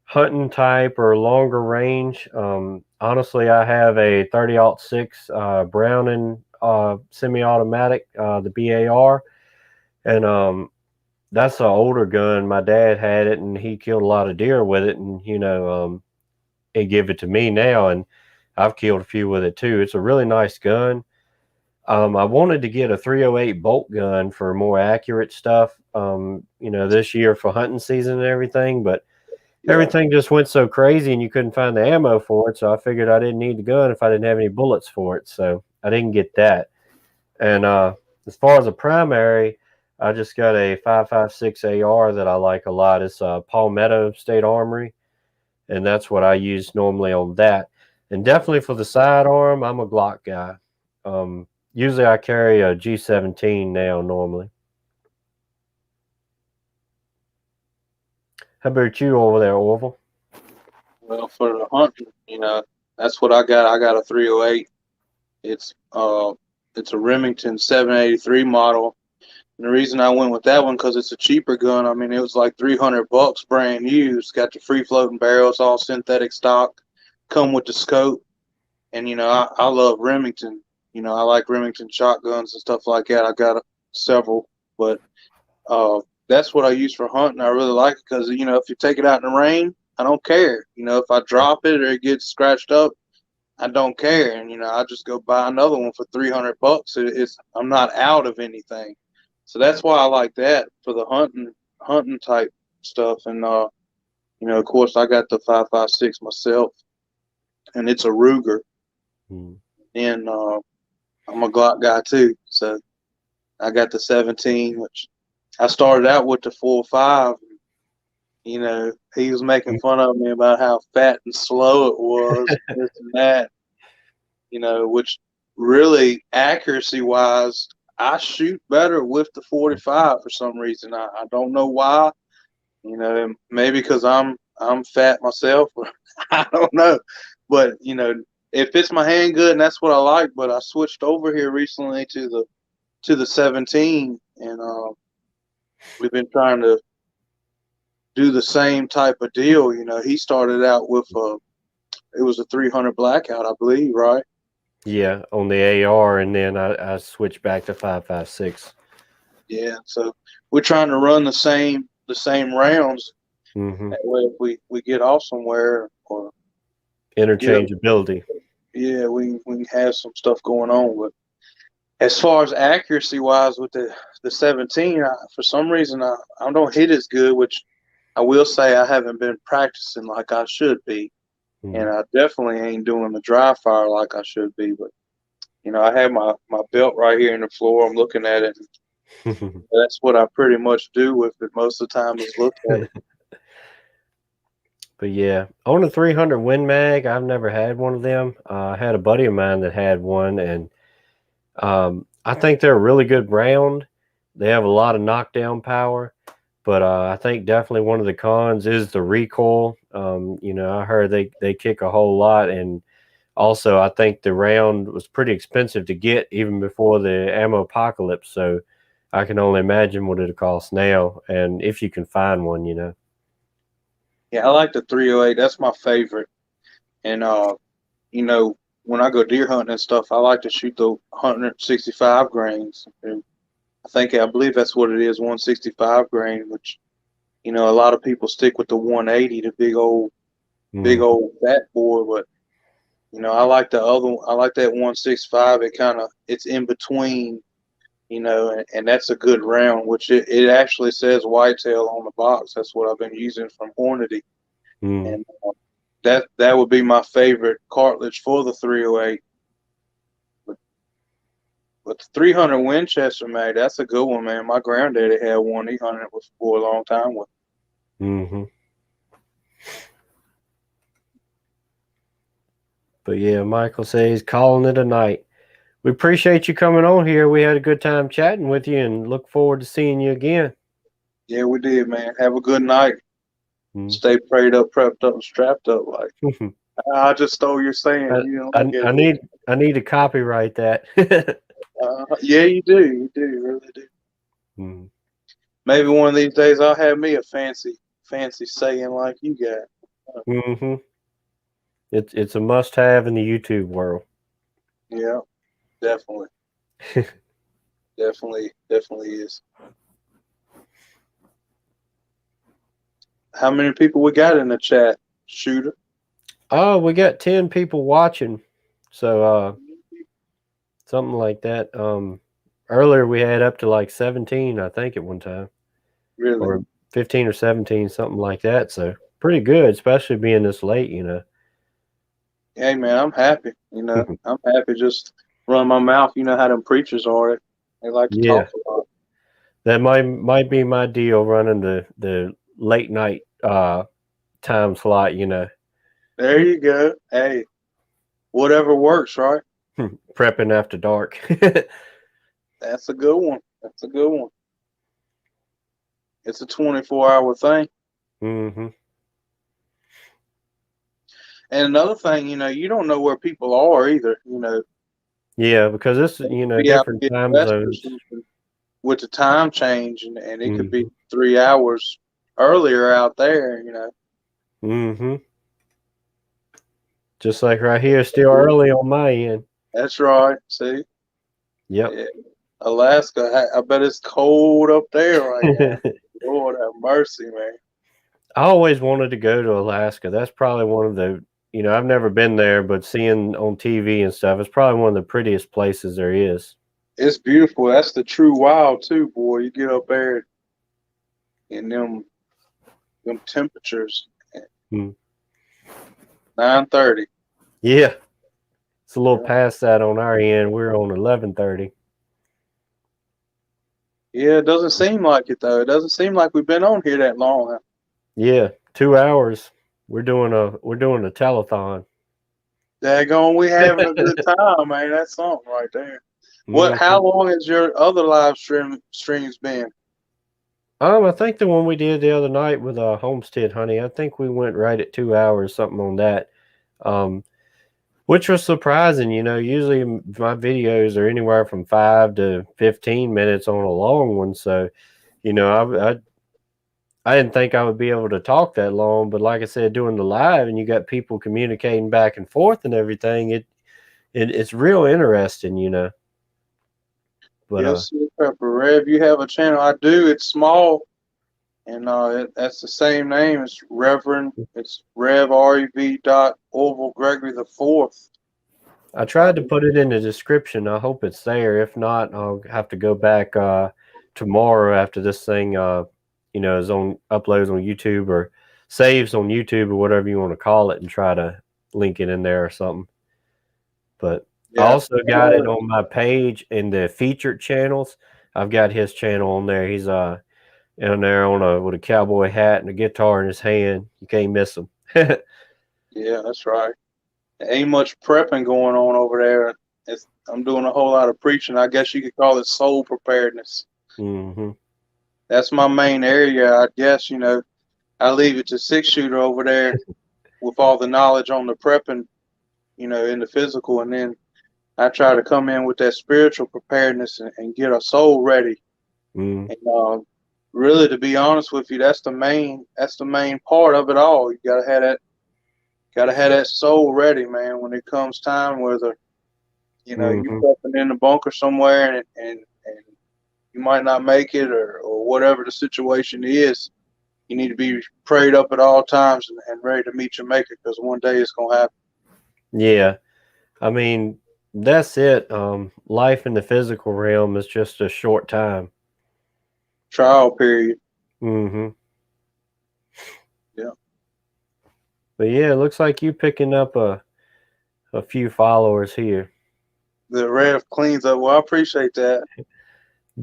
hunting type or longer range, honestly, I have a 30-06 Browning semi-automatic, the BAR, and that's an older gun. My dad had it, and he killed a lot of deer with it, and he gave it to me now, and I've killed a few with it too. It's a really nice gun. I wanted to get a 308 bolt gun for more accurate stuff, this year for hunting season and everything, but everything just went so crazy and you couldn't find the ammo for it. So I figured I didn't need the gun if I didn't have any bullets for it. So I didn't get that. And as far as a primary, I just got a 5.56 AR that I like a lot. It's Palmetto State Armory, and that's what I use normally on that. And definitely for the sidearm, I'm a Glock guy. Usually I carry a G17 now normally. How about you over there, Orville? Well, for the hunting, that's what I got. I got a 308. It's a Remington 783 model. And the reason I went with that one because it's a cheaper gun. I mean, it was like $300 brand new. It's got the free floating barrels, all synthetic stock, come with the scope. And I love Remington. I like Remington shotguns and stuff like that. I got several, but that's what I use for hunting. I really like it because if you take it out in the rain, I don't care. If I drop it or it gets scratched up, I don't care. And I just go buy another one for $300. I'm not out of anything. So that's why I like that for the hunting type stuff. And of course, I got the 5.56 myself, and it's a Ruger. And I'm a Glock guy too, so I got the 17, which I started out with the 4.5. He was making fun of me about how fat and slow it was, this and that. Which really accuracy-wise, I shoot better with the 45 for some reason. I don't know why. Maybe because I'm fat myself, or I don't know. But it fits my hand good, and that's what I like. But I switched over here recently to the 17, and we've been trying to do the same type of deal. He started out with it was a 300 Blackout, I believe, right? Yeah, on the AR, and then I switched back to 5.56. Yeah, so we're trying to run the same rounds. Mm-hmm. That way, if we get off somewhere or get up, Interchangeability. yeah, we can have some stuff going on. But as far as accuracy wise with the 17, for some reason I don't hit as good, which I will say I haven't been practicing like I should be, Mm-hmm. and I definitely ain't doing the dry fire like I should be. But I have my belt right here in the floor. I'm looking at it. That's what I pretty much do with it most of the time is look at it. But yeah, on a 300 Win Mag, I've never had one of them. I had a buddy of mine that had one, and I think they're a really good round. They have a lot of knockdown power, but I think definitely one of the cons is the recoil. I heard they kick a whole lot, and also I think the round was pretty expensive to get even before the ammo apocalypse. So I can only imagine what it'll cost now, and if you can find one. Yeah, I like the 308. That's my favorite. And when I go deer hunting and stuff, I like to shoot the 165 grains. And I believe that's what it is, 165 grain, which a lot of people stick with the 180, the big old fat bore. But I like the other one. I like that 165. It's in between, and that's a good round, which it actually says whitetail on the box. That's what I've been using from Hornady. And that would be my favorite cartridge for the 308. But the 300 Winchester, man, that's a good one, man. My granddaddy had one. He hunted it for a long time with. Mm-hmm. But yeah, Michael says calling it a night. We appreciate you coming on here. We had a good time chatting with you and look forward to seeing you again. Yeah, we did, man. Have a good night. Mm. Stay prayed up, prepped up, and strapped up. Like I just stole your saying. I need to copyright that. Yeah, you do. You do. You really do. Mm. Maybe one of these days I'll have me a fancy saying like you got. Mm-hmm. It's a must-have in the YouTube world. Yeah, definitely. Definitely is. How many people we got in the chat, Shooter? Oh, we got 10 people watching. So something like that. Earlier we had up to like 17, I think, at one time. Really? Or 15 or 17, something like that. So pretty good, especially being this late, Hey man, I'm happy. I'm happy just run my mouth. You know how them preachers are. They like to Yeah. talk a lot. That might be my deal, running the late night time slot, There you go. Hey, whatever works, right? prepping after dark. That's a good one. That's a good one. It's a 24-hour thing. Mm-hmm. And another thing, you don't know where people are either. Yeah, because this, Be out different in time West or zones. something with the time change, and it could be Mm-hmm. 3 hours earlier out there. Mm-hmm. Just like right here, still early on my end. That's right. See? Yep. Yeah. Alaska, I bet it's cold up there right now. Lord have mercy, man. I always wanted to go to Alaska. That's probably one of the, I've never been there, but seeing on TV and stuff, it's probably one of the prettiest places there is. It's beautiful. That's the true wild too, boy. You get up there in them temperatures. 9:30. Yeah. It's a little past that on our end. We're on 11:30. Yeah, it doesn't seem like it though. It doesn't seem like we've been on here that long. Huh? Yeah, 2 hours. We're doing a telethon. Daggone, we having a good time, man. That's something right there. Mm-hmm. How long has your other live streams been? I think the one we did the other night with Homestead Honey, I think we went right at 2 hours, something on that. Which was surprising, usually my videos are anywhere from 5 to 15 minutes on a long one. So, I didn't think I would be able to talk that long, but like I said, doing the live and you got people communicating back and forth and everything, it's real interesting, But Yes, Pepper Rev, you have a channel. I do. It's small, And that's the same name. It's Reverend. It's Rev Orvilles Gregory the Fourth. I tried to put it in the description. I hope it's there. If not, I'll have to go back tomorrow after this thing, is on uploads on YouTube or saves on YouTube or whatever you want to call it, and try to link it in there or something. But I also got it on my page in the featured channels. I've got his channel on there. He's in there with a cowboy hat and a guitar in his hand. You can't miss him. Yeah, that's right. There ain't much prepping going on over there. I'm doing a whole lot of preaching. I guess you could call it soul preparedness. Mm-hmm. That's my main area. I guess, I leave it to 6-shooter over there with all the knowledge on the prepping, in the physical. And then I try to come in with that spiritual preparedness and get our soul ready. Mm. And really, to be honest with you, that's the main part of it all. You gotta have that soul ready, man, when it comes time, whether you prepping in the bunker somewhere and you might not make it, or whatever the situation is. You need to be prayed up at all times and ready to meet your maker, because one day it's gonna happen. Yeah, I mean, that's it. Life in the physical realm is just a short time. Trial period. Mm-hmm. Yeah. But yeah, it looks like you picking up a few followers here. The Rev cleans up. Well, I appreciate that.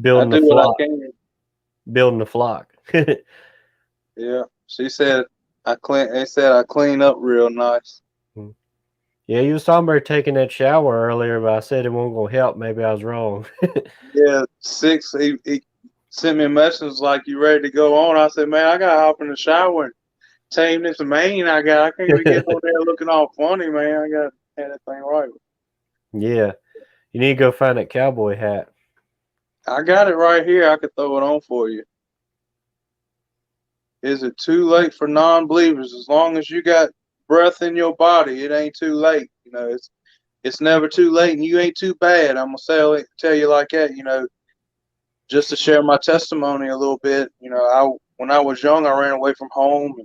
Building I do the what I flock. can. Building the flock. Yeah. She said they said I clean up real nice. Yeah, you was talking about taking that shower earlier, but I said it wasn't gonna help. Maybe I was wrong. Yeah, 6. He sent me a message like, "You ready to go on?" I said, "Man, I gotta hop in the shower and tame this mane I got. I can't be getting on there looking all funny, man. I gotta have that thing right." Yeah, you need to go find that cowboy hat. I got it right here. I could throw it on for you. Is it too late for non-believers? As long as you got breath in your body, it ain't too late. It's never too late, and you ain't too bad. I'm gonna tell you like that. Just to share my testimony a little bit. When I was young, I ran away from home,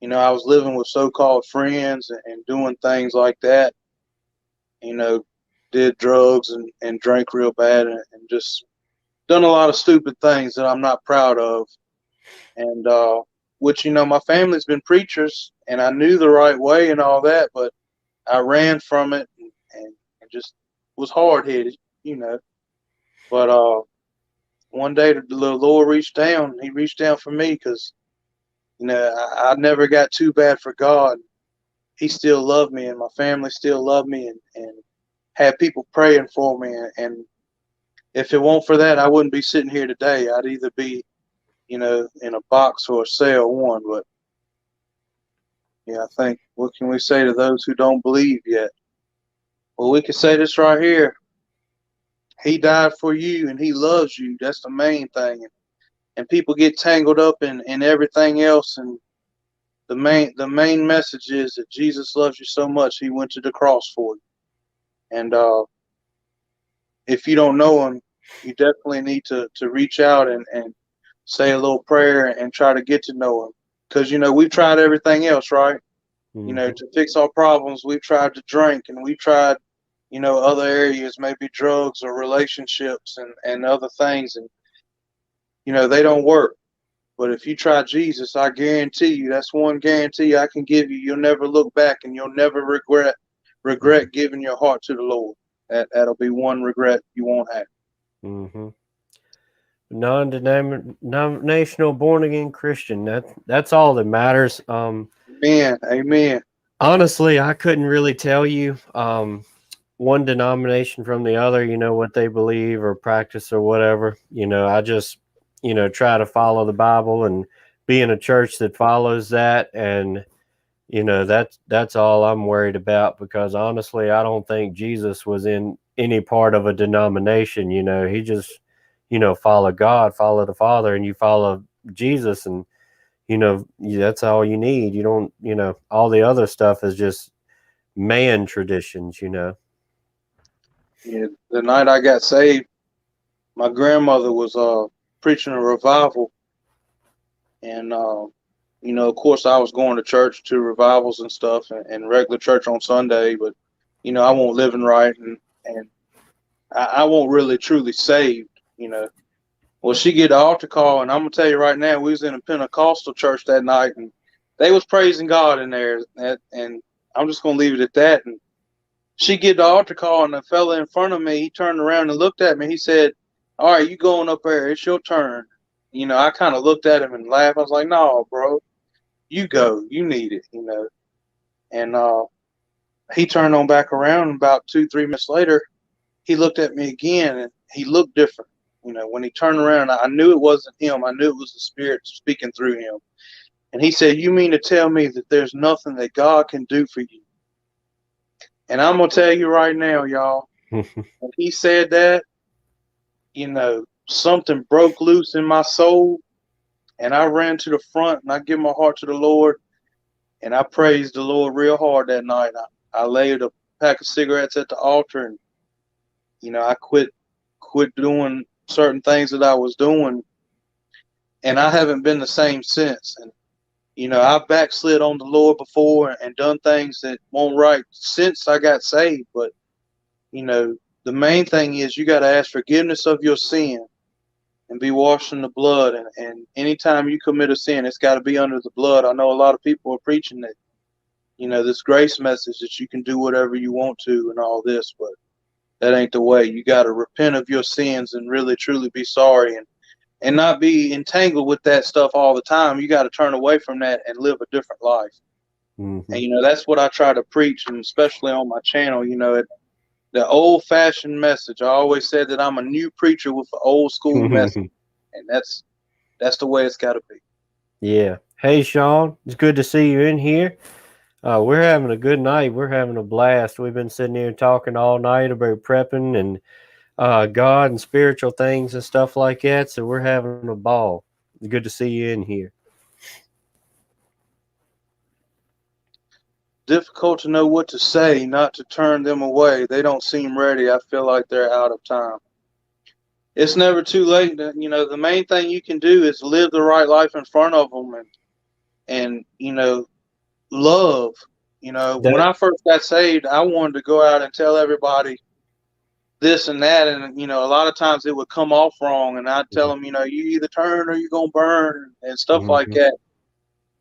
and I was living with so-called friends and doing things like that. Did drugs and drank real bad, and just done a lot of stupid things that I'm not proud of. And which my family's been preachers, and I knew the right way and all that, but I ran from it and just was hard-headed. But one day the Lord reached down. He reached down for me because I never got too bad for God. He still loved me, and my family still loved me, and had people praying for me. And if it weren't for that, I wouldn't be sitting here today. I'd either be in a box or a cell one. But yeah, I think, what can we say to those who don't believe yet? Well, we can say this right here. He died for you, and he loves you. That's the main thing. And people get tangled up in everything else. And the main message is that Jesus loves you so much, he went to the cross for you. And if you don't know him, you definitely need to reach out and say a little prayer and try to get to know him. Because, we've tried everything else, right? Mm-hmm. To fix our problems, we've tried to drink, and we've tried, other areas, maybe drugs or relationships and other things. And, they don't work. But if you try Jesus, I guarantee you, that's one guarantee I can give you. You'll never look back, and you'll never regret giving your heart to the Lord. That'll be one regret you won't have. Mm-hmm. Non-denominational born again Christian. That's all that matters. Amen. Honestly, I couldn't really tell you one denomination from the other, what they believe or practice or whatever. I just, try to follow the Bible and be in a church that follows that. And, that's all I'm worried about, because honestly, I don't think Jesus was in any part of a denomination. He just, follow God, follow the Father, and you follow Jesus, and that's all you need. You don't, all the other stuff is just man traditions. Yeah, the night I got saved, my grandmother was preaching a revival, And of course, I was going to church to revivals and stuff, and regular church on Sunday. But I wasn't living right, and I wasn't really truly saved. Well, she get the altar call, and I'm gonna tell you right now, we was in a Pentecostal church that night, and they was praising God in there, and I'm just gonna leave it at that. And she get the altar call, and the fella in front of me, he turned around and looked at me. He said, "All right, you going up there? It's your turn." I kind of looked at him and laughed. I was like, "No, bro, you go. You need it." And he turned on back around. And about 2-3 minutes later, he looked at me again, and he looked different. When he turned around, I knew it wasn't him. I knew it was the Spirit speaking through him. And he said, "You mean to tell me that there's nothing that God can do for you?" And I'm going to tell you right now, y'all, when he said that, something broke loose in my soul. And I ran to the front, and I gave my heart to the Lord. And I praised the Lord real hard that night. I laid a pack of cigarettes at the altar, and, I quit doing certain things that I was doing. And I haven't been the same since. And I've backslid on the Lord before and done things that weren't right since I got saved. But, the main thing is you got to ask forgiveness of your sin and be washed in the blood. And anytime you commit a sin, it's got to be under the blood. I know a lot of people are preaching that, this grace message that you can do whatever you want to and all this, but that ain't the way. You got to repent of your sins and really, truly be sorry and not be entangled with that stuff all the time. You got to turn away from that and live a different life. Mm-hmm. And, that's what I try to preach, and especially on my channel, the old-fashioned message. I always said that I'm a new preacher with an old-school message, and that's the way it's got to be. Yeah. Hey, Sean, it's good to see you in here. We're having a good night. We're having a blast. We've been sitting here talking all night about prepping and God and spiritual things and stuff like that. So we're having a ball. It's good to see you in here. Difficult to know what to say, not to turn them away. They don't seem ready. I feel like they're out of time. It's never too late. The main thing you can do is live the right life in front of them and love. When I first got saved, I wanted to go out and tell everybody this and that. And, a lot of times it would come off wrong. And I'd tell them, you either turn or you're going to burn and stuff like that.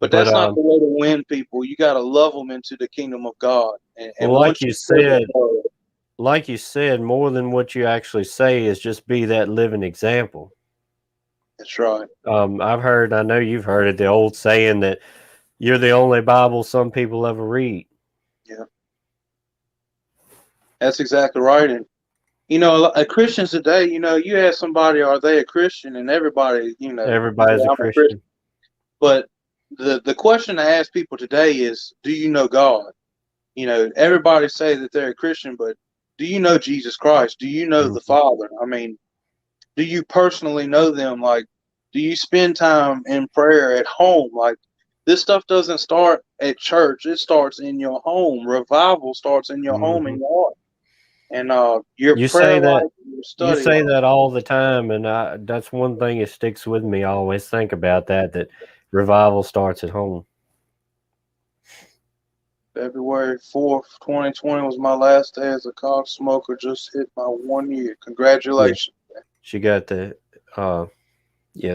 But that's not the way to win people. You got to love them into the kingdom of God. And like you said, more than what you actually say is just be that living example. That's right. I know you've heard it, the old saying that you're the only Bible some people ever read. Yeah. That's exactly right. And, Christians today, you ask somebody, are they a Christian? And everybody, everybody's a Christian. But the question I ask people today is, do you know God? Everybody say that they're a Christian, but do you know Jesus Christ? Do you know the Father? I mean, do you personally know them? Like, do you spend time in prayer at home? Like, this stuff doesn't start at church. It starts in your home. Revival starts in your home and your heart. And your prayer life, your study. You say that all the time, and that's one thing that sticks with me. I always think about that revival starts at home. February 4th, 2020 was my last day as a cog smoker. Just hit my 1 year. Congratulations. Yeah. She got the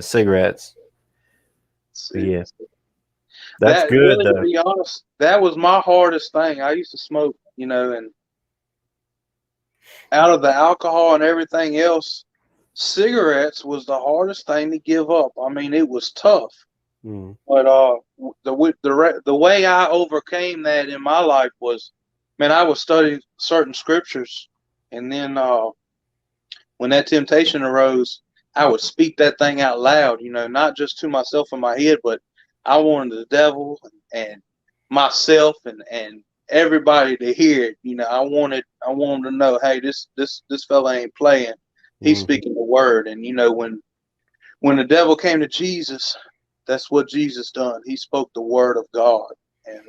cigarettes. Yeah. That's good, really, though. to be honest, that was my hardest thing. I used to smoke, and out of the alcohol and everything else, cigarettes was the hardest thing to give up. I mean, it was tough. But the way I overcame that in my life was, man, I would study certain scriptures, and then when that temptation arose, I would speak that thing out loud, not just to myself in my head, but I wanted the devil and myself and everybody to hear it. I wanted to know, hey, this fella ain't playing. He's speaking the word. And when the devil came to Jesus, that's what Jesus done. He spoke the word of God, and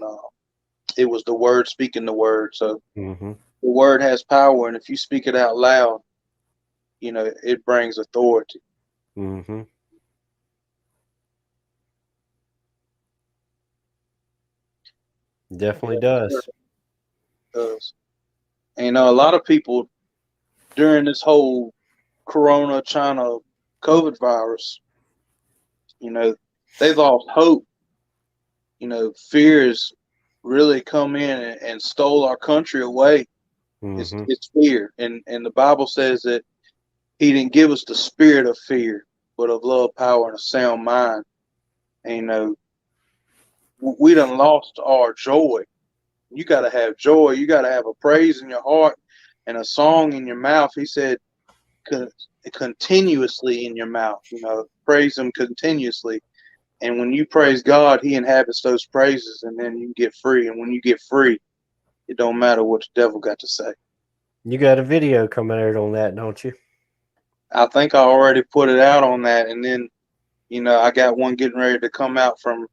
it was the word speaking the word. So the word has power, and if you speak it out loud, it brings authority. Definitely Yeah, sure does. it does. And, a lot of people during this whole Corona China COVID virus, they lost hope. Fear has really come in and stole our country away. It's Hmm. it's fear, and the Bible says that He didn't give us the spirit of fear, but of love, power, and a sound mind. And, we done lost our joy. You got to have joy. You got to have a praise in your heart and a song in your mouth. He said, con- continuously in your mouth. Praise Him continuously. And when you praise God, He inhabits those praises, and then you get free. And when you get free, it don't matter what the devil got to say. You got a video coming out on that, don't you? I think I already put it out on that, and then I got one getting ready to come out from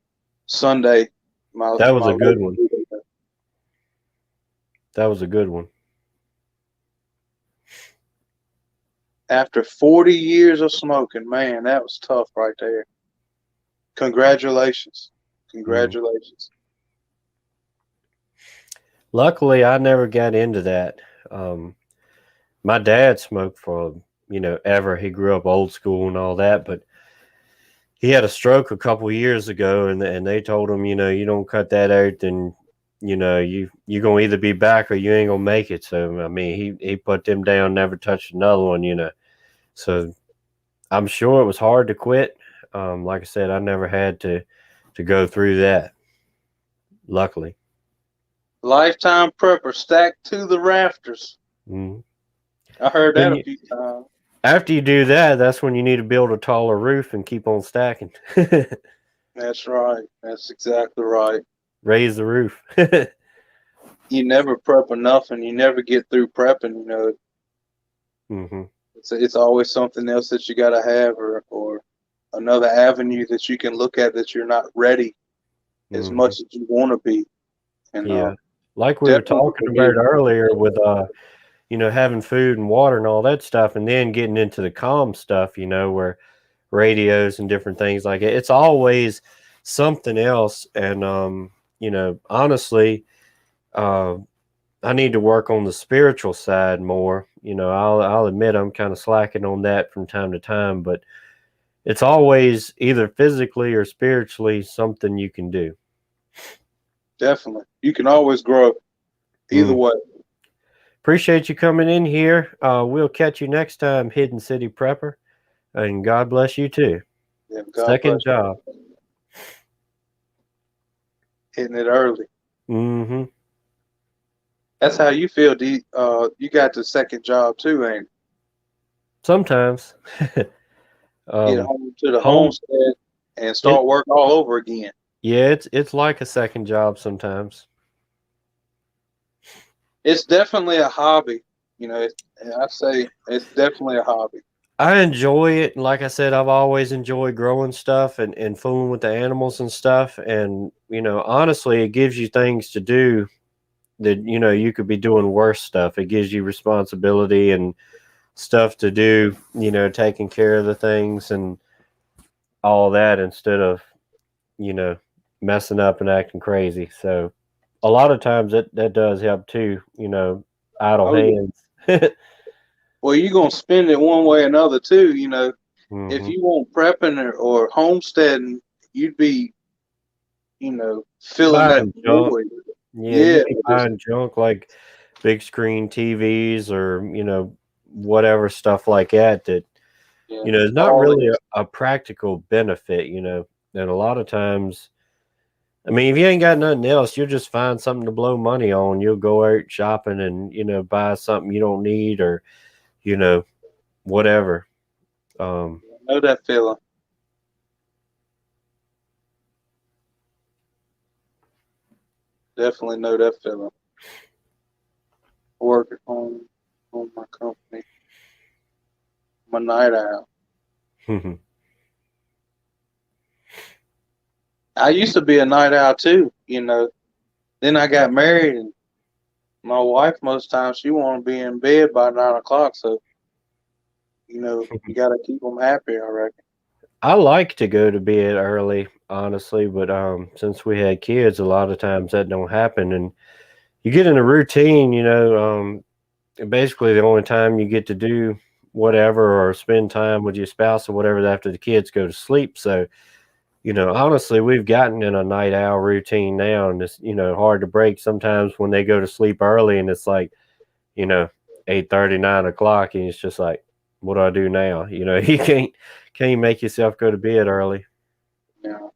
Sunday. My That was my a good latest one. video. That was a good one. After 40 years of smoking, man, that was tough right there. Congratulations, Mm. congratulations. Luckily, I never got into that. Um, my dad smoked for ever. He grew up old school and all that, but he had a stroke a couple years ago, and they told him, you don't cut that out, then you're gonna either be back or you ain't gonna make it. So I mean, he put them down, never touched another one. So I'm sure it was hard to quit. Like I said, I never had to go through that. Luckily. Lifetime prepper stacked to the rafters. Mm-hmm. I heard that Then a few times. after you do that, that's when you need to build a taller roof and keep on stacking. That's right. That's exactly right. Raise the roof. You never prep enough, and you never get through prepping. Hmm. It's always something else that you got to have, or another avenue that you can look at that you're not ready as Hmm. much as you want to be. And, Yeah. Like we were definitely talking about forgive. earlier with having food and water and all that stuff, and then getting into the calm stuff, where radios and different things like it. It's always something else. And honestly, uh, I need to work on the spiritual side more. I'll admit I'm kind of slacking on that from time to time, but it's always either physically or spiritually something you can do. Definitely. You can always grow either Mm. way. Appreciate you coming in here. We'll catch you next time, Hidden City Prepper, and God bless you too. Yeah, God Second bless job. you. Hitting it early. Hmm. That's how you feel. You got the second job too, ain't Sometimes. you? Get um, home to the home. homestead and It start work all over again. Yeah, it's like a second job sometimes. It's definitely a hobby. I say it's definitely a hobby. I enjoy it. And like I said, I've always enjoyed growing stuff and fooling with the animals and stuff. And, honestly, it gives you things to do that, you could be doing worse stuff. It gives you responsibility and stuff to do, taking care of the things and all that instead of, you know, messing up and acting crazy. So a lot of times that does help too, idle Oh yeah. hands. Well, you're gonna spend it one way or another too. If Hmm. you want prepping or homesteading, you'd be, filling that Buying junk. void. Yeah, Yeah, you'd be just buying junk like big screen TVs or, whatever stuff like that that, yeah, is not all really in. a practical benefit, And a lot of times, I mean, if you ain't got nothing else, you'll just find something to blow money on. You'll go out shopping and, buy something you don't need or, you know, whatever. Um, I know that feeling. Definitely know that feeling. Work at home on my company. I'm a night owl. I used to be a night owl too. Then I got married, and my wife most times she want to be in bed by 9 o'clock. So you got to keep them happy. I reckon. I like to go to bed early, honestly, but since we had kids, a lot of times that don't happen, and you get in a routine. Basically the only time you get to do whatever or spend time with your spouse or whatever after the kids go to sleep. So, honestly, we've gotten in a night owl routine now, and it's hard to break sometimes when they go to sleep early, and it's like, you know 8:30, 9 o'clock, and it's just like, what do I do now? You can't make yourself go to bed early. Yeah.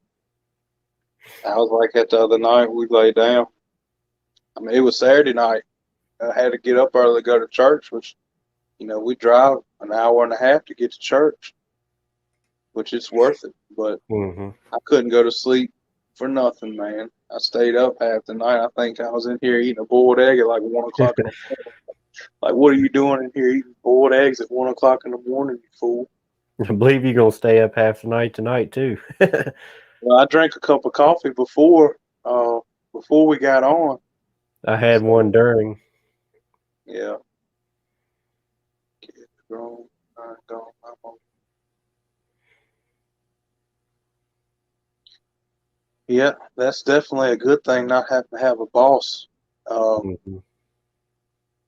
I was like that the other night. We laid down. I mean, it was Saturday night. I had to get up early to go to church, which, we drive an hour and a half to get to church, which is worth it. But Hmm. I couldn't go to sleep for nothing, man. I stayed up half the night. I think I was in here eating a boiled egg at like 1 o'clock in the morning. Like, what are you doing in here eating boiled eggs at 1 o'clock in the morning, you fool? I believe you're gonna stay up half the night tonight too. Well, I drank a cup of coffee before we got on. I had So, one during. yeah. Kids grown, I'm gone. I'm on. Yeah, that's definitely a good thing, not having to have a boss. Mhm.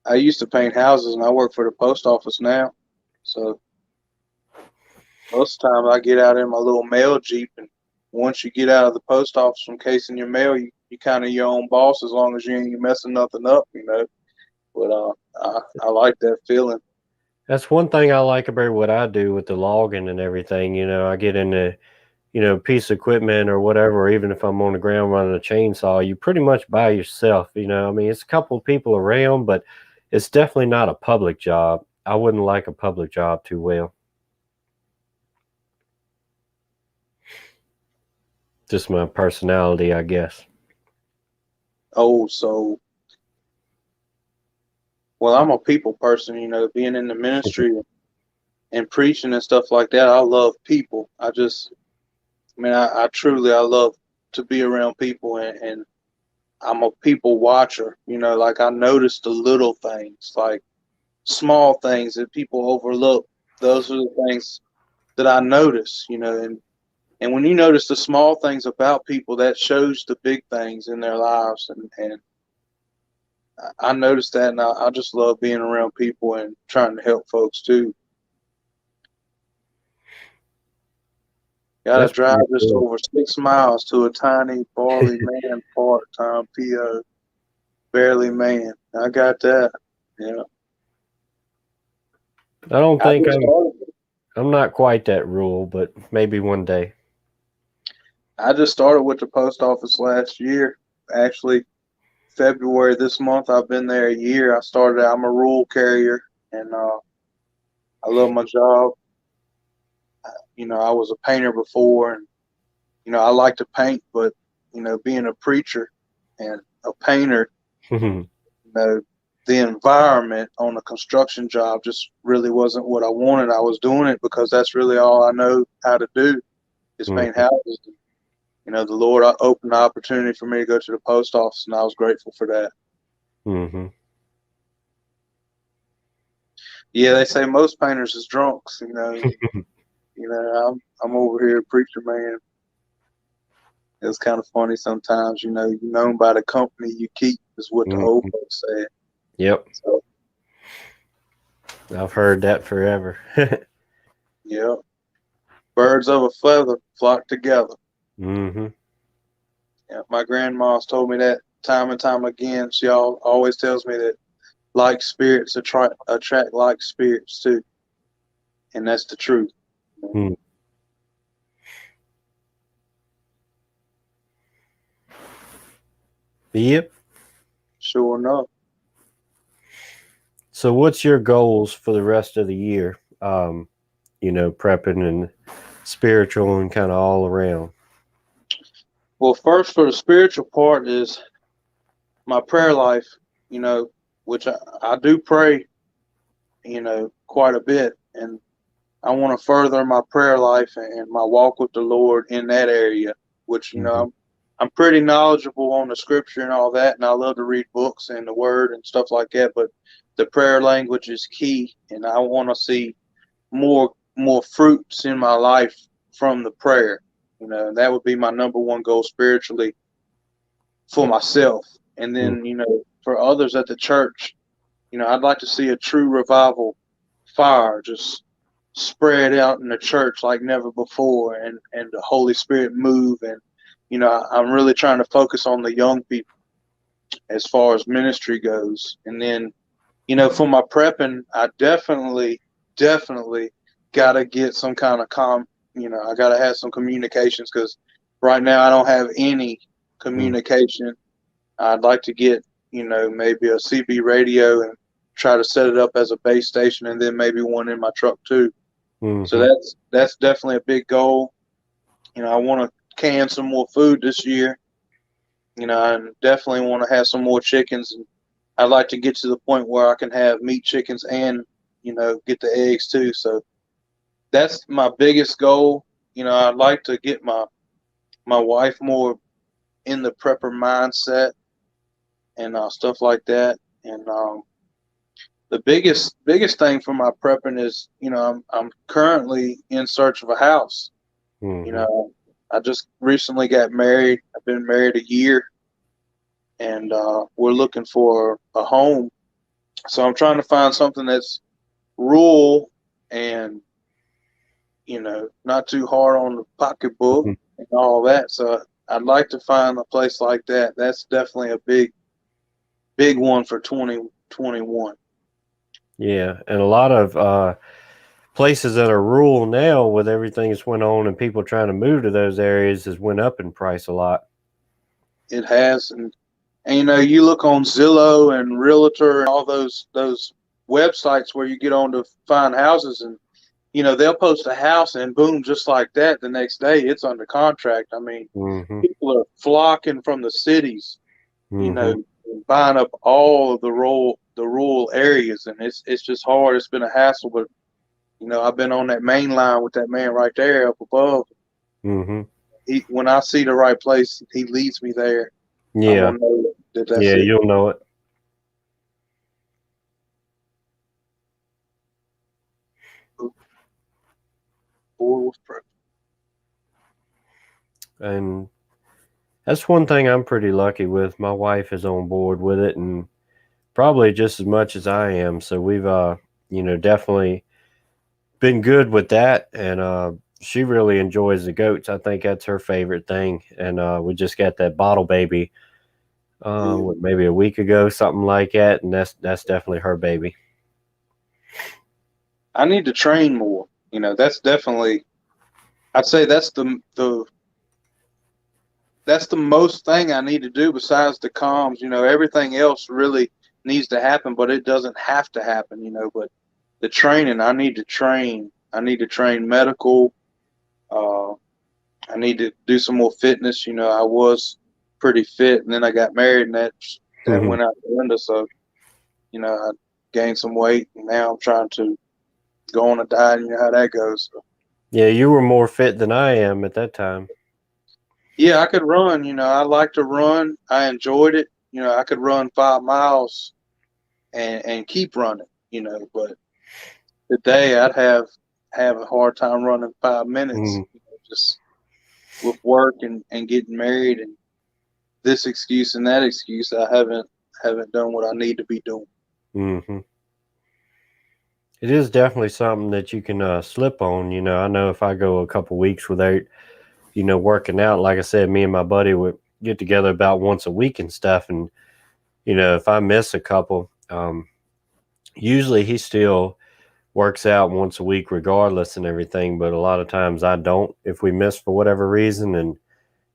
I used to paint houses, and I work for the post office now. So most of the time I get out in my little mail Jeep, and once you get out of the post office from casing your mail, you kind of your own boss as long as you ain't messing nothing up. But I like that feeling. That's one thing I like about what I do with the logging and everything. I get into piece of equipment or whatever, or even if I'm on the ground running a chainsaw, you pretty much by yourself. I mean, it's a couple of people around, but it's definitely not a public job. I wouldn't like a public job too well. Just my personality, I guess. Oh, so well, I'm a people person. Being in the ministry and preaching and stuff like that, I love people. I truly I love to be around people, and I'm a people watcher. Like I notice the little things, like small things that people overlook. Those are the things that I notice, and when you notice the small things about people, that shows the big things in their lives. And I noticed that, and I just love being around people and trying to help folks too. Got to That's drive pretty just cool. over 6 miles to a tiny barley man part-time PO. Barely man. I got that. Yeah. I don't I think just started. I'm not quite that rural, but maybe one day. I just started with the post office last year. Actually, February this month, I've been there a year. I'm a rural carrier, and I love my job. I was a painter before, and I like to paint, but being a preacher and a painter, you know, the environment on a construction job just really wasn't what I wanted. I was doing it because that's really all I know how to do is paint Mhm. houses. The Lord opened the opportunity for me to go to the post office, and I was grateful for that. Mhm. Yeah, they say most painters is drunks. I'm over here, preacher man. It's kind of funny sometimes. You're known by the company you keep, is what the old Mhm. folks said. Yep, So, I've heard that forever. yeah, birds of a feather flock together. Mhm. Yeah, my grandma's told me that time and time again. She always tells me that like spirits attract like spirits too, and that's the truth. Mm. Yep. Sure enough. So, what's your goals for the rest of the year? Prepping and spiritual and kind of all around. Well, first for the spiritual part is my prayer life, you know, which I do pray, quite a bit. And I want to further my prayer life and my walk with the Lord in that area, which, Mhm. I'm pretty knowledgeable on the scripture and all that. And I love to read books and the word and stuff like that. But the prayer language is key. And I want to see more fruits in my life from the prayer. That would be my number one goal spiritually for myself. And then, for others at the church, I'd like to see a true revival fire just spread out in the church like never before, and the Holy Spirit move. And, I'm really trying to focus on the young people as far as ministry goes. And then, for my prepping, I definitely got to get some kind of I got to have some communications, because right now I don't have any communication. I'd like to get, maybe a CB radio and try to set it up as a base station, and then maybe one in my truck too. So that's definitely a big goal. I want to can some more food this year. I definitely want to have some more chickens, and I'd like to get to the point where I can have meat chickens and, get the eggs too. So that's my biggest goal. I'd like to get my wife more in the prepper mindset and stuff like that. And the biggest thing for my prepping is, I'm currently in search of a house. I just recently got married. I've been married a year, and we're looking for a home. So I'm trying to find something that's rural and, not too hard on the pocketbook and all that. So I'd like to find a place like that. That's definitely a big one for 2021. Yeah, and a lot of places that are rural now, with everything that's went on and people trying to move to those areas, has went up in price a lot. It has, and you look on Zillow and Realtor and all those websites where you get on to find houses, and they'll post a house and boom, just like that, the next day it's under contract. I mean, people are flocking from the cities, buying up all of the rural areas, and it's just hard. It's been a hassle, but I've been on that main line with that man right there up above. When I see the right place, he leads me there. Yeah, I'm gonna know that's yeah, it. you'll know it. And that's one thing I'm pretty lucky with. My wife is on board with it, and probably just as much as I am. So we've, definitely been good with that. And she really enjoys the goats. I think that's her favorite thing. And we just got that bottle baby, maybe a week ago, something like that. And that's definitely her baby. I need to train more. That's definitely, I'd say that's the most thing I need to do besides the comms. Everything else really needs to happen, but it doesn't have to happen, but the training, I need to train. I need to train medical. I need to do some more fitness. I was pretty fit, and then I got married, and that went out the window. So, I gained some weight, and now I'm trying to go on a diet. You know how that goes. So. Yeah, you were more fit than I am at that time. Yeah, I could run. I like to run. I enjoyed it. I could run 5 miles and keep running. But today I'd have a hard time running 5 minutes. Just with work and getting married and this excuse and that excuse, I haven't done what I need to be doing. It is definitely something that you can slip on. I know if I go a couple weeks without, working out, like I said, me and my buddy would get together about once a week and stuff. And, if I miss a couple, usually he still works out once a week regardless and everything. But a lot of times I don't, if we miss for whatever reason. And,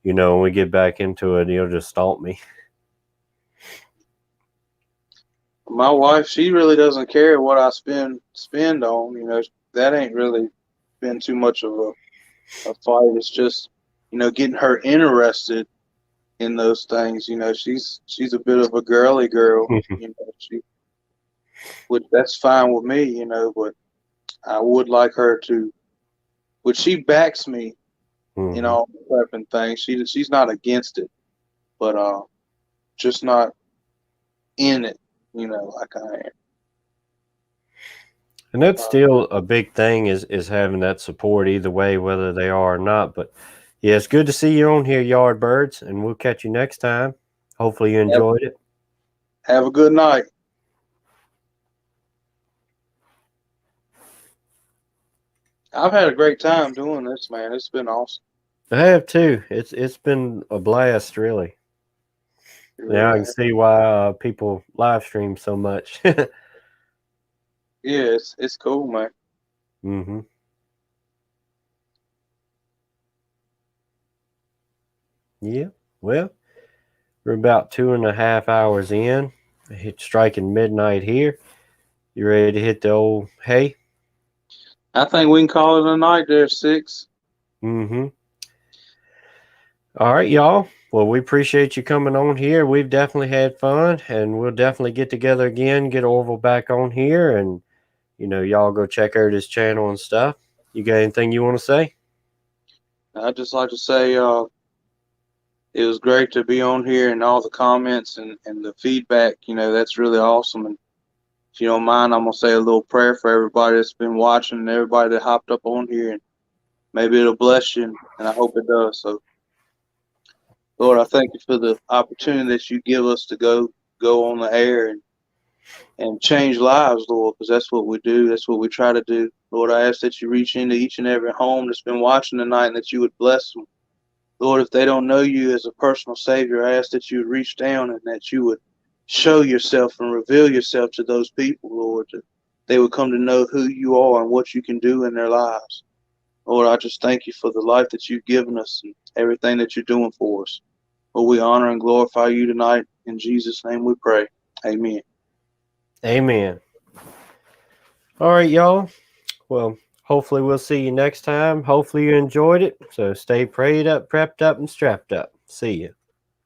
when we get back into it, he'll just stomp me. My wife, she really doesn't care what I spend on. That ain't really been too much of a fight. It's just, getting her interested in those things. She's a bit of a girly girl. That's fine with me. But I would like her to. But she backs me in all the prepping things. She's not against it, but just not in it. Like I am. And that's still a big thing is having that support either way, whether they are or not. But yeah, it's good to see you on here, Yard Birds, and we'll catch you next time. Hopefully you enjoyed it. Have a good night. I've had a great time doing this, man. It's been awesome. I have too. It's been a blast, really. Now I can see why people live stream so much. Yeah, it's cool, man. Mm-hmm. Yeah. Well, we're about 2.5 hours in. It's striking midnight here. You ready to hit the old hay? I think we can call it a night there, 6. Mm-hmm. All right, y'all. Well, we appreciate you coming on here. We've definitely had fun, and we'll definitely get together again, get Orville back on here, and, y'all go check out his channel and stuff. You got anything you want to say? I'd just like to say it was great to be on here, and all the comments and the feedback, that's really awesome. And if you don't mind, I'm going to say a little prayer for everybody that's been watching and everybody that hopped up on here, and maybe it'll bless you, and I hope it does. So, Lord, I thank you for the opportunity that you give us to go on the air and change lives, Lord, because that's what we do. That's what we try to do. Lord, I ask that you reach into each and every home that's been watching tonight and that you would bless them. Lord, if they don't know you as a personal Savior, I ask that you would reach down and that you would show yourself and reveal yourself to those people, Lord, that they would come to know who you are and what you can do in their lives. Lord, I just thank you for the life that you've given us and everything that you're doing for us. Lord, we honor and glorify you tonight. In Jesus' name we pray. Amen. Amen. All right, y'all. Well, hopefully we'll see you next time. Hopefully you enjoyed it. So stay prayed up, prepped up, and strapped up. See you.